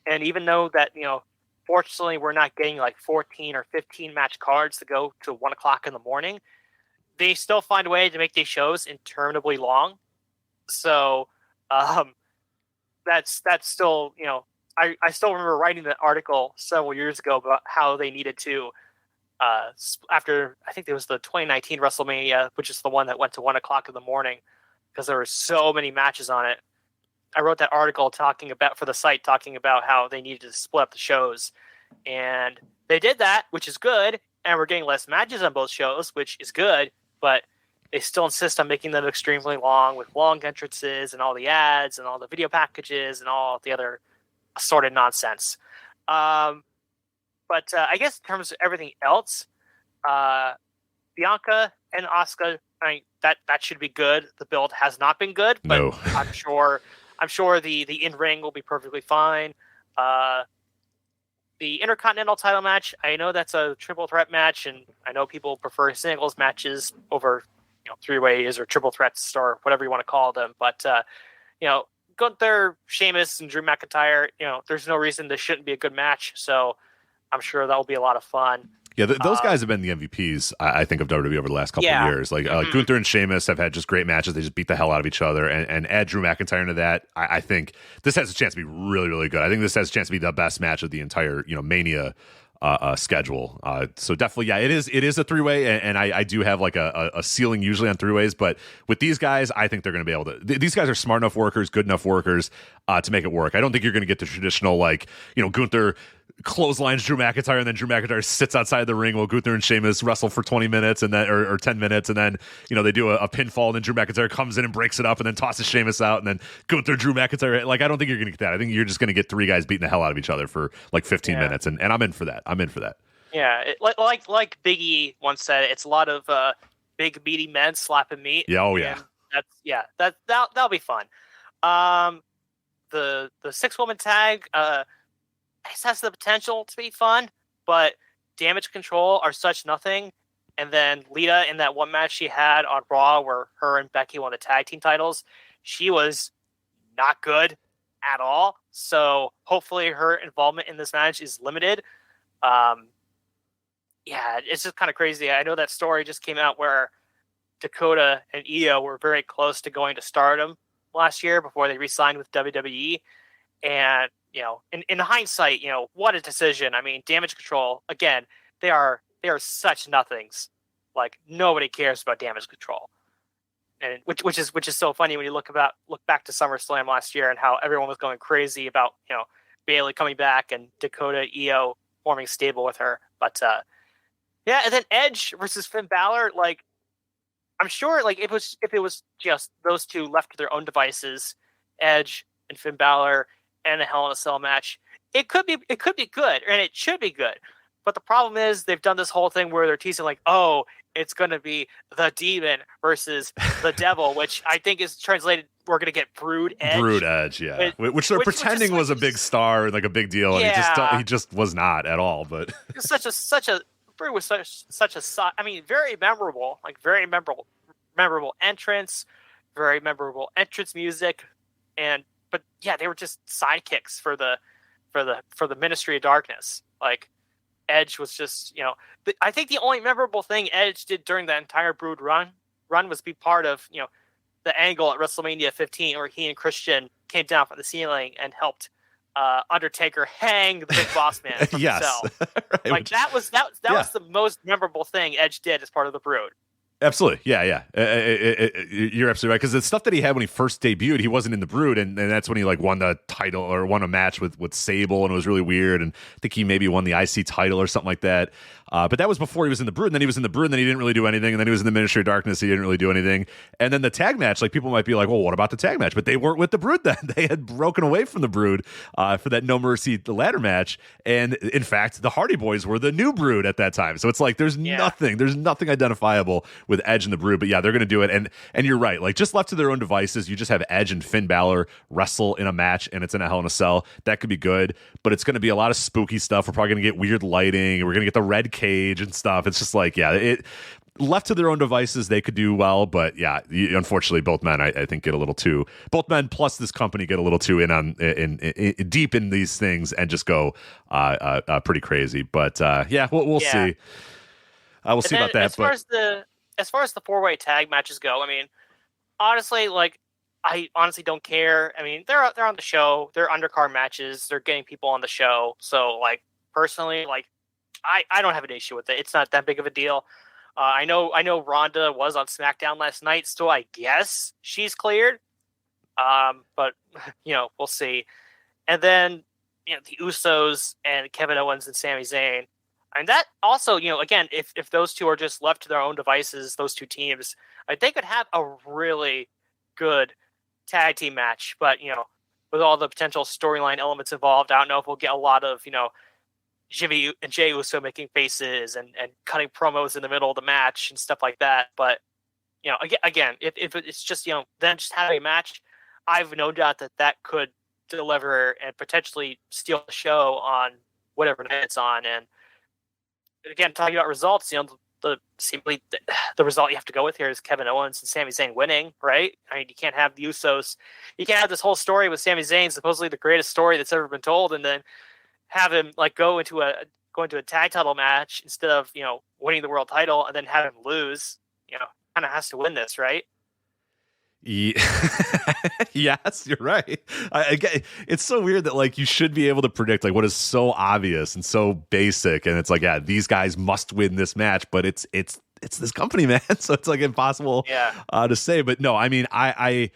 and even though that, you know, fortunately we're not getting like 14 or 15 match cards to go to 1 o'clock in the morning, they still find a way to make these shows interminably long. So that's still, you know, I still remember writing the article several years ago about how they needed to, after I think it was the 2019 WrestleMania, which is the one that went to 1 o'clock in the morning, because there were so many matches on it. I wrote that article talking about how they needed to split up the shows, and they did that, which is good. And we're getting less matches on both shows, which is good, but they still insist on making them extremely long with long entrances and all the ads and all the video packages and all the other assorted nonsense. But I guess in terms of everything else, Bianca and Asuka, I mean, that should be good. The build has not been good, but no. I'm sure the in-ring will be perfectly fine. The Intercontinental title match, I know that's a triple threat match, and I know people prefer singles matches over, you know, 3-ways or triple threats or whatever you want to call them. But, you know, Gunther, Sheamus, and Drew McIntyre, you know, there's no reason this shouldn't be a good match. So I'm sure that will be a lot of fun. Yeah, those guys have been the MVPs, I think, of WWE over the last couple of years. Like Gunther and Sheamus have had just great matches. They just beat the hell out of each other. And add Drew McIntyre into that, I think this has a chance to be really, really good. I think this has a chance to be the best match of the entire, you know, Mania schedule. So definitely, yeah, it is a 3-way, and I do have like a ceiling usually on 3-ways, but with these guys, I think they're going to be able to. These guys are smart enough workers, good enough workers to make it work. I don't think you're going to get the traditional, like, you know, Gunther clotheslines Drew McIntyre, and then Drew McIntyre sits outside the ring while Gunther and Sheamus wrestle for 20 minutes and then or 10 minutes, and then, you know, they do a pinfall, and then Drew McIntyre comes in and breaks it up and then tosses Sheamus out, and then Gunther, Drew McIntyre. Like, I don't think you're going to get that. I think you're just going to get 3 guys beating the hell out of each other for like 15 minutes, and I'm in for that. Yeah, like Big E once said, it's a lot of big meaty men slapping meat. Yeah, oh yeah. That'll be fun. The 6-woman tag this has the potential to be fun, but Damage Control are such nothing. And then Lita, in that one match she had on Raw where her and Becky won the tag team titles, she was not good at all. So hopefully her involvement in this match is limited. Yeah, it's just kind of crazy. I know that story just came out where Dakota and Io were very close to going to Stardom last year before they re-signed with WWE. And, you know, in hindsight, you know, what a decision. I mean, Damage Control, again, they are such nothings. Like, nobody cares about Damage Control. and which is so funny when you look back to SummerSlam last year and how everyone was going crazy about Bayley coming back and Dakota Io forming stable with her. But yeah, and then Edge versus Finn Balor, like I'm sure like if it was just those two left to their own devices, Edge and Finn Balor and a Hell in a Cell match, it could be good and it should be good. But the problem is they've done this whole thing where they're teasing like, oh, it's going to be the Demon versus the Devil, which I think is translated, we're going to get Brood Edge. Brood Edge, yeah. Which they're pretending was a big star and like a big deal, and he just was not at all. But it's Brood was such a I mean, very memorable entrance, very memorable entrance music, but yeah, they were just sidekicks for the Ministry of Darkness. Like Edge was just, I think the only memorable thing Edge did during the entire Brood run was be part of, the angle at WrestleMania 15 where he and Christian came down from the ceiling and helped Undertaker hang the Big Boss Man from yes. the cell. Right, like that was the most memorable thing Edge did as part of the Brood. Absolutely. Yeah. You're absolutely right. Because the stuff that he had when he first debuted, he wasn't in the Brood. And that's when he like won the title or won a match with Sable. And it was really weird. And I think he maybe won the IC title or something like that. But that was before he was in the Brood. And then he was in the Brood and then he didn't really do anything. And then he was in the Ministry of Darkness. He didn't really do anything. And then the tag match, like people might be like, well, what about the tag match? But they weren't with the Brood then. They had broken away from the Brood for that No Mercy ladder match. And in fact, the Hardy Boys were the new Brood at that time. So it's like there's nothing identifiable with Edge and the Brood. But yeah, they're going to do it. And you're right. Like just left to their own devices, you just have Edge and Finn Balor wrestle in a match and it's in a Hell in a Cell. That could be good. But it's going to be a lot of spooky stuff. We're probably going to get weird lighting. We're going to get the red cage and stuff. It's just like, left to their own devices, they could do well, but yeah, unfortunately, both men, I think, both men plus this company get a little too in deep in these things and just go pretty crazy. But we'll see. We'll see about that. As far as the 4-way tag matches go, I mean, honestly, like I honestly don't care. I mean, they're on the show, they're undercard matches, they're getting people on the show. So, like personally, like I don't have an issue with it. It's not that big of a deal. I know Ronda was on SmackDown last night, so I guess she's cleared. But we'll see. And then the Usos and Kevin Owens and Sami Zayn. And that also, again, if those two are just left to their own devices, those two teams, they could have a really good tag team match. But with all the potential storyline elements involved, I don't know if we'll get a lot of Jimmy and Jey Uso making faces and cutting promos in the middle of the match and stuff like that. But, again, if it's just, then just having a match, I have no doubt that could deliver and potentially steal the show on whatever night it's on. And again, talking about results, the result you have to go with here is Kevin Owens and Sami Zayn winning, right? I mean, you can't have the Usos. You can't have this whole story with Sami Zayn, supposedly the greatest story that's ever been told, and then have him like go into a tag title match instead of winning the world title and then have him lose. Kind of has to win this, right? Yeah. Yes, you're right. It's so weird that like you should be able to predict like what is so obvious and so basic, and it's like these guys must win this match, but it's this company, man. So it's like impossible to say. But no, I mean I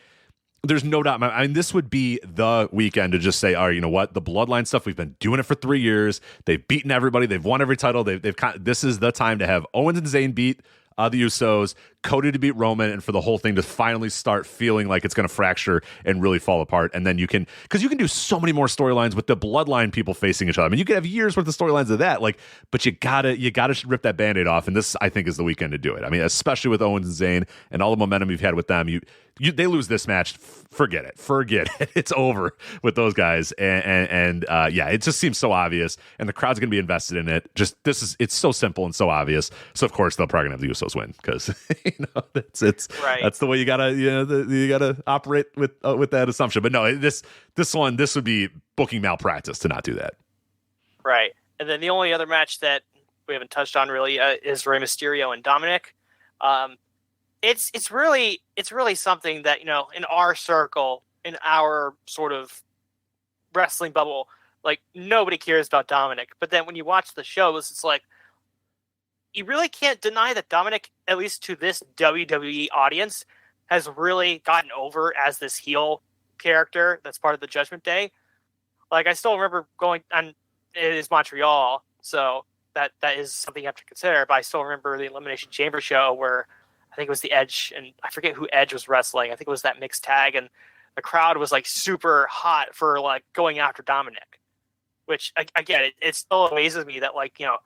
there's no doubt. I mean, this would be the weekend to just say, all right, you know what? The Bloodline stuff, we've been doing it for 3 years. They've beaten everybody. They've won every title. This is the time to have Owens and Zayn beat the Usos, Cody to beat Roman, and for the whole thing to finally start feeling like it's going to fracture and really fall apart. And then because you can do so many more storylines with the Bloodline people facing each other. I mean, you could have years worth of storylines of that, but you gotta rip that Band-Aid off. And this, I think, is the weekend to do it. I mean, especially with Owens and Zayn and all the momentum you've had with them, they lose this match, forget it. It's over with those guys. And it just seems so obvious, and the crowd's going to be invested in it. It's so simple and so obvious. So of course they'll probably have the Usos win because right. That's the way you gotta operate with that assumption. But no, this would be booking malpractice to not do that. Right. And then the only other match that we haven't touched on really is Rey Mysterio and Dominic. It's really something that, in our circle, in our sort of wrestling bubble, like nobody cares about Dominic. But then when you watch the shows, it's like, you really can't deny that Dominic, at least to this WWE audience, has really gotten over as this heel character that's part of the Judgment Day. Like, I still remember going on, it is Montreal, so that is something you have to consider, but I still remember the Elimination Chamber show where I think it was the Edge, and I forget who Edge was wrestling. I think it was that mixed tag, and the crowd was like super hot for like going after Dominic, which again, it still amazes me that, like, you know,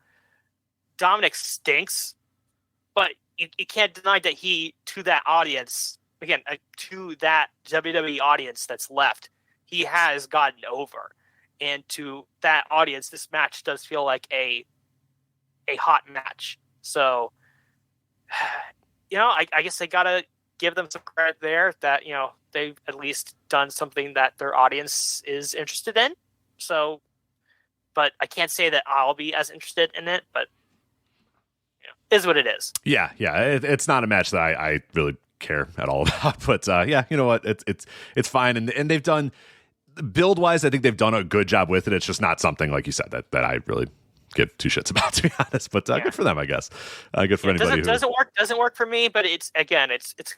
Dominic stinks, but you can't deny that he, to that audience, again, to that WWE audience that's left, he has gotten over. And to that audience, this match does feel like a hot match. So, you know, I guess they got to give them some credit there that, you know, they've at least done something that their audience is interested in. So, but I can't say that I'll be as interested in it, but, you know, is what it is. Yeah. It's not a match that I really care at all about, but yeah, you know what? It's fine. And they've done, build wise, I think they've done a good job with it. It's just not something, like you said, that I really give two shits about, to be honest, but good for them, I guess. Good for anybody. Doesn't work for me, but it's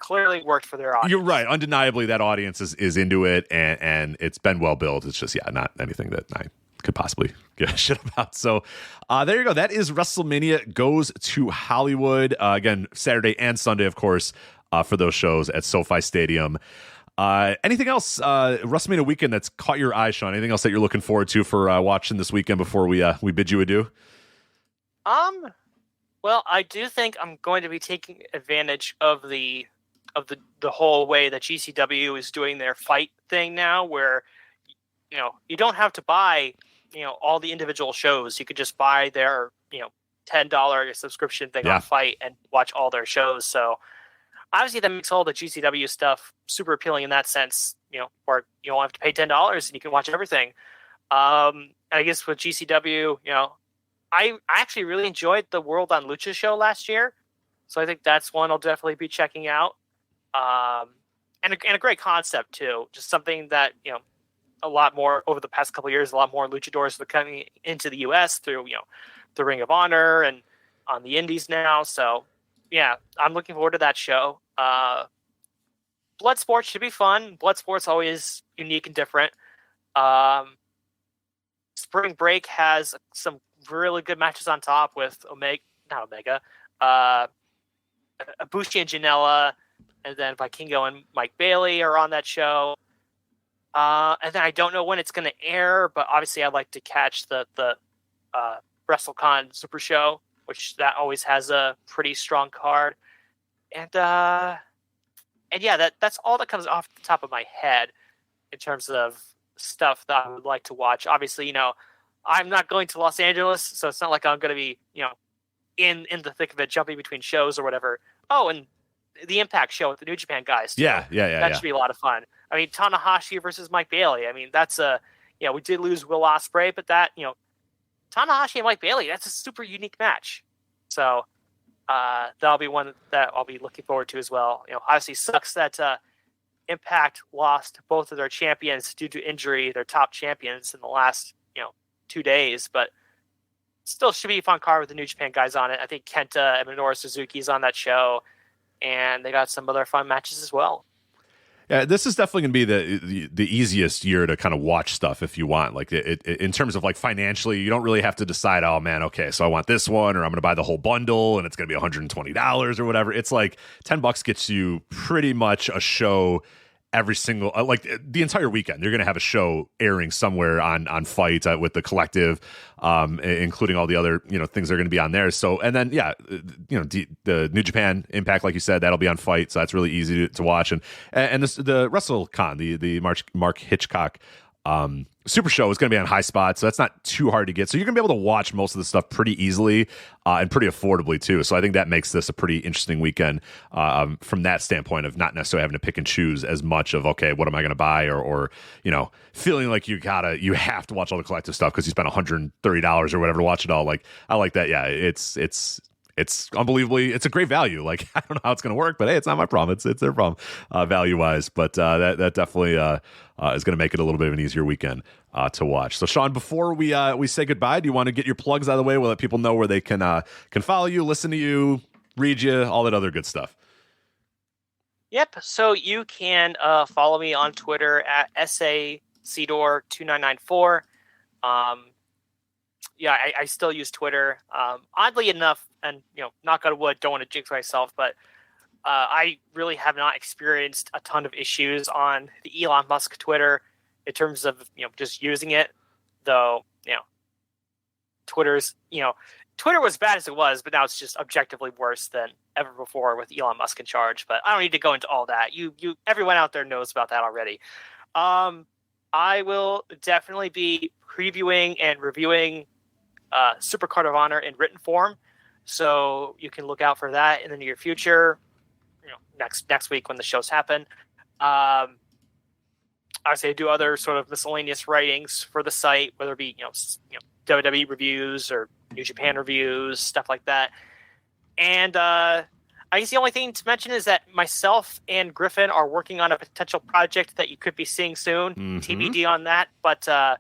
clearly worked for their audience. You're right. Undeniably, that audience is into it, and it's been well built. It's just, not anything that I could possibly give a shit about. So there you go. That is WrestleMania Goes to Hollywood. Again, Saturday and Sunday, of course, for those shows at SoFi Stadium. Anything else WrestleMania weekend that's caught your eye, Sean? Anything else that you're looking forward to for watching this weekend before we bid you adieu? Well, I do think I'm going to be taking advantage of the whole way that GCW is doing their fight thing now, where, you know, you don't have to buy, you know, all the individual shows. You could just buy their, you know, $10 subscription thing on Fight and watch all their shows. So obviously that makes all the GCW stuff super appealing in that sense, you know, or you don't have to pay $10 and you can watch everything. And I guess with GCW, you know, I actually really enjoyed the World on Lucha show last year. So I think that's one I'll definitely be checking out. And a great concept too. Just something that, you know, a lot more over the past couple of years, a lot more luchadors are coming into the US through, you know, the Ring of Honor and on the indies now. So yeah, I'm looking forward to that show. Bloodsport should be fun. Bloodsport's always unique and different. Spring Break has some really good matches on top with Ibushi and Janela, and then Vikingo and Mike Bailey are on that show. And then I don't know when it's going to air, but obviously I'd like to catch the WrestleCon Super Show, which that always has a pretty strong card. And yeah, that's all that comes off the top of my head in terms of stuff that I would like to watch. Obviously, you know, I'm not going to Los Angeles, so it's not like I'm going to be, you know, in the thick of it, jumping between shows or whatever. Oh, and the Impact show with the New Japan guys. Too. Yeah. That should be a lot of fun. I mean, Tanahashi versus Mike Bailey. I mean, that's we did lose Will Ospreay, but that, you know, Tanahashi and Mike Bailey, that's a super unique match. So that'll be one that I'll be looking forward to as well. You know, obviously sucks that Impact lost both of their champions due to injury, their top champions in the last, you know, 2 days, but still should be a fun card with the New Japan guys on it. I think Kenta and Minoru Suzuki's on that show, and they got some other fun matches as well. Yeah, this is definitely going to be the easiest year to kind of watch stuff if you want. Like it, in terms of like financially, you don't really have to decide, oh man, okay, so I want this one, or I'm going to buy the whole bundle and it's going to be $120 or whatever. It's like $10 gets you pretty much a show every single, like the entire weekend. You're going to have a show airing somewhere on Fight with the Collective, including all the other, you know, things that are going to be on there. So, and then, yeah, you know, the New Japan Impact, like you said, that'll be on Fight. So that's really easy to watch. And the WrestleCon, the Mark Hitchcock Super Show is going to be on High Spot, so that's not too hard to get. So you're going to be able to watch most of the stuff pretty easily and pretty affordably too. So I think that makes this a pretty interesting weekend from that standpoint of not necessarily having to pick and choose as much of, okay, what am I going to buy, or you know, feeling like you have to watch all the collective stuff because you spent $130 or whatever to watch it all. Like I like that. Yeah, it's unbelievably, it's a great value. Like, I don't know how it's going to work, but hey, it's not my problem. It's their problem value wise. But that definitely is going to make it a little bit of an easier weekend to watch. So Sean, before we say goodbye, do you want to get your plugs out of the way? We'll let people know where they can follow you, listen to you, read you, all that other good stuff. Yep. So you can follow me on Twitter at Sedor2994. Yeah, I still use Twitter. Oddly enough, and knock on wood, don't want to jinx myself, but I really have not experienced a ton of issues on the Elon Musk Twitter in terms of just using it. Though Twitter was bad as it was, but now it's just objectively worse than ever before with Elon Musk in charge. But I don't need to go into all that. Everyone out there knows about that already. I will definitely be previewing and reviewing Supercard of Honor in written form, so you can look out for that in the near future. Next week when the shows happen. Obviously, I do other sort of miscellaneous writings for the site, whether it be WWE reviews or New Japan reviews, stuff like that. And I guess the only thing to mention is that myself and Griffin are working on a potential project that you could be seeing soon. TBD on that, but I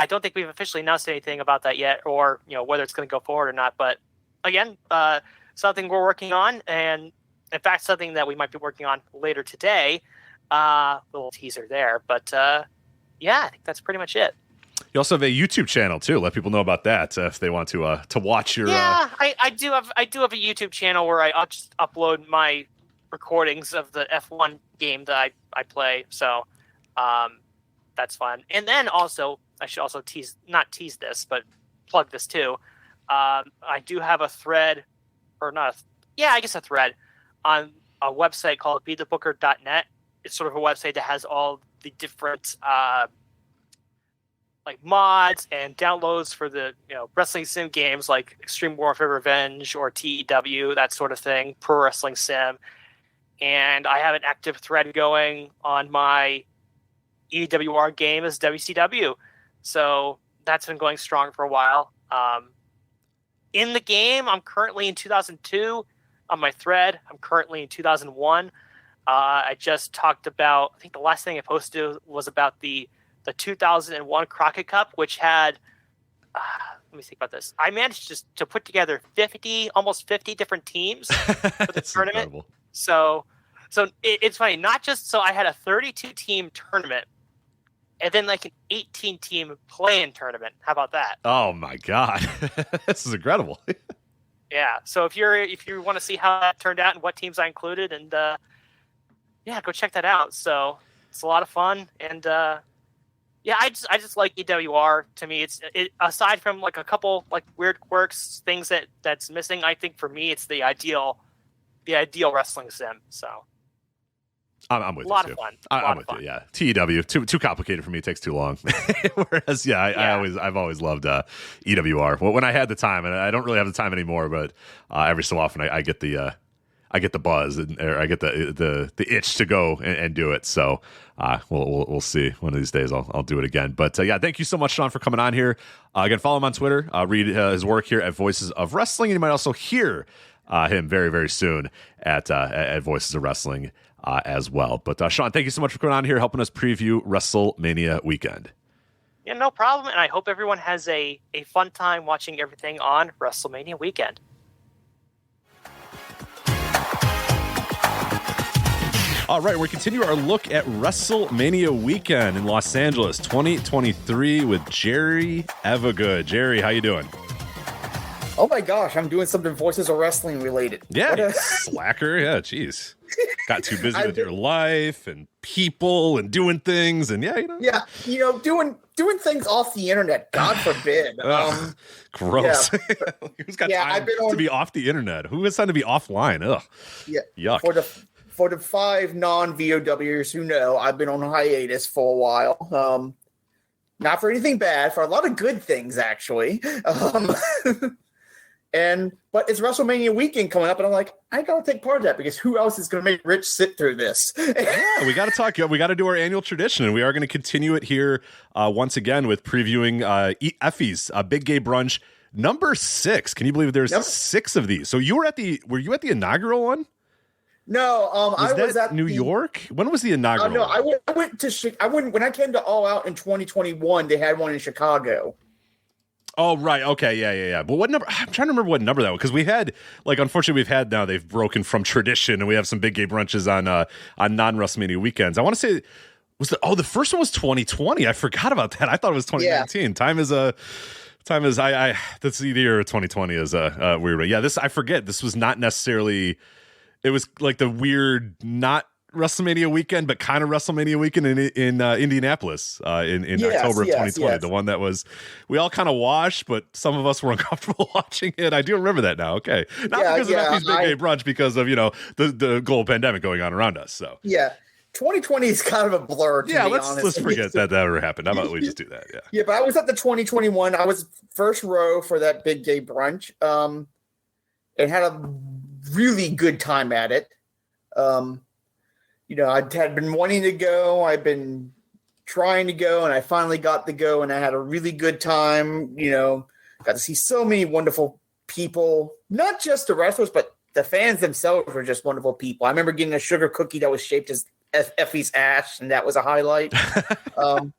don't think we've officially announced anything about that yet, or whether it's going to go forward or not. But again, something we're working on, and in fact, something that we might be working on later today. Little teaser there, but I think that's pretty much it. You also have a YouTube channel too. Let people know about that if they want to watch your. Yeah, I do have a YouTube channel where I'll just upload my recordings of the F1 game that I play. So that's fun. And then also, I should also not tease this, but plug this too. I do have a thread, or not? I guess a thread on a website called BeTheBooker.net. It's sort of a website that has all the different like mods and downloads for the wrestling sim games like Extreme Warfare Revenge or TEW, that sort of thing, Pro Wrestling Sim. And I have an active thread going on my EWR game as WCW. So that's been going strong for a while. In the game, I'm currently in 2002. On my thread, I'm currently in 2001. I just talked about, I think the last thing I posted was about the 2001 Crockett Cup, which had, let me think about this. I managed to put together almost 50 different teams for the tournament. Incredible. So it's funny, not just, so I had a 32 team tournament and then like an 18 team play-in tournament. How about that? Oh my God. This is incredible. Yeah. So if you want to see how that turned out and what teams I included, and go check that out. So it's a lot of fun, and I just like EWR. To me, it aside from like a couple like weird quirks, things that's missing. I think for me, it's the ideal wrestling sim. So I'm with you. A lot of fun. I'm with you. Yeah, TEW too complicated for me. It takes too long. Whereas, I've always loved EWR. Well, when I had the time, and I don't really have the time anymore, but every so often I get the buzz, or I get the itch to go and do it. So we'll see. One of these days I'll do it again. But thank you so much, Sean, for coming on here. Again, follow him on Twitter. Read his work here at Voices of Wrestling, and you might also hear him very, very soon at Voices of Wrestling as well. But Sean, thank you so much for coming on here, helping us preview WrestleMania weekend. Yeah, no problem. And I hope everyone has a fun time watching everything on WrestleMania weekend. All right, we continue our look at WrestleMania weekend in Los Angeles 2023 with Jeri Evagood. Jeri, how you doing? Oh my gosh, I'm doing something Voices of Wrestling related. Yeah, slacker. Yeah, jeez. Got too busy with your life and people and doing things, and doing things off the internet. God forbid. Gross. Yeah. Who's got time to be off the internet? Who has time to be offline? Ugh. Yeah. Yuck. For the 5 non-VOWers who know, I've been on hiatus for a while. Not for anything bad, for a lot of good things, actually. But it's WrestleMania weekend coming up, and I'm like, I gotta take part of that, because who else is gonna make Rich sit through this? Yeah, we gotta talk. We gotta do our annual tradition, and we are gonna continue it here once again with previewing Effie's Big Gay Brunch number 6. Can you believe there's 6 of these? So were you at the inaugural one? No, I was at New York. When was the inaugural? No, I went to when I came to All Out in 2021. They had one in Chicago. Oh, right. Okay. Yeah. But what number? I'm trying to remember what number that was, because we had, like, unfortunately, we've had now, they've broken from tradition, and we have some big gay brunches on non-WrestleMania weekends. I want to say, the first one was 2020. I forgot about that. I thought it was 2019. Yeah. Time is that's the year 2020 is weird. Yeah, I forget. This was not necessarily, it was like the weird, not WrestleMania weekend, but kind of WrestleMania weekend in Indianapolis in October of 2020. Yes. The one that was, we all kind of watched, but some of us were uncomfortable watching it. I do remember that now. Okay, not because of FB's Big Gay Brunch, because of the global pandemic going on around us. So 2020 is kind of a blur. Let's forget that ever happened. How about we just do that? Yeah, but I was at the 2021. I was first row for that Big Gay Brunch, and had a really good time at it. I had been wanting to go. I've been trying to go, and I finally got to go, and I had a really good time. Got to see so many wonderful people, not just the wrestlers, but the fans themselves were just wonderful people. I remember getting a sugar cookie that was shaped as Effie's ass, and that was a highlight. It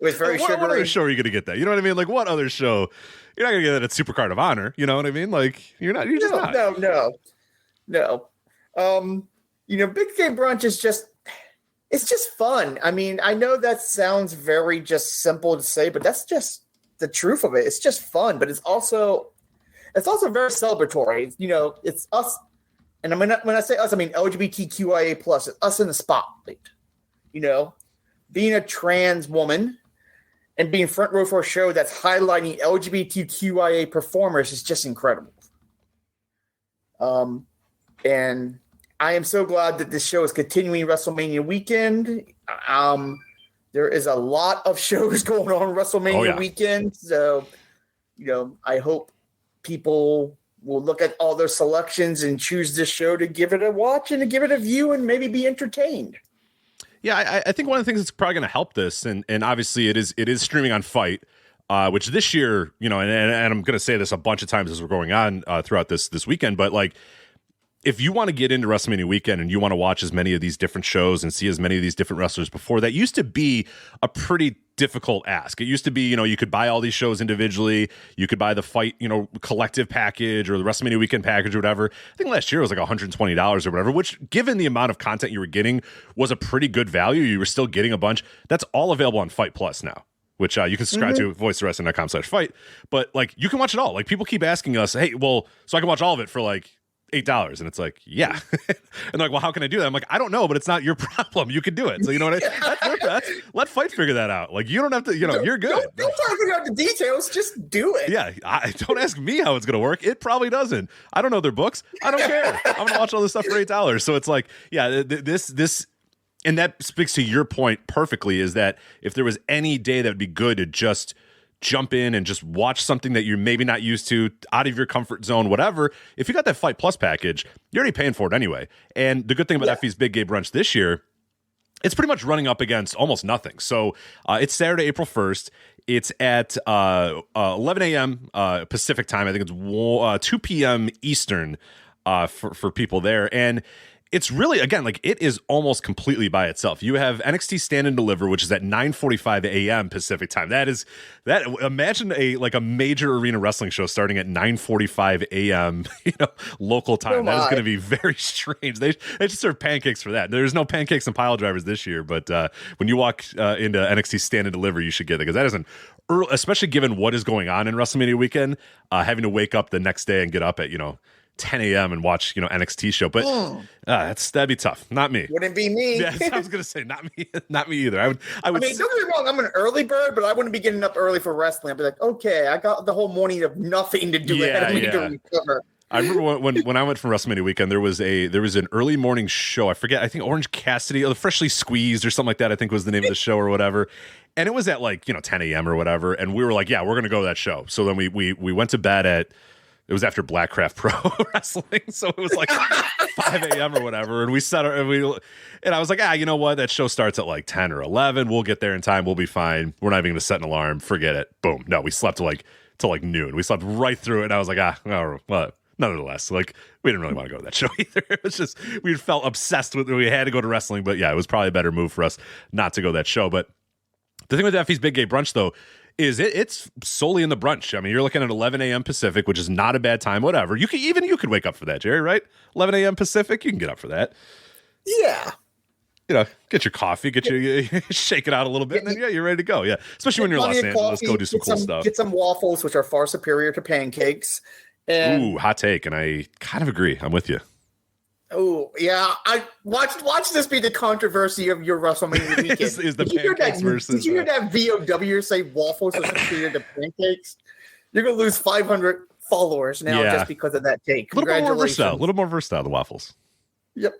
was very sugary. What other show are you going to get that? You know what I mean? Like, what other show? You're not going to get that at Supercard of Honor. You know what I mean? Like, you're not. You're just not. No. Big Gay Brunch is it's just fun. I mean, I know that sounds very just simple to say, but that's just the truth of it. It's just fun, but it's also very celebratory. It's us. And when I say us, I mean LGBTQIA+, it's us in the spotlight. Being a trans woman and being front row for a show that's highlighting LGBTQIA performers is just incredible. And I am so glad that this show is continuing WrestleMania weekend. There is a lot of shows going on WrestleMania weekend. So, I hope people will look at all their selections and choose this show to give it a watch and to give it a view and maybe be entertained. Yeah, I think one of the things that's probably going to help this, and obviously it is streaming on Fight, which this year, and I'm going to say this a bunch of times as we're going on throughout this weekend, but like, if you want to get into WrestleMania weekend and you want to watch as many of these different shows and see as many of these different wrestlers before, that used to be a pretty difficult ask. It used to be, you could buy all these shows individually. You could buy the Fight, collective package or the WrestleMania weekend package or whatever. I think last year it was like $120 or whatever, which, given the amount of content you were getting, was a pretty good value. You were still getting a bunch. That's all available on Fight Plus now, which you can subscribe to voicewrestling.com/fight. But like, you can watch it all. Like, people keep asking us, hey, well, so I can watch all of it for like $8, and it's like, yeah. And they're like, well, how can I do that? I'm like, I don't know, but it's not your problem. You can do it. So you know what let Fight figure that out. Like, you don't have to, you're good. Don't try to figure out the details, just do it. Yeah, don't ask me how it's gonna work. It probably doesn't. I don't know their books. I don't care. I'm gonna watch all this stuff for $8. So it's like, yeah, this and that speaks to your point perfectly, is that if there was any day that would be good to just jump in and just watch something that you're maybe not used to, out of your comfort zone, whatever, if you got that Fight Plus package, you're already paying for it anyway. And the good thing about FB's Big Gay Brunch this year, it's pretty much running up against almost nothing. So it's Saturday, April 1st. It's at 11 a.m. Pacific time. I think it's 2 p.m. Eastern for people there. And it's really, again, like, it is almost completely by itself. You have NXT Stand and Deliver, which is at 9:45 a.m. Pacific time. Imagine a major arena wrestling show starting at 9:45 a.m. Local time. That is going to be very strange. They just serve pancakes for that. There's no pancakes and pile drivers this year, but when you walk into NXT Stand and Deliver, you should get it, because that is an early, especially given what is going on in WrestleMania weekend, having to wake up the next day and get up at 10 a.m. and watch, NXT show. But that'd be tough. Not me. Wouldn't be me. Yeah, I was gonna say not me. Not me either. I would. Don't get me wrong. I'm an early bird, but I wouldn't be getting up early for wrestling. I'd be like, okay, I got the whole morning of nothing to do. Yeah. To recover. I remember when I went from WrestleMania weekend, there was an early morning show. I forget. I think Orange Cassidy, or the Freshly Squeezed, or something like that, I think was the name of the show or whatever. And it was at 10 a.m. or whatever. And we were like, yeah, we're gonna go to that show. So then we went to bed at. It was after Blackcraft Pro Wrestling, so it was like 5 a.m. or whatever, and I was like, you know what? That show starts at 10 or 11. We'll get there in time. We'll be fine. We're not even going to set an alarm. Forget it. Boom. No, we slept till noon. We slept right through it, and I was like, well, nonetheless, we didn't really want to go to that show either. It was just, we felt obsessed with it. We had to go to wrestling, but yeah, it was probably a better move for us not to go to that show. But the thing with FB's Big Gay Brunch, though, It's solely in the brunch. I mean, you're looking at 11 a.m. Pacific, which is not a bad time. Whatever. You could wake up for that, Jeri, right? 11 a.m. Pacific, you can get up for that. Yeah. Get your coffee, shake it out a little bit, and then you're ready to go. Yeah, especially when you're in Los Angeles, go do some cool stuff. Get some waffles, which are far superior to pancakes. And, ooh, hot take, and I kind of agree. I'm with you. Oh yeah, I watch this be the controversy of your WrestleMania weekend. is the pancakes versus? Did you hear that VOW say waffles are superior to pancakes? You're gonna lose 500 followers now just because of that take. Congratulations. A little more versatile. The waffles. Yep.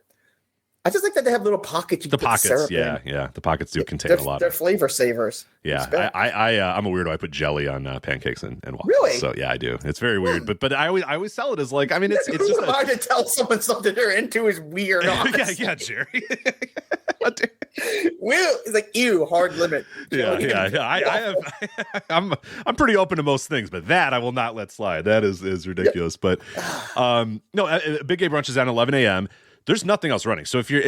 I just like that they have little pockets. The pockets, yeah. The pockets do contain a lot. They're flavor savers. Yeah, I'm a weirdo. I put jelly on pancakes and waffles. Really? So yeah, I do. It's very weird, but I always sell it as like. I mean, it's just hard to tell someone something they're into is weird. yeah, Jeri. Well, it's like hard limit. Yeah. I'm pretty open to most things, but that I will not let slide. That is ridiculous. But no, Big Gay Brunch is at 11 a.m. There's nothing else running. So if you're,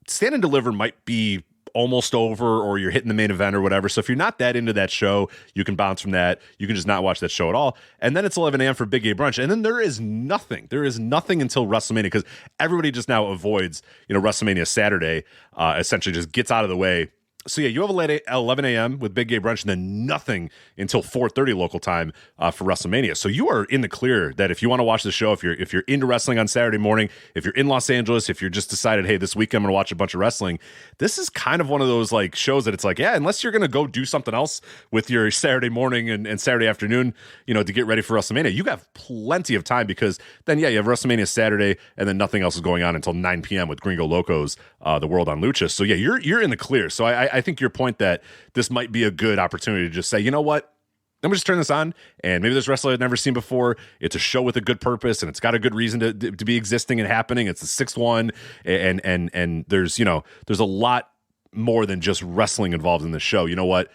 Stand and Deliver might be almost over, or you're hitting the main event or whatever. So if you're not that into that show, you can bounce from that. You can just not watch that show at all. And then it's 11 a.m. for Big Gay Brunch. And then there is nothing. There is nothing until WrestleMania, because everybody just now avoids, WrestleMania Saturday, essentially just gets out of the way. So yeah, you have 11 a.m. with Big Gay Brunch, and then nothing until 4:30 local time for WrestleMania. So you are in the clear that if you want to watch the show, if you're into wrestling on Saturday morning, if you're in Los Angeles, if you're just decided, hey, this weekend I'm going to watch a bunch of wrestling, this is kind of one of those like shows that it's like, yeah, unless you're going to go do something else with your Saturday morning and Saturday afternoon, to get ready for WrestleMania, you have plenty of time, because then you have WrestleMania Saturday, and then nothing else is going on until 9 p.m. with Gringo Locos, The World on Lucha. So yeah, you're in the clear. So I think your point that this might be a good opportunity to just say, you know what, let me just turn this on, and maybe this wrestler I've never seen before. It's a show with a good purpose, and it's got a good reason to be existing and happening. It's the sixth one, and there's there's a lot more than just wrestling involved in this show. You know what?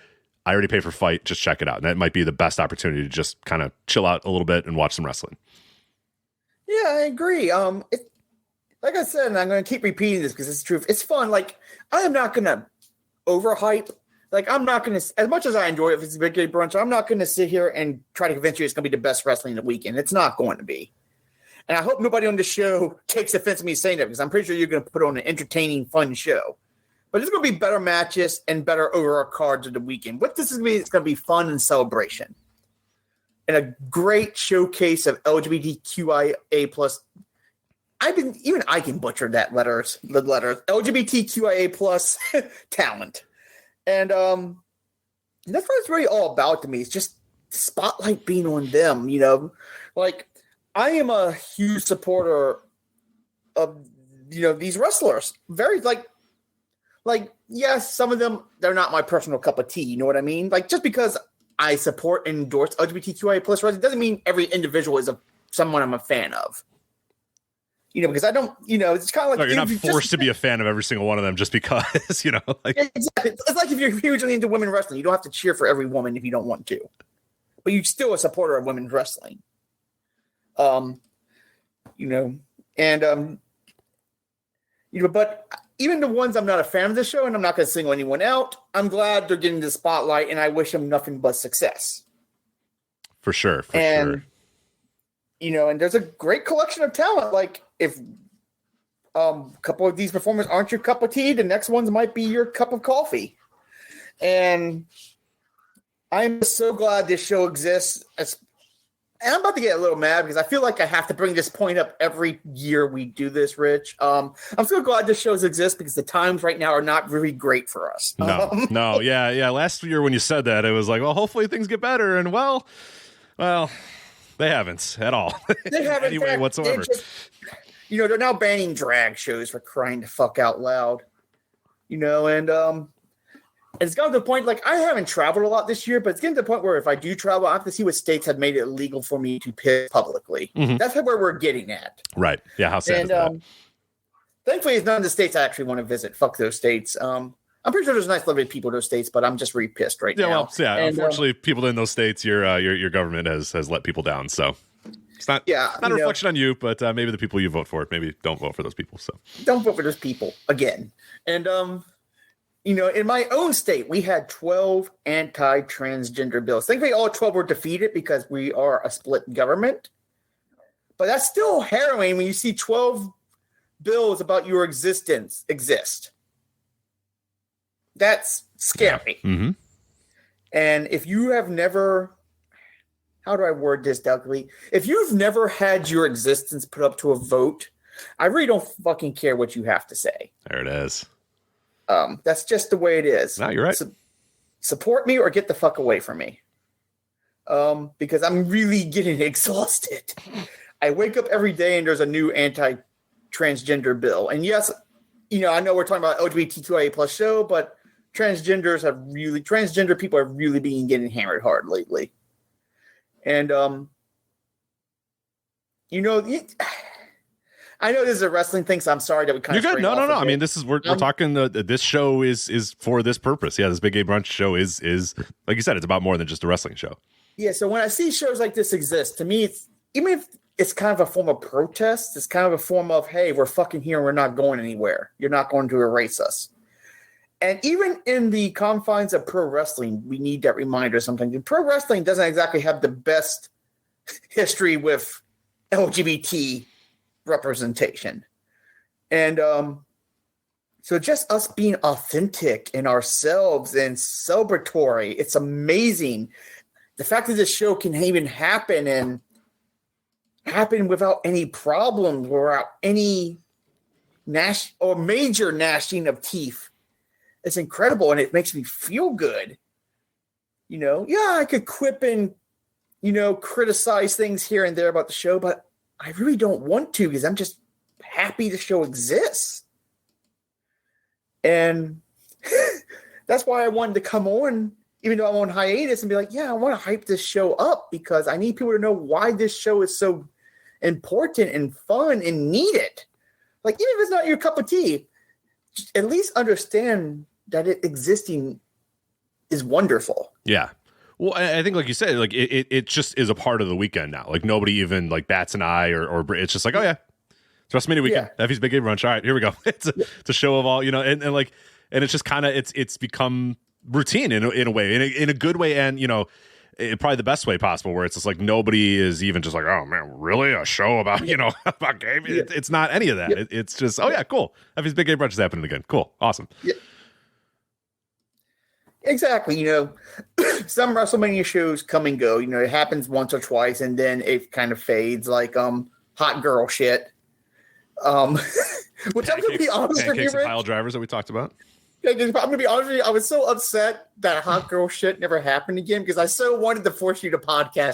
I already paid for Fight. Just check it out. And that might be the best opportunity to just kind of chill out a little bit and watch some wrestling. Yeah, I agree. Like I said, and I'm going to keep repeating this because it's true. It's fun. Like, I am not going to overhype. Like, I'm not going to, as much as I enjoy it, if it's a Big Gay Brunch, I'm not going to sit here and try to convince you it's going to be the best wrestling in the weekend. It's not going to be. And I hope nobody on the show takes offense to me saying that, because I'm pretty sure you're going to put on an entertaining, fun show. But it's going to be better matches and better overall cards of the weekend. What this is going to be, it's going to be fun and celebration. And a great showcase of LGBTQIA plus. Even I can butcher the letters, LGBTQIA plus talent. And that's what it's really all about to me. It's just the spotlight being on them, Like, I am a huge supporter of, these wrestlers. Very, like, yes, some of them, they're not my personal cup of tea, you know what I mean? Like, just because I support and endorse LGBTQIA plus wrestling doesn't mean every individual is someone I'm a fan of. Because I don't, it's kind of like... No, you're not forced to be a fan of every single one of them just because, like... Exactly. It's like if you're hugely into women wrestling, you don't have to cheer for every woman if you don't want to. But you're still a supporter of women's wrestling. But even the ones I'm not a fan of the show, and I'm not going to single anyone out, I'm glad they're getting the spotlight, and I wish them nothing but success. For sure. And there's a great collection of talent. Like, if a couple of these performers aren't your cup of tea, the next ones might be your cup of coffee. And I'm so glad this show exists. And I'm about to get a little mad because I feel like I have to bring this point up every year we do this, Rich. I'm so glad this show exists because the times right now are not really great for us. No. Yeah. Last year when you said that, it was like, well, hopefully things get better. And well, they haven't at all. They haven't anyway whatsoever. They're now banning drag shows, for crying the fuck out loud. And it's gotten to the point, like, I haven't traveled a lot this year, but it's getting to the point where if I do travel, I have to see what states have made it illegal for me to piss publicly. Mm-hmm. That's where we're getting at. Right. Yeah, how sad is that? Thankfully, it's none of the states I actually want to visit. Fuck those states. I'm pretty sure there's nice, lovely people in those states, but I'm just really pissed right now. Unfortunately, people in those states, your government has let people down. So it's not a reflection on you, but maybe the people you vote for, maybe don't vote for those people. So don't vote for those people again. And in my own state, we had 12 anti-transgender bills. Thankfully, all 12 were defeated because we are a split government. But that's still harrowing when you see 12 bills about your existence exist. That's scary. Mm-hmm. And if you have never, how do I word this delicately? If you've never had your existence put up to a vote, I really don't fucking care what you have to say. There it is. That's just the way it is. No, you're right. Support me or get the fuck away from me. Because I'm really getting exhausted. I wake up every day and there's a new anti-transgender bill. And yes, I know we're talking about LGBTQIA plus show, but transgender people have really been getting hammered hard lately. And, I know this is a wrestling thing, so I'm sorry that we kind of. You're good. No. I mean, we're talking. This show is for this purpose. Yeah, this Big Gay Brunch show is like you said, it's about more than just a wrestling show. Yeah. So when I see shows like this exist, to me, it's even if it's kind of a form of protest, it's kind of a form of, hey, we're fucking here and we're not going anywhere. You're not going to erase us. And even in the confines of pro wrestling, we need that reminder sometimes. And pro wrestling doesn't exactly have the best history with LGBT representation. And so just us being authentic in ourselves and celebratory, it's amazing. The fact that this show can even happen without any problems, without any major gnashing of teeth. It's incredible, and it makes me feel good. I could quip and, criticize things here and there about the show, but I really don't want to because I'm just happy the show exists. And that's why I wanted to come on, even though I'm on hiatus, and be like, I want to hype this show up because I need people to know why this show is so important and fun and needed. Like, even if it's not your cup of tea, at least understand that it existing is wonderful. Yeah. Well, I think, like you said, like it just is a part of the weekend now. Like nobody even like bats an eye or it's just like, oh yeah, it's WrestleMania weekend. Effie's Big Gay Brunch. All right, here we go. It's a show of all, and it's just kind of it's become routine in a way, in a good way, and probably the best way possible, where it's just like nobody is even just like, oh man, really a show about about game? Yeah. It's not any of that. Yeah. It's just, oh yeah, cool. Effie's Big Gay Brunch is happening again. Cool, awesome. Yeah. Exactly. Some WrestleMania shows come and go. It happens once or twice, and then it kind of fades, like hot girl shit. Which I'm gonna be honest with you, Rich. Pile drivers that we talked about. I'm gonna be honest with you. I was so upset that hot girl shit never happened again because I so wanted to force you to podcast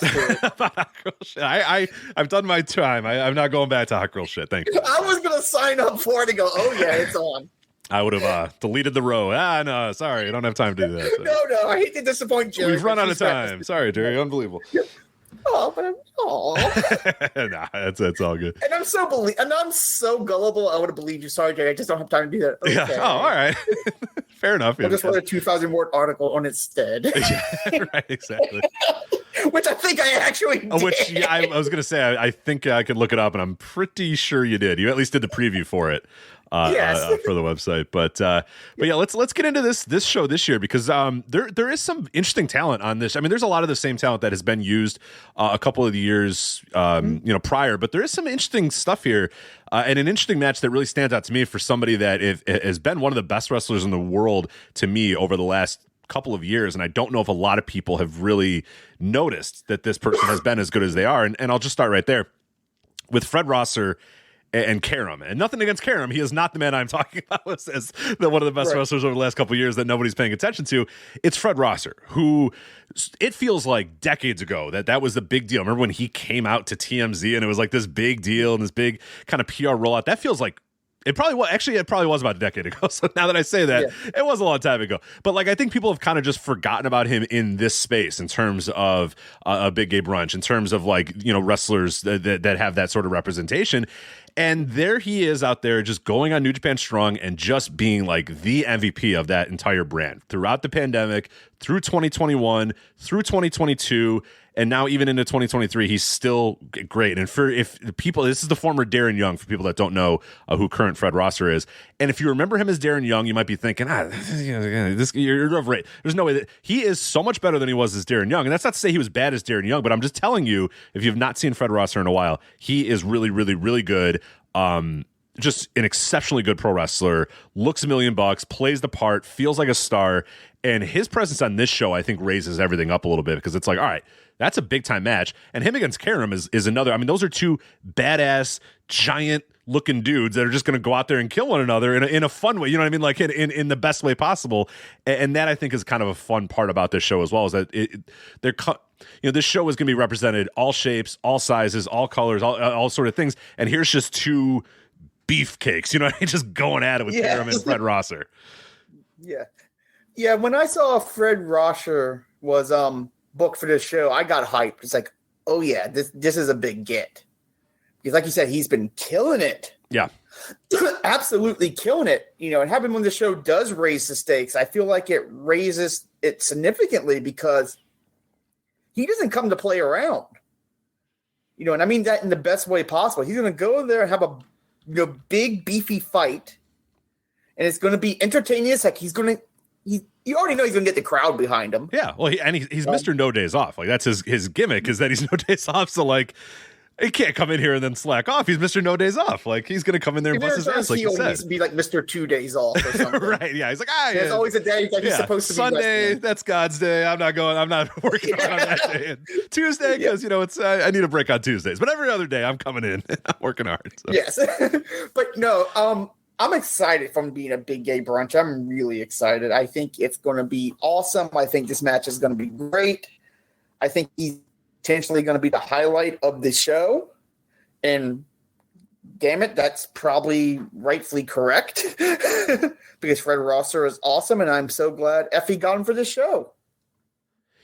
it. I've done my time. I'm not going back to hot girl shit. Thank you. I was gonna sign up for it and go, oh yeah, it's on. I would have deleted the row. No, sorry, I don't have time to do that. So. No, I hate to disappoint Jeri. We've run out of time. Sorry, Jeri, unbelievable. Nah, that's all good. And I'm so gullible. I would have believed you. Sorry, Jeri. I just don't have time to do that. Okay. Yeah. Oh, all right. Fair enough. I just wrote a 2,000 word article on instead. Right, exactly. Which I think I actually did. Which I was going to say, I think I could look it up, and I'm pretty sure you did. You at least did the preview for it. Yes. For the website, but yeah, let's get into this show this year because there is some interesting talent on this. I mean, there's a lot of the same talent that has been used a couple of the years prior, but there is some interesting stuff here and an interesting match that really stands out to me for somebody that has been one of the best wrestlers in the world to me over the last couple of years, and I don't know if a lot of people have really noticed that this person has been as good as they are. And I'll just start right there with Fred Rosser and Karam. And nothing against Karam. He is not the man I'm talking about as one of the best wrestlers over the last couple of years that nobody's paying attention to. It's Fred Rosser, who it feels like decades ago that was the big deal. Remember when he came out to TMZ and it was like this big deal and this big kind of PR rollout? That feels like it probably was about a decade ago. So now that I say that, It was a long time ago. But I think people have kind of just forgotten about him in this space in terms of a Big Gay Brunch, in terms of wrestlers that have that sort of representation. And there he is out there just going on New Japan Strong and just being like the MVP of that entire brand throughout the pandemic, through 2021, through 2022. And now even into 2023, he's still great. And if people, this is the former Darren Young, for people that don't know who current Fred Rosser is. And if you remember him as Darren Young, you might be thinking, you're right. There's no way that he is so much better than he was as Darren Young. And that's not to say he was bad as Darren Young, but I'm just telling you, if you've not seen Fred Rosser in a while, he is really, really, really good. Just an exceptionally good pro wrestler, looks $1 million, plays the part, feels like a star. And his presence on this show, I think, raises everything up a little bit, because it's like, all right, that's a big time match. And him against Karam is another. I mean, those are two badass, giant looking dudes that are just going to go out there and kill one another in a fun way. You know what I mean? Like in the best way possible. And that, I think, is kind of a fun part about this show as well, is that this show is going to be represented all shapes, all sizes, all colors, all sort of things. And here's just two beefcakes, just going at it with Karam and Fred Rosser. Yeah. When I saw Fred Rosser was booked for this show, I got hyped. It's like, oh yeah, this is a big get. Because like you said, he's been killing it. Yeah. Absolutely killing it. And having when the show does raise the stakes, I feel like it raises it significantly, because he doesn't come to play around. And I mean that in the best way possible. He's going to go in there and have a big beefy fight, and it's going to be entertaining. It's like you already know he's going to get the crowd behind him. Yeah, well, he's Mr. No Days Off. Like, that's his gimmick, is that he's no days off. So like, he can't come in here and then slack off. He's Mr. No Days Off. Like, he's going to come in there and bust his ass, like you said. He needs to be like Mr. 2 days off or something. Right? Yeah, he's like, there's always a day that he's supposed to be Sunday. That's God's day. I'm not working on that day. And Tuesday, because it's I need a break on Tuesdays. But every other day, I'm coming in. I'm working hard. So. Yes, but no. I'm excited from being a big gay brunch. I'm really excited. I think it's going to be awesome. I think this match is going to be great. I think he's potentially going to be the highlight of the show. And damn it, that's probably rightfully correct, because Fred Rosser is awesome, and I'm so glad Effie got him for this show.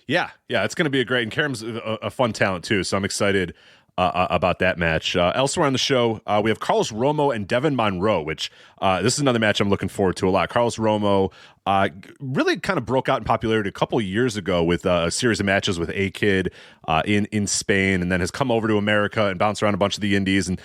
Yeah, it's going to be a great, and Karam's a fun talent too, so I'm excited about that match. Elsewhere on the show, we have Carlos Romo and Devin Monroe, which this is another match I'm looking forward to a lot. Carlos Romo really kind of broke out in popularity a couple of years ago with a series of matches with A-Kid in Spain, and then has come over to America and bounced around a bunch of the indies and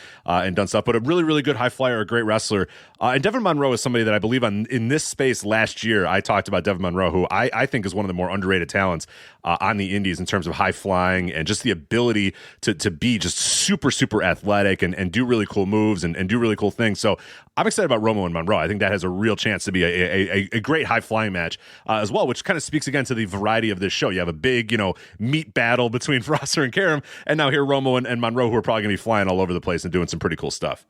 done stuff. But a really, really good high flyer, a great wrestler. And Devin Monroe is somebody that I believe in this space last year. I talked about Devin Monroe, who I think is one of the more underrated talents on the indies in terms of high flying and just the ability to be just super, super athletic and do really cool moves and do really cool things. So I'm excited about Romo and Monroe. I think that has a real chance to be a great high flying match as well, which kind of speaks again to the variety of this show. You have a big, meat battle between Rosser and Karam, and now here Romo and Monroe, who are probably going to be flying all over the place and doing some pretty cool stuff.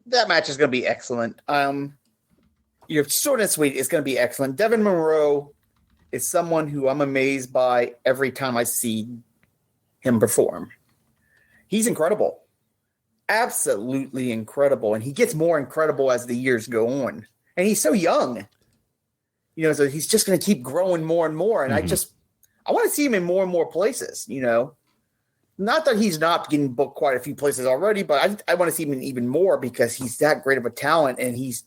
That match is going to be excellent. Your short and sweet is going to be excellent. Devin Monroe is someone who I'm amazed by every time I see him perform. He's incredible. Absolutely incredible. And he gets more incredible as the years go on. And he's so young. So he's just going to keep growing more and more. And I want to see him in more and more places, Not that he's not getting booked quite a few places already, but I want to see him in even more, because he's that great of a talent, and he's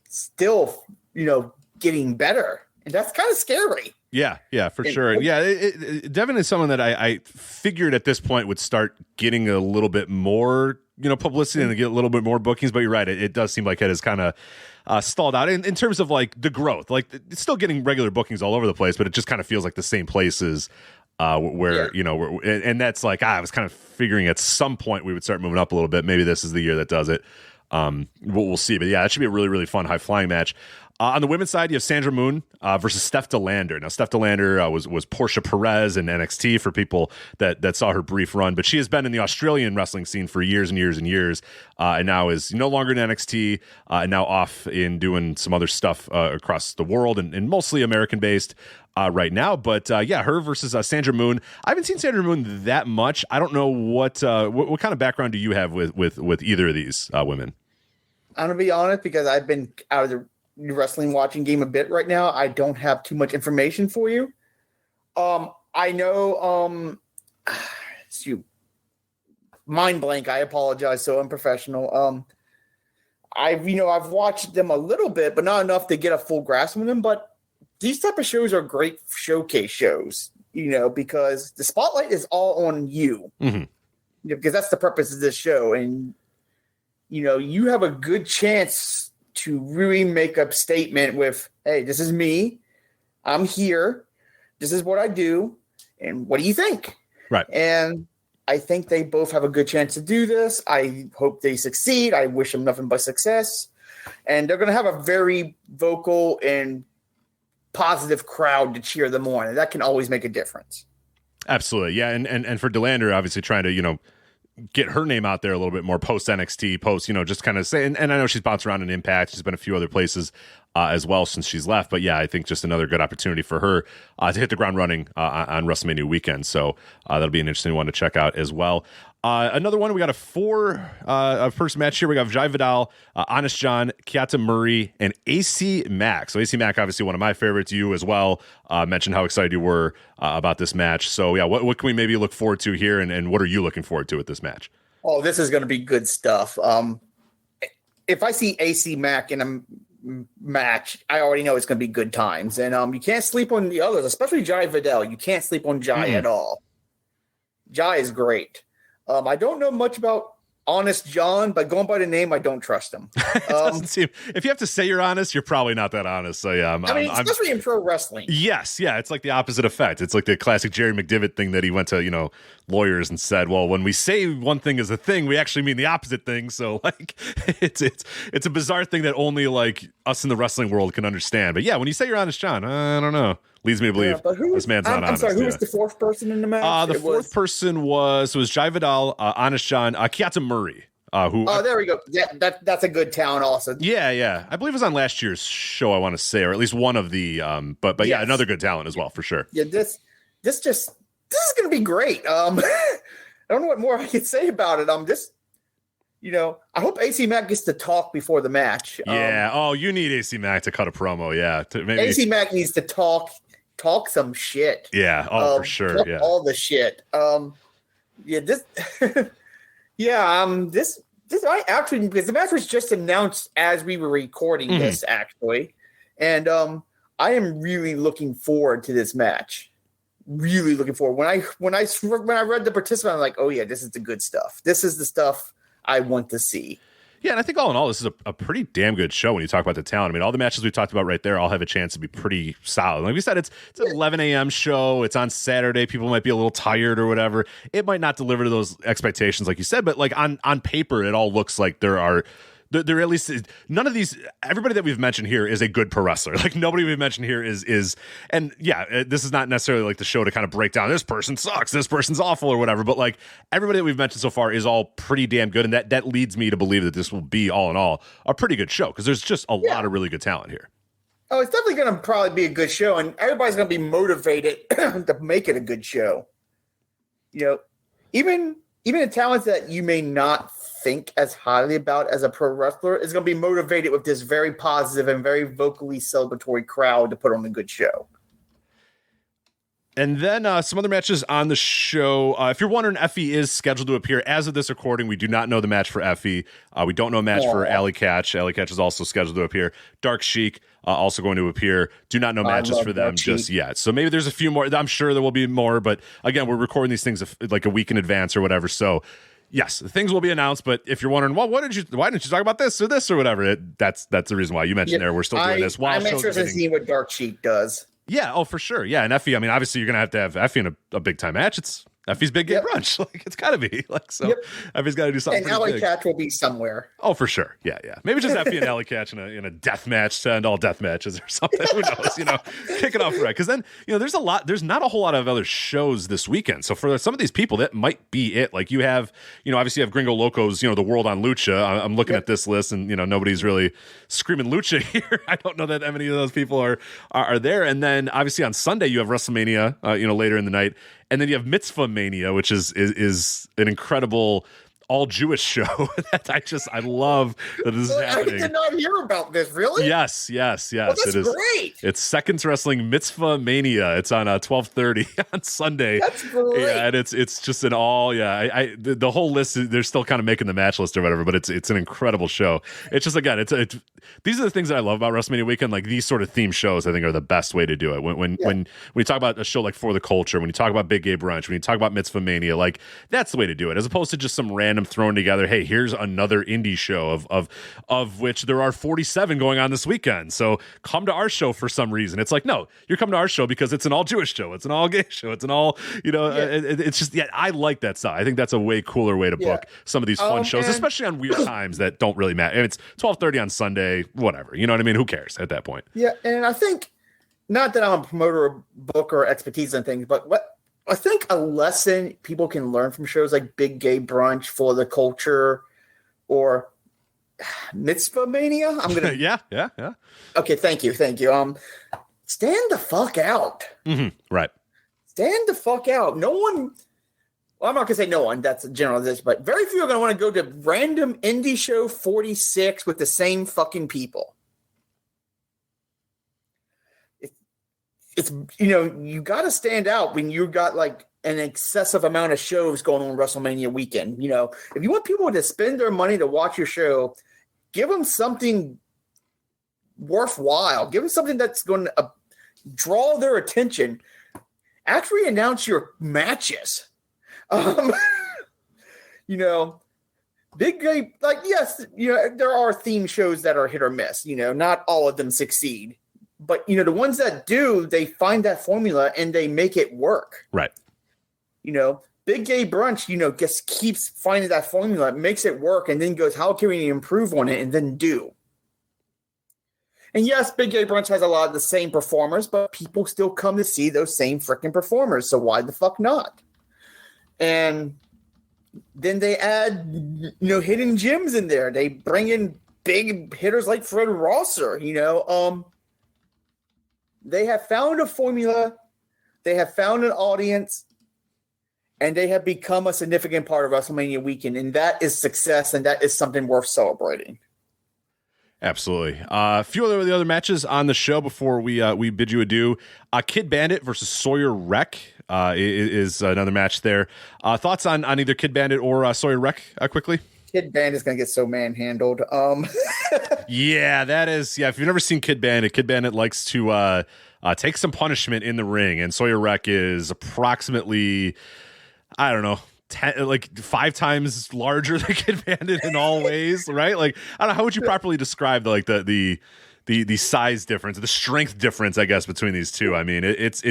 still, getting better. And that's kind of scary. Yeah, for sure. And Devin is someone that I figured at this point would start getting a little bit more, publicity and get a little bit more bookings. But you're right. It does seem like it has kind of stalled out in terms of like the growth. Like, it's still getting regular bookings all over the place, but it just kind of feels like the same places and that's like, I was kind of figuring at some point we would start moving up a little bit. Maybe this is the year that does it. We'll see. But yeah, it should be a really, really fun high flying match. On the women's side, you have Sandra Moon versus Steph DeLander. Now, Steph DeLander was Portia Perez in NXT for people that saw her brief run, but she has been in the Australian wrestling scene for years and years and years, and now is no longer in NXT, and now off in doing some other stuff across the world and mostly American-based right now. But her versus Sandra Moon. I haven't seen Sandra Moon that much. I don't know what kind of background do you have with either of these women? I'm going to be honest, because I've been out of the wrestling watching game a bit right now. I don't have too much information for you. I know mind blank, I apologize, so unprofessional. I've watched them a little bit, but not enough to get a full grasp of them. But these type of shows are great showcase shows. because the spotlight is all on you. Mm-hmm. Because that's the purpose of this show. And, you have a good chance to really make a statement with, hey, this is me. I'm here. This is what I do. And what do you think? Right. And I think they both have a good chance to do this. I hope they succeed. I wish them nothing but success. And they're going to have a very vocal and positive crowd to cheer them on. And that can always make a difference. Absolutely. Yeah. And for DeLander, obviously trying to, get her name out there a little bit more post NXT, post, just kind of say, and I know she's bounced around in Impact. She's been a few other places as well since she's left. But yeah, I think just another good opportunity for her to hit the ground running on WrestleMania weekend. So that'll be an interesting one to check out as well. Another one, we got a first match here. We got Jai Vidal, Honest John, Keita Murray, and AC Mack. So AC Mack, obviously one of my favorites. You as well mentioned how excited you were about this match. So yeah, what can we maybe look forward to here, and what are you looking forward to with this match? Oh, this is going to be good stuff. If I see AC Mack in a match, I already know it's going to be good times. And you can't sleep on the others, especially Jai Vidal. You can't sleep on Jai at all. Jai is great. I don't know much about Honest John, but going by the name, I don't trust him. Doesn't seem, if you have to say you're honest, you're probably not that honest. So yeah, especially in pro wrestling. Yes, yeah, it's like the opposite effect. It's like the classic Jerry McDivitt thing that he went to, lawyers and said, well, when we say one thing is a thing, we actually mean the opposite thing. So like, it's a bizarre thing that only like us in the wrestling world can understand. But yeah, when you say you're Honest John, I don't know. Leads me to believe this man's not honest. I'm sorry, who was the fourth person in the match? The fourth person was Jai Vidal, Honest John, Keita Murray. There we go. Yeah, that's a good talent also. Yeah. I believe it was on last year's show, I want to say, or at least one of the but yes. Yeah, another good talent as well, for sure. Yeah, this is gonna be great. I don't know what more I can say about it. I hope AC Mack gets to talk before the match. Yeah. You need AC Mack to cut a promo. Yeah. AC Mack needs to talk some shit. Yeah. For sure. Yeah. All the shit. This I actually, because the match was just announced as we were recording this actually. And I am really looking forward to this match. Really looking forward. When I read the participant, I'm like, oh yeah, this is the good stuff. This is the stuff I want to see. Yeah, and I think all in all, this is a pretty damn good show when you talk about the talent. I mean, all the matches we talked about right there all have a chance to be pretty solid. Like we said, it's an 11 a.m. show. It's on Saturday. People might be a little tired or whatever. It might not deliver to those expectations, like you said, but like on paper, it all looks like there at least none of these. Everybody that we've mentioned here is a good pro wrestler. Like nobody we've mentioned here is. And yeah, this is not necessarily like the show to kind of break down. This person sucks. This person's awful or whatever. But like everybody that we've mentioned so far is all pretty damn good, and that leads me to believe that this will be all in all a pretty good show because there's just a lot of really good talent here. Oh, it's definitely going to probably be a good show, and everybody's going to be motivated to make it a good show. Even the talents that you may not think as highly about as a pro wrestler is going to be motivated with this very positive and very vocally celebratory crowd to put on a good show. And then some other matches on the show. If you're wondering, Effie is scheduled to appear. As of this recording, we do not know the match for Effie. We don't know a match for Alley Catch. Alley Catch is also scheduled to appear. Dark Sheik also going to appear. Do not know matches for them just yet. So maybe there's a few more. I'm sure there will be more. But again, we're recording these things like a week in advance or whatever. So yes, things will be announced. But if you're wondering, well, why didn't you talk about this or whatever? That's the reason why you mentioned there. We're still doing this. I'm interested to see what Dark Sheik does. Yeah, for sure. Yeah, and Effie, I mean, obviously you're going to have Effie in a big time match. It's Effie's Big Game Brunch. Like, it's got to be. Like, so Effie's got to do something. And Alley Catch will be somewhere. Oh, for sure. Yeah. Maybe just Effie and Alley Catch in a death match to end all death matches or something. Who knows? Kick it off right. Because then, there's not a whole lot of other shows this weekend. So for some of these people, that might be it. Like you have, obviously you have Gringo Locos, the World on Lucha. I'm looking at this list and, nobody's really screaming Lucha here. I don't know that many of those people are there. And then obviously on Sunday, you have WrestleMania, later in the night. And then you have Mitzvah Mania, which is an incredible all Jewish show that I love that this is happening. I did not hear about this, really? Yes. Well, that's great. It's Seconds Wrestling Mitzvah Mania. It's on 12:30 on Sunday. That's great. Yeah, and it's just an all the whole list. They're still kind of making the match list or whatever, but it's an incredible show. It's just again, these are the things that I love about WrestleMania weekend. Like these sort of theme shows, I think are the best way to do it. When you talk about a show like For the Culture, when you talk about Big Gay Brunch, when you talk about Mitzvah Mania, like that's the way to do it, as opposed to just some random thrown together. Hey, here's another indie show of which there are 47 going on this weekend. So come to our show for some reason. It's like, no, you're coming to our show because it's an all Jewish show, it's an all gay show, it's an all it's just I like that stuff. I think that's a way cooler way to book some of these fun shows, especially on weird times that don't really matter. And it's 12:30 on Sunday, whatever. You know what I mean? Who cares at that point? Yeah, and I think, not that I'm a promoter of book or expertise in things, but what I think a lesson people can learn from shows like Big Gay Brunch, For the Culture, or Mitzvah Mania. I'm gonna yeah. Okay, thank you. Stand the fuck out. Mm-hmm. Right. Stand the fuck out. No one. Well, I'm not gonna say no one. That's a generalization, but very few are gonna want to go to random indie show 46 with the same fucking people. It's you got to stand out when you got like an excessive amount of shows going on WrestleMania weekend. If you want people to spend their money to watch your show, give them something worthwhile. Give them something that's going to draw their attention. Actually announce your matches. Big Gay, like, yes, there are theme shows that are hit or miss. Not all of them succeed. But, the ones that do, they find that formula and they make it work. Right. Big Gay Brunch, just keeps finding that formula, makes it work, and then goes, how can we improve on it, and then do. And yes, Big Gay Brunch has a lot of the same performers, but people still come to see those same freaking performers, so why the fuck not? And then they add, hidden gems in there. They bring in big hitters like Fred Rosser, They have found a formula, they have found an audience, and they have become a significant part of WrestleMania weekend, and that is success, and that is something worth celebrating. Absolutely. A few of the other matches on the show before we bid you adieu. Kid Bandit versus Sawyer Wreck is another match there. Thoughts on either Kid Bandit or Sawyer Wreck quickly? Kid Bandit's going to get so manhandled. Yeah, that is. Yeah, if you've never seen Kid Bandit likes to take some punishment in the ring, and Sawyer Wreck is approximately, I don't know, 5 times larger than Kid Bandit in all ways, right? Like, I don't know, how would you properly describe the size difference, the strength difference, I guess, between these two? I mean, it's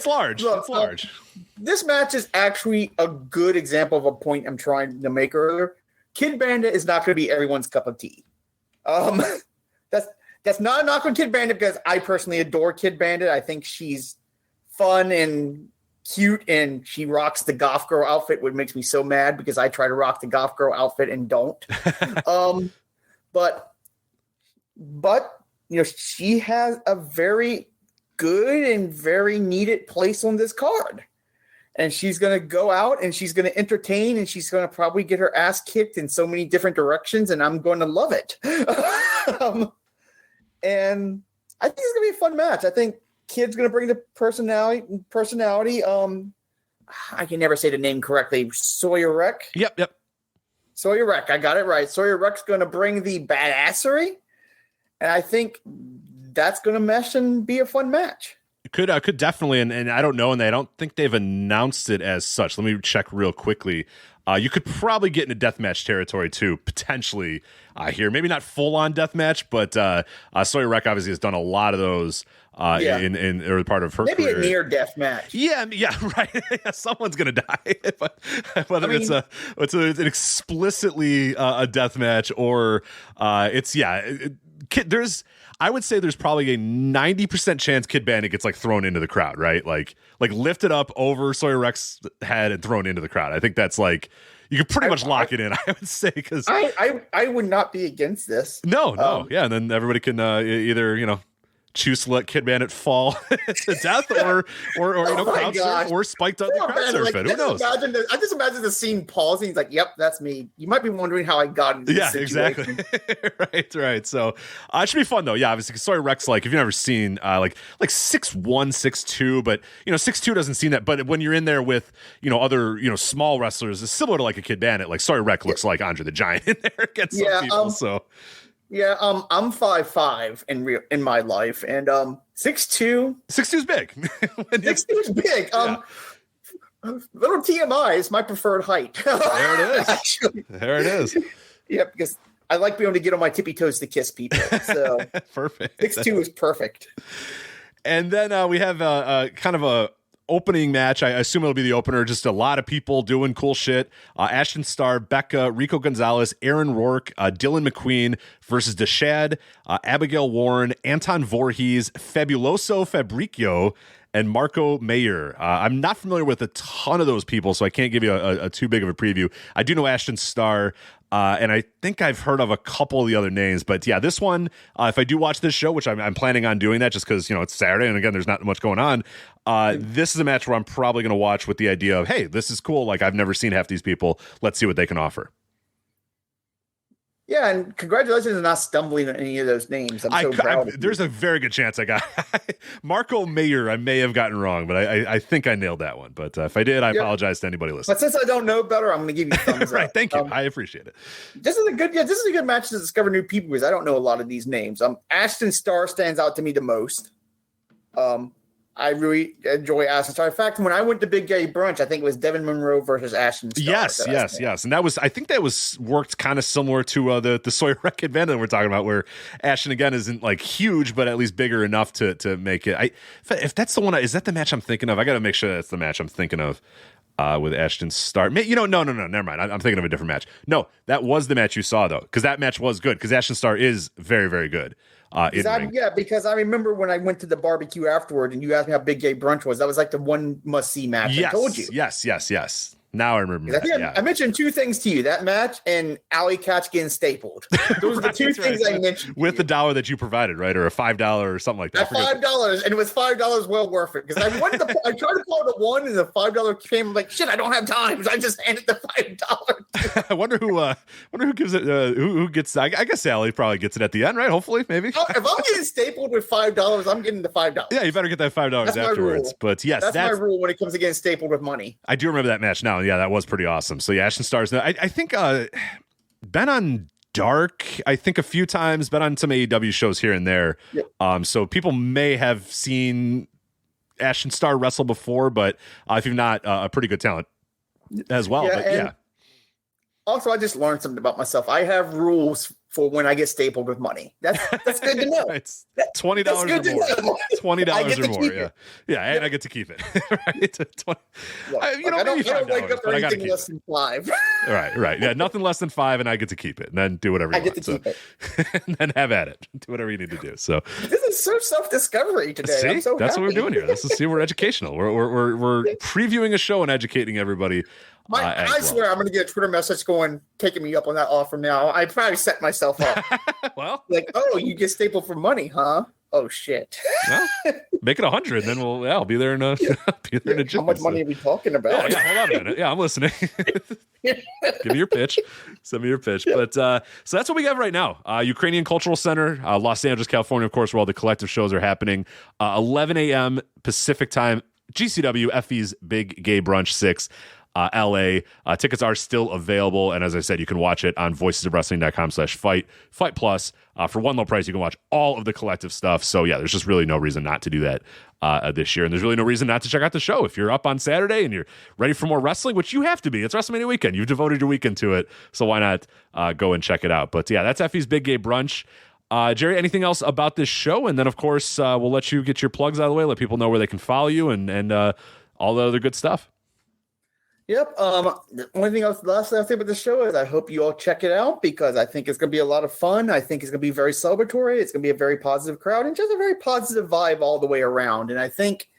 large. Look, it's large. This match is actually a good example of a point I'm trying to make earlier. Kid Bandit is not going to be everyone's cup of tea. That's not a knock on Kid Bandit, because I personally adore Kid Bandit. I think she's fun and cute, and she rocks the goth girl outfit, which makes me so mad because I try to rock the goth girl outfit and don't. But she has a very good and very needed place on this card. And she's going to go out and she's going to entertain, and she's going to probably get her ass kicked in so many different directions, and I'm going to love it. And I think it's going to be a fun match. I think Kid's going to bring the personality. I can never say the name correctly. Sawyer Wreck? Yep. Sawyer Wreck. I got it right. Sawyer Wreck's going to bring the badassery. And I think that's going to mesh and be a fun match. Could definitely, and I don't know, and I don't think they've announced it as such. Let me check real quickly. You could probably get into deathmatch territory too, potentially here. Maybe not full on deathmatch, but Sawyer Wreck obviously has done a lot of those in early part of her maybe career. A near death match. Yeah, right. Someone's gonna die, whether it's an explicitly a death match or I would say there's probably a 90% chance Kid Bandit gets thrown into the crowd, right? Like lifted up over Sawyer Wreck's head and thrown into the crowd. I think that's you could pretty much lock it in, I would say, because I would not be against this. No, yeah, and then everybody can either choose to let Kid Bandit fall to death, or crowd surf, or spiked up the crowd surf it. Who knows? I just imagine the scene pausing. He's like, "Yep, that's me." You might be wondering how I got into this situation. Exactly. Right. So it should be fun though. Yeah, obviously, Sawyer Wreck's if you've never seen like 6'1", 6'2", but 6'2" doesn't seem that. But when you're in there with other small wrestlers, it's similar to a Kid Bandit. Sawyer Wreck looks like Andre the Giant in there against some people. So. Yeah, I'm 5'5" in my life, and 6'2". 6'2" is big. 6'2" is big. Little TMI is my preferred height. There it is. Actually. There it is. Yeah, because I like being able to get on my tippy toes to kiss people. So Perfect. 6'2" is perfect. And then we have kind of a opening match. I assume it'll be the opener. Just a lot of people doing cool shit. Ashton Starr, Becca, Rico Gonzalez, Aaron Rourke, Dylan McQueen versus Deshad, Abigail Warren, Anton Voorhees, Fabuloso Fabricio, and Marco Mayer. I'm not familiar with a ton of those people, so I can't give you a too big of a preview. I do know Ashton Starr, and I think I've heard of a couple of the other names. But yeah, this one, if I do watch this show, which I'm planning on doing that just because, it's Saturday, and again, there's not much going on, this is a match where I'm probably going to watch with the idea of, hey, this is cool. Like, I've never seen half these people. Let's see what they can offer. Yeah, and congratulations on not stumbling on any of those names. I'm so proud. There's a very good chance I got Marco Mayer. I may have gotten wrong, but I think I nailed that one. But if I did, I apologize to anybody listening. But since I don't know better, I'm going to give you thumbs right, up. thank you. I appreciate it. This is a good match to discover new people because I don't know a lot of these names. Ashton Starr stands out to me the most. I really enjoy Ashton Starr. In fact, when I went to Big Gay Brunch, I think it was Devin Monroe versus Ashton Starr. Yes. And I think that was worked kind of similar to the Sawyer Record band that we're talking about, where Ashton again isn't like huge, but at least bigger enough to make it. If that's the one, is that the match I'm thinking of? I got to make sure that's the match I'm thinking of. With Ashton Starr. No, never mind. I'm thinking of a different match. No, that was the match you saw, though, because that match was good, because Ashton Starr is very, very good. Because I remember when I went to the barbecue afterward and you asked me how Big Gay Brunch was, that was like the one must-see match. Yes, I told you. Yes. Now I remember that. I mentioned two things to you, that match and Alley Catch getting stapled. Those are the two things I mentioned. With the $1 that you provided, right? Or a $5 or something like that. $5, and it was $5 well worth it. Because I tried to call it a one, and the $5 came. I'm like, shit, I don't have time. So I just handed the $5. I wonder who gives it. Who gets? I guess Allie probably gets it at the end, right? Hopefully, maybe. If I'm getting stapled with $5, I'm getting the $5. Yeah, you better get that $5 afterwards. But yes, that's my rule when it comes to getting stapled with money. I do remember that match now. Yeah, that was pretty awesome. So yeah, Ashton Starr's. I think been on Dark, I think a few times, been on some AEW shows here and there. Yep. So people may have seen Ashton Starr wrestle before, but if you're not, a pretty good talent as well. Yeah. Also, I just learned something about myself. I have rules for when I get stapled with money. That's good to know. It's $20 or more. $20 or more. Yeah, and I get to keep it. Right? I don't wake up for anything less than $5. Right. Yeah, nothing less than $5, and I get to keep it, and then do whatever you want. I get to keep it, and then have at it. Do whatever you need to do. So this is so self-discovery today. See, I'm so that's happy. what we're doing here. We're educational. We're previewing a show and educating everybody. I swear I'm going to get a Twitter message taking me up on that offer now. I probably set myself up. Well, like, oh, you get stapled for money, huh? Oh shit. Well, make it 100, then I'll be there in a jiffy. How much money are we talking about? Yeah, hold on a minute. Yeah, I'm listening. Give me your pitch. Send me your pitch. Yep. But so that's what we have right now. Ukrainian Cultural Center, Los Angeles, California, of course, where all the collective shows are happening. 11 a.m. Pacific time. GCW FE's Big Gay Brunch 6. LA. Tickets are still available, and as I said, you can watch it on voicesofwrestling.com/fight plus. For one low price, you can watch all of the collective stuff. So yeah, there's just really no reason not to do that this year, and there's really no reason not to check out the show if you're up on Saturday and you're ready for more wrestling, which you have to be. It's WrestleMania weekend. You've devoted your weekend to it, so why not go and check it out? But yeah, that's FE's Big Gay Brunch. Jeri, anything else about this show? And then of course we'll let you get your plugs out of the way, let people know where they can follow you, and all the other good stuff. Yep. The only thing else, last thing I'll say about the show is I hope you all check it out because I think it's going to be a lot of fun. I think it's going to be very celebratory. It's going to be a very positive crowd and just a very positive vibe all the way around. And I think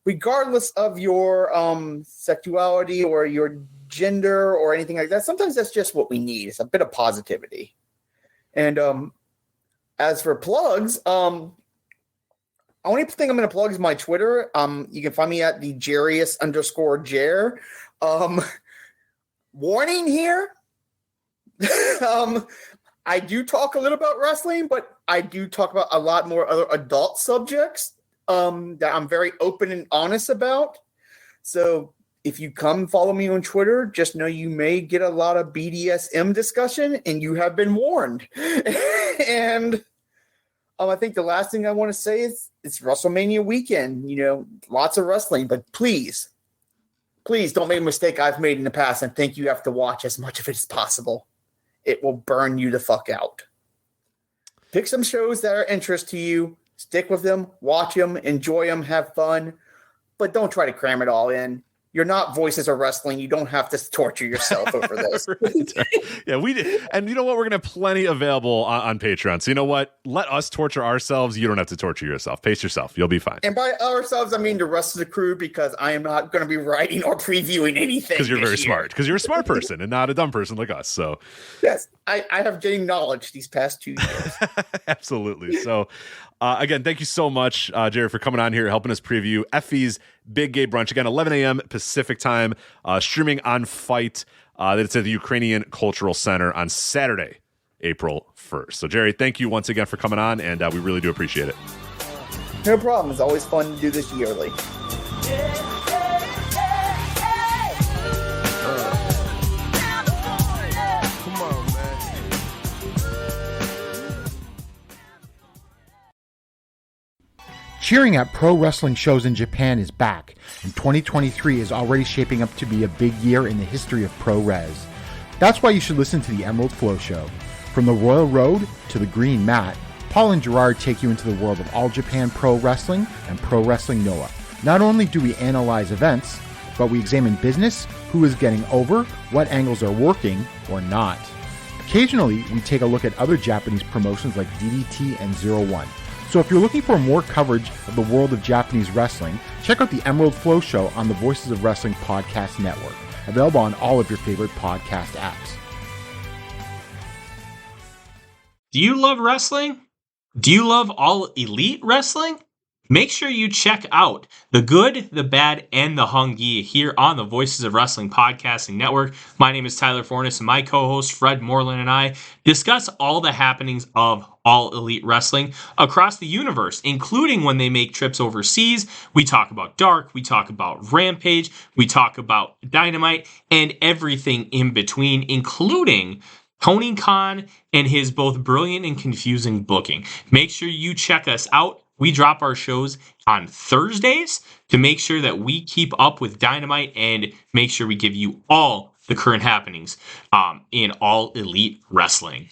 regardless of your sexuality or your gender or anything like that, sometimes that's just what we need. It's a bit of positivity. And as for plugs, only thing I'm going to plug is my Twitter. You can find me at the Jerius_Jer. Warning here. I do talk a little about wrestling, but I do talk about a lot more other adult subjects that I'm very open and honest about. So if you come follow me on Twitter, just know you may get a lot of BDSM discussion, and you have been warned. And I think the last thing I want to say is it's WrestleMania weekend. Lots of wrestling, but please don't make a mistake I've made in the past and think you have to watch as much of it as possible. It will burn you the fuck out. Pick some shows that are of interest to you. Stick with them, watch them, enjoy them, have fun, but don't try to cram it all in. You're not Voices of Wrestling. You don't have to torture yourself over this. Right. Yeah, we did. And you know what? We're going to have plenty available on Patreon. So you know what? Let us torture ourselves. You don't have to torture yourself. Pace yourself. You'll be fine. And by ourselves, I mean the rest of the crew, because I am not going to be writing or previewing anything. Because you're very smart. Because you're a smart person and not a dumb person like us. So yes, I have gained knowledge these past 2 years. Absolutely. So again, thank you so much, Jeri, for coming on here, helping us preview Effie's Big Gay Brunch. Again, 11 a.m. Pacific time, streaming on Fight. That's at the Ukrainian Cultural Center on Saturday, April 1st. So, Jeri, thank you once again for coming on, and we really do appreciate it. No problem. It's always fun to do this yearly. Cheering at pro wrestling shows in Japan is back, and 2023 is already shaping up to be a big year in the history of pro res. That's why you should listen to the Emerald Flow Show. From the Royal Road to the Green Mat, Paul and Gerard take you into the world of All Japan Pro Wrestling and Pro Wrestling Noah. Not only do we analyze events, but we examine business, who is getting over, what angles are working or not. Occasionally, we take a look at other Japanese promotions like DDT and Zero One. So if you're looking for more coverage of the world of Japanese wrestling, check out the Emerald Flow Show on the Voices of Wrestling Podcast Network, available on all of your favorite podcast apps. Do you love wrestling? Do you love all elite wrestling? Make sure you check out The Good, the Bad, and the Hungy here on the Voices of Wrestling Podcasting Network. My name is Tyler Fornes, and my co-host Fred Moreland and I discuss all the happenings of all elite wrestling across the universe, including when they make trips overseas. We talk about Dark, we talk about Rampage, we talk about Dynamite, and everything in between, including Tony Khan and his both brilliant and confusing booking. Make sure you check us out. We drop our shows on Thursdays to make sure that we keep up with Dynamite and make sure we give you all the current happenings in all elite wrestling.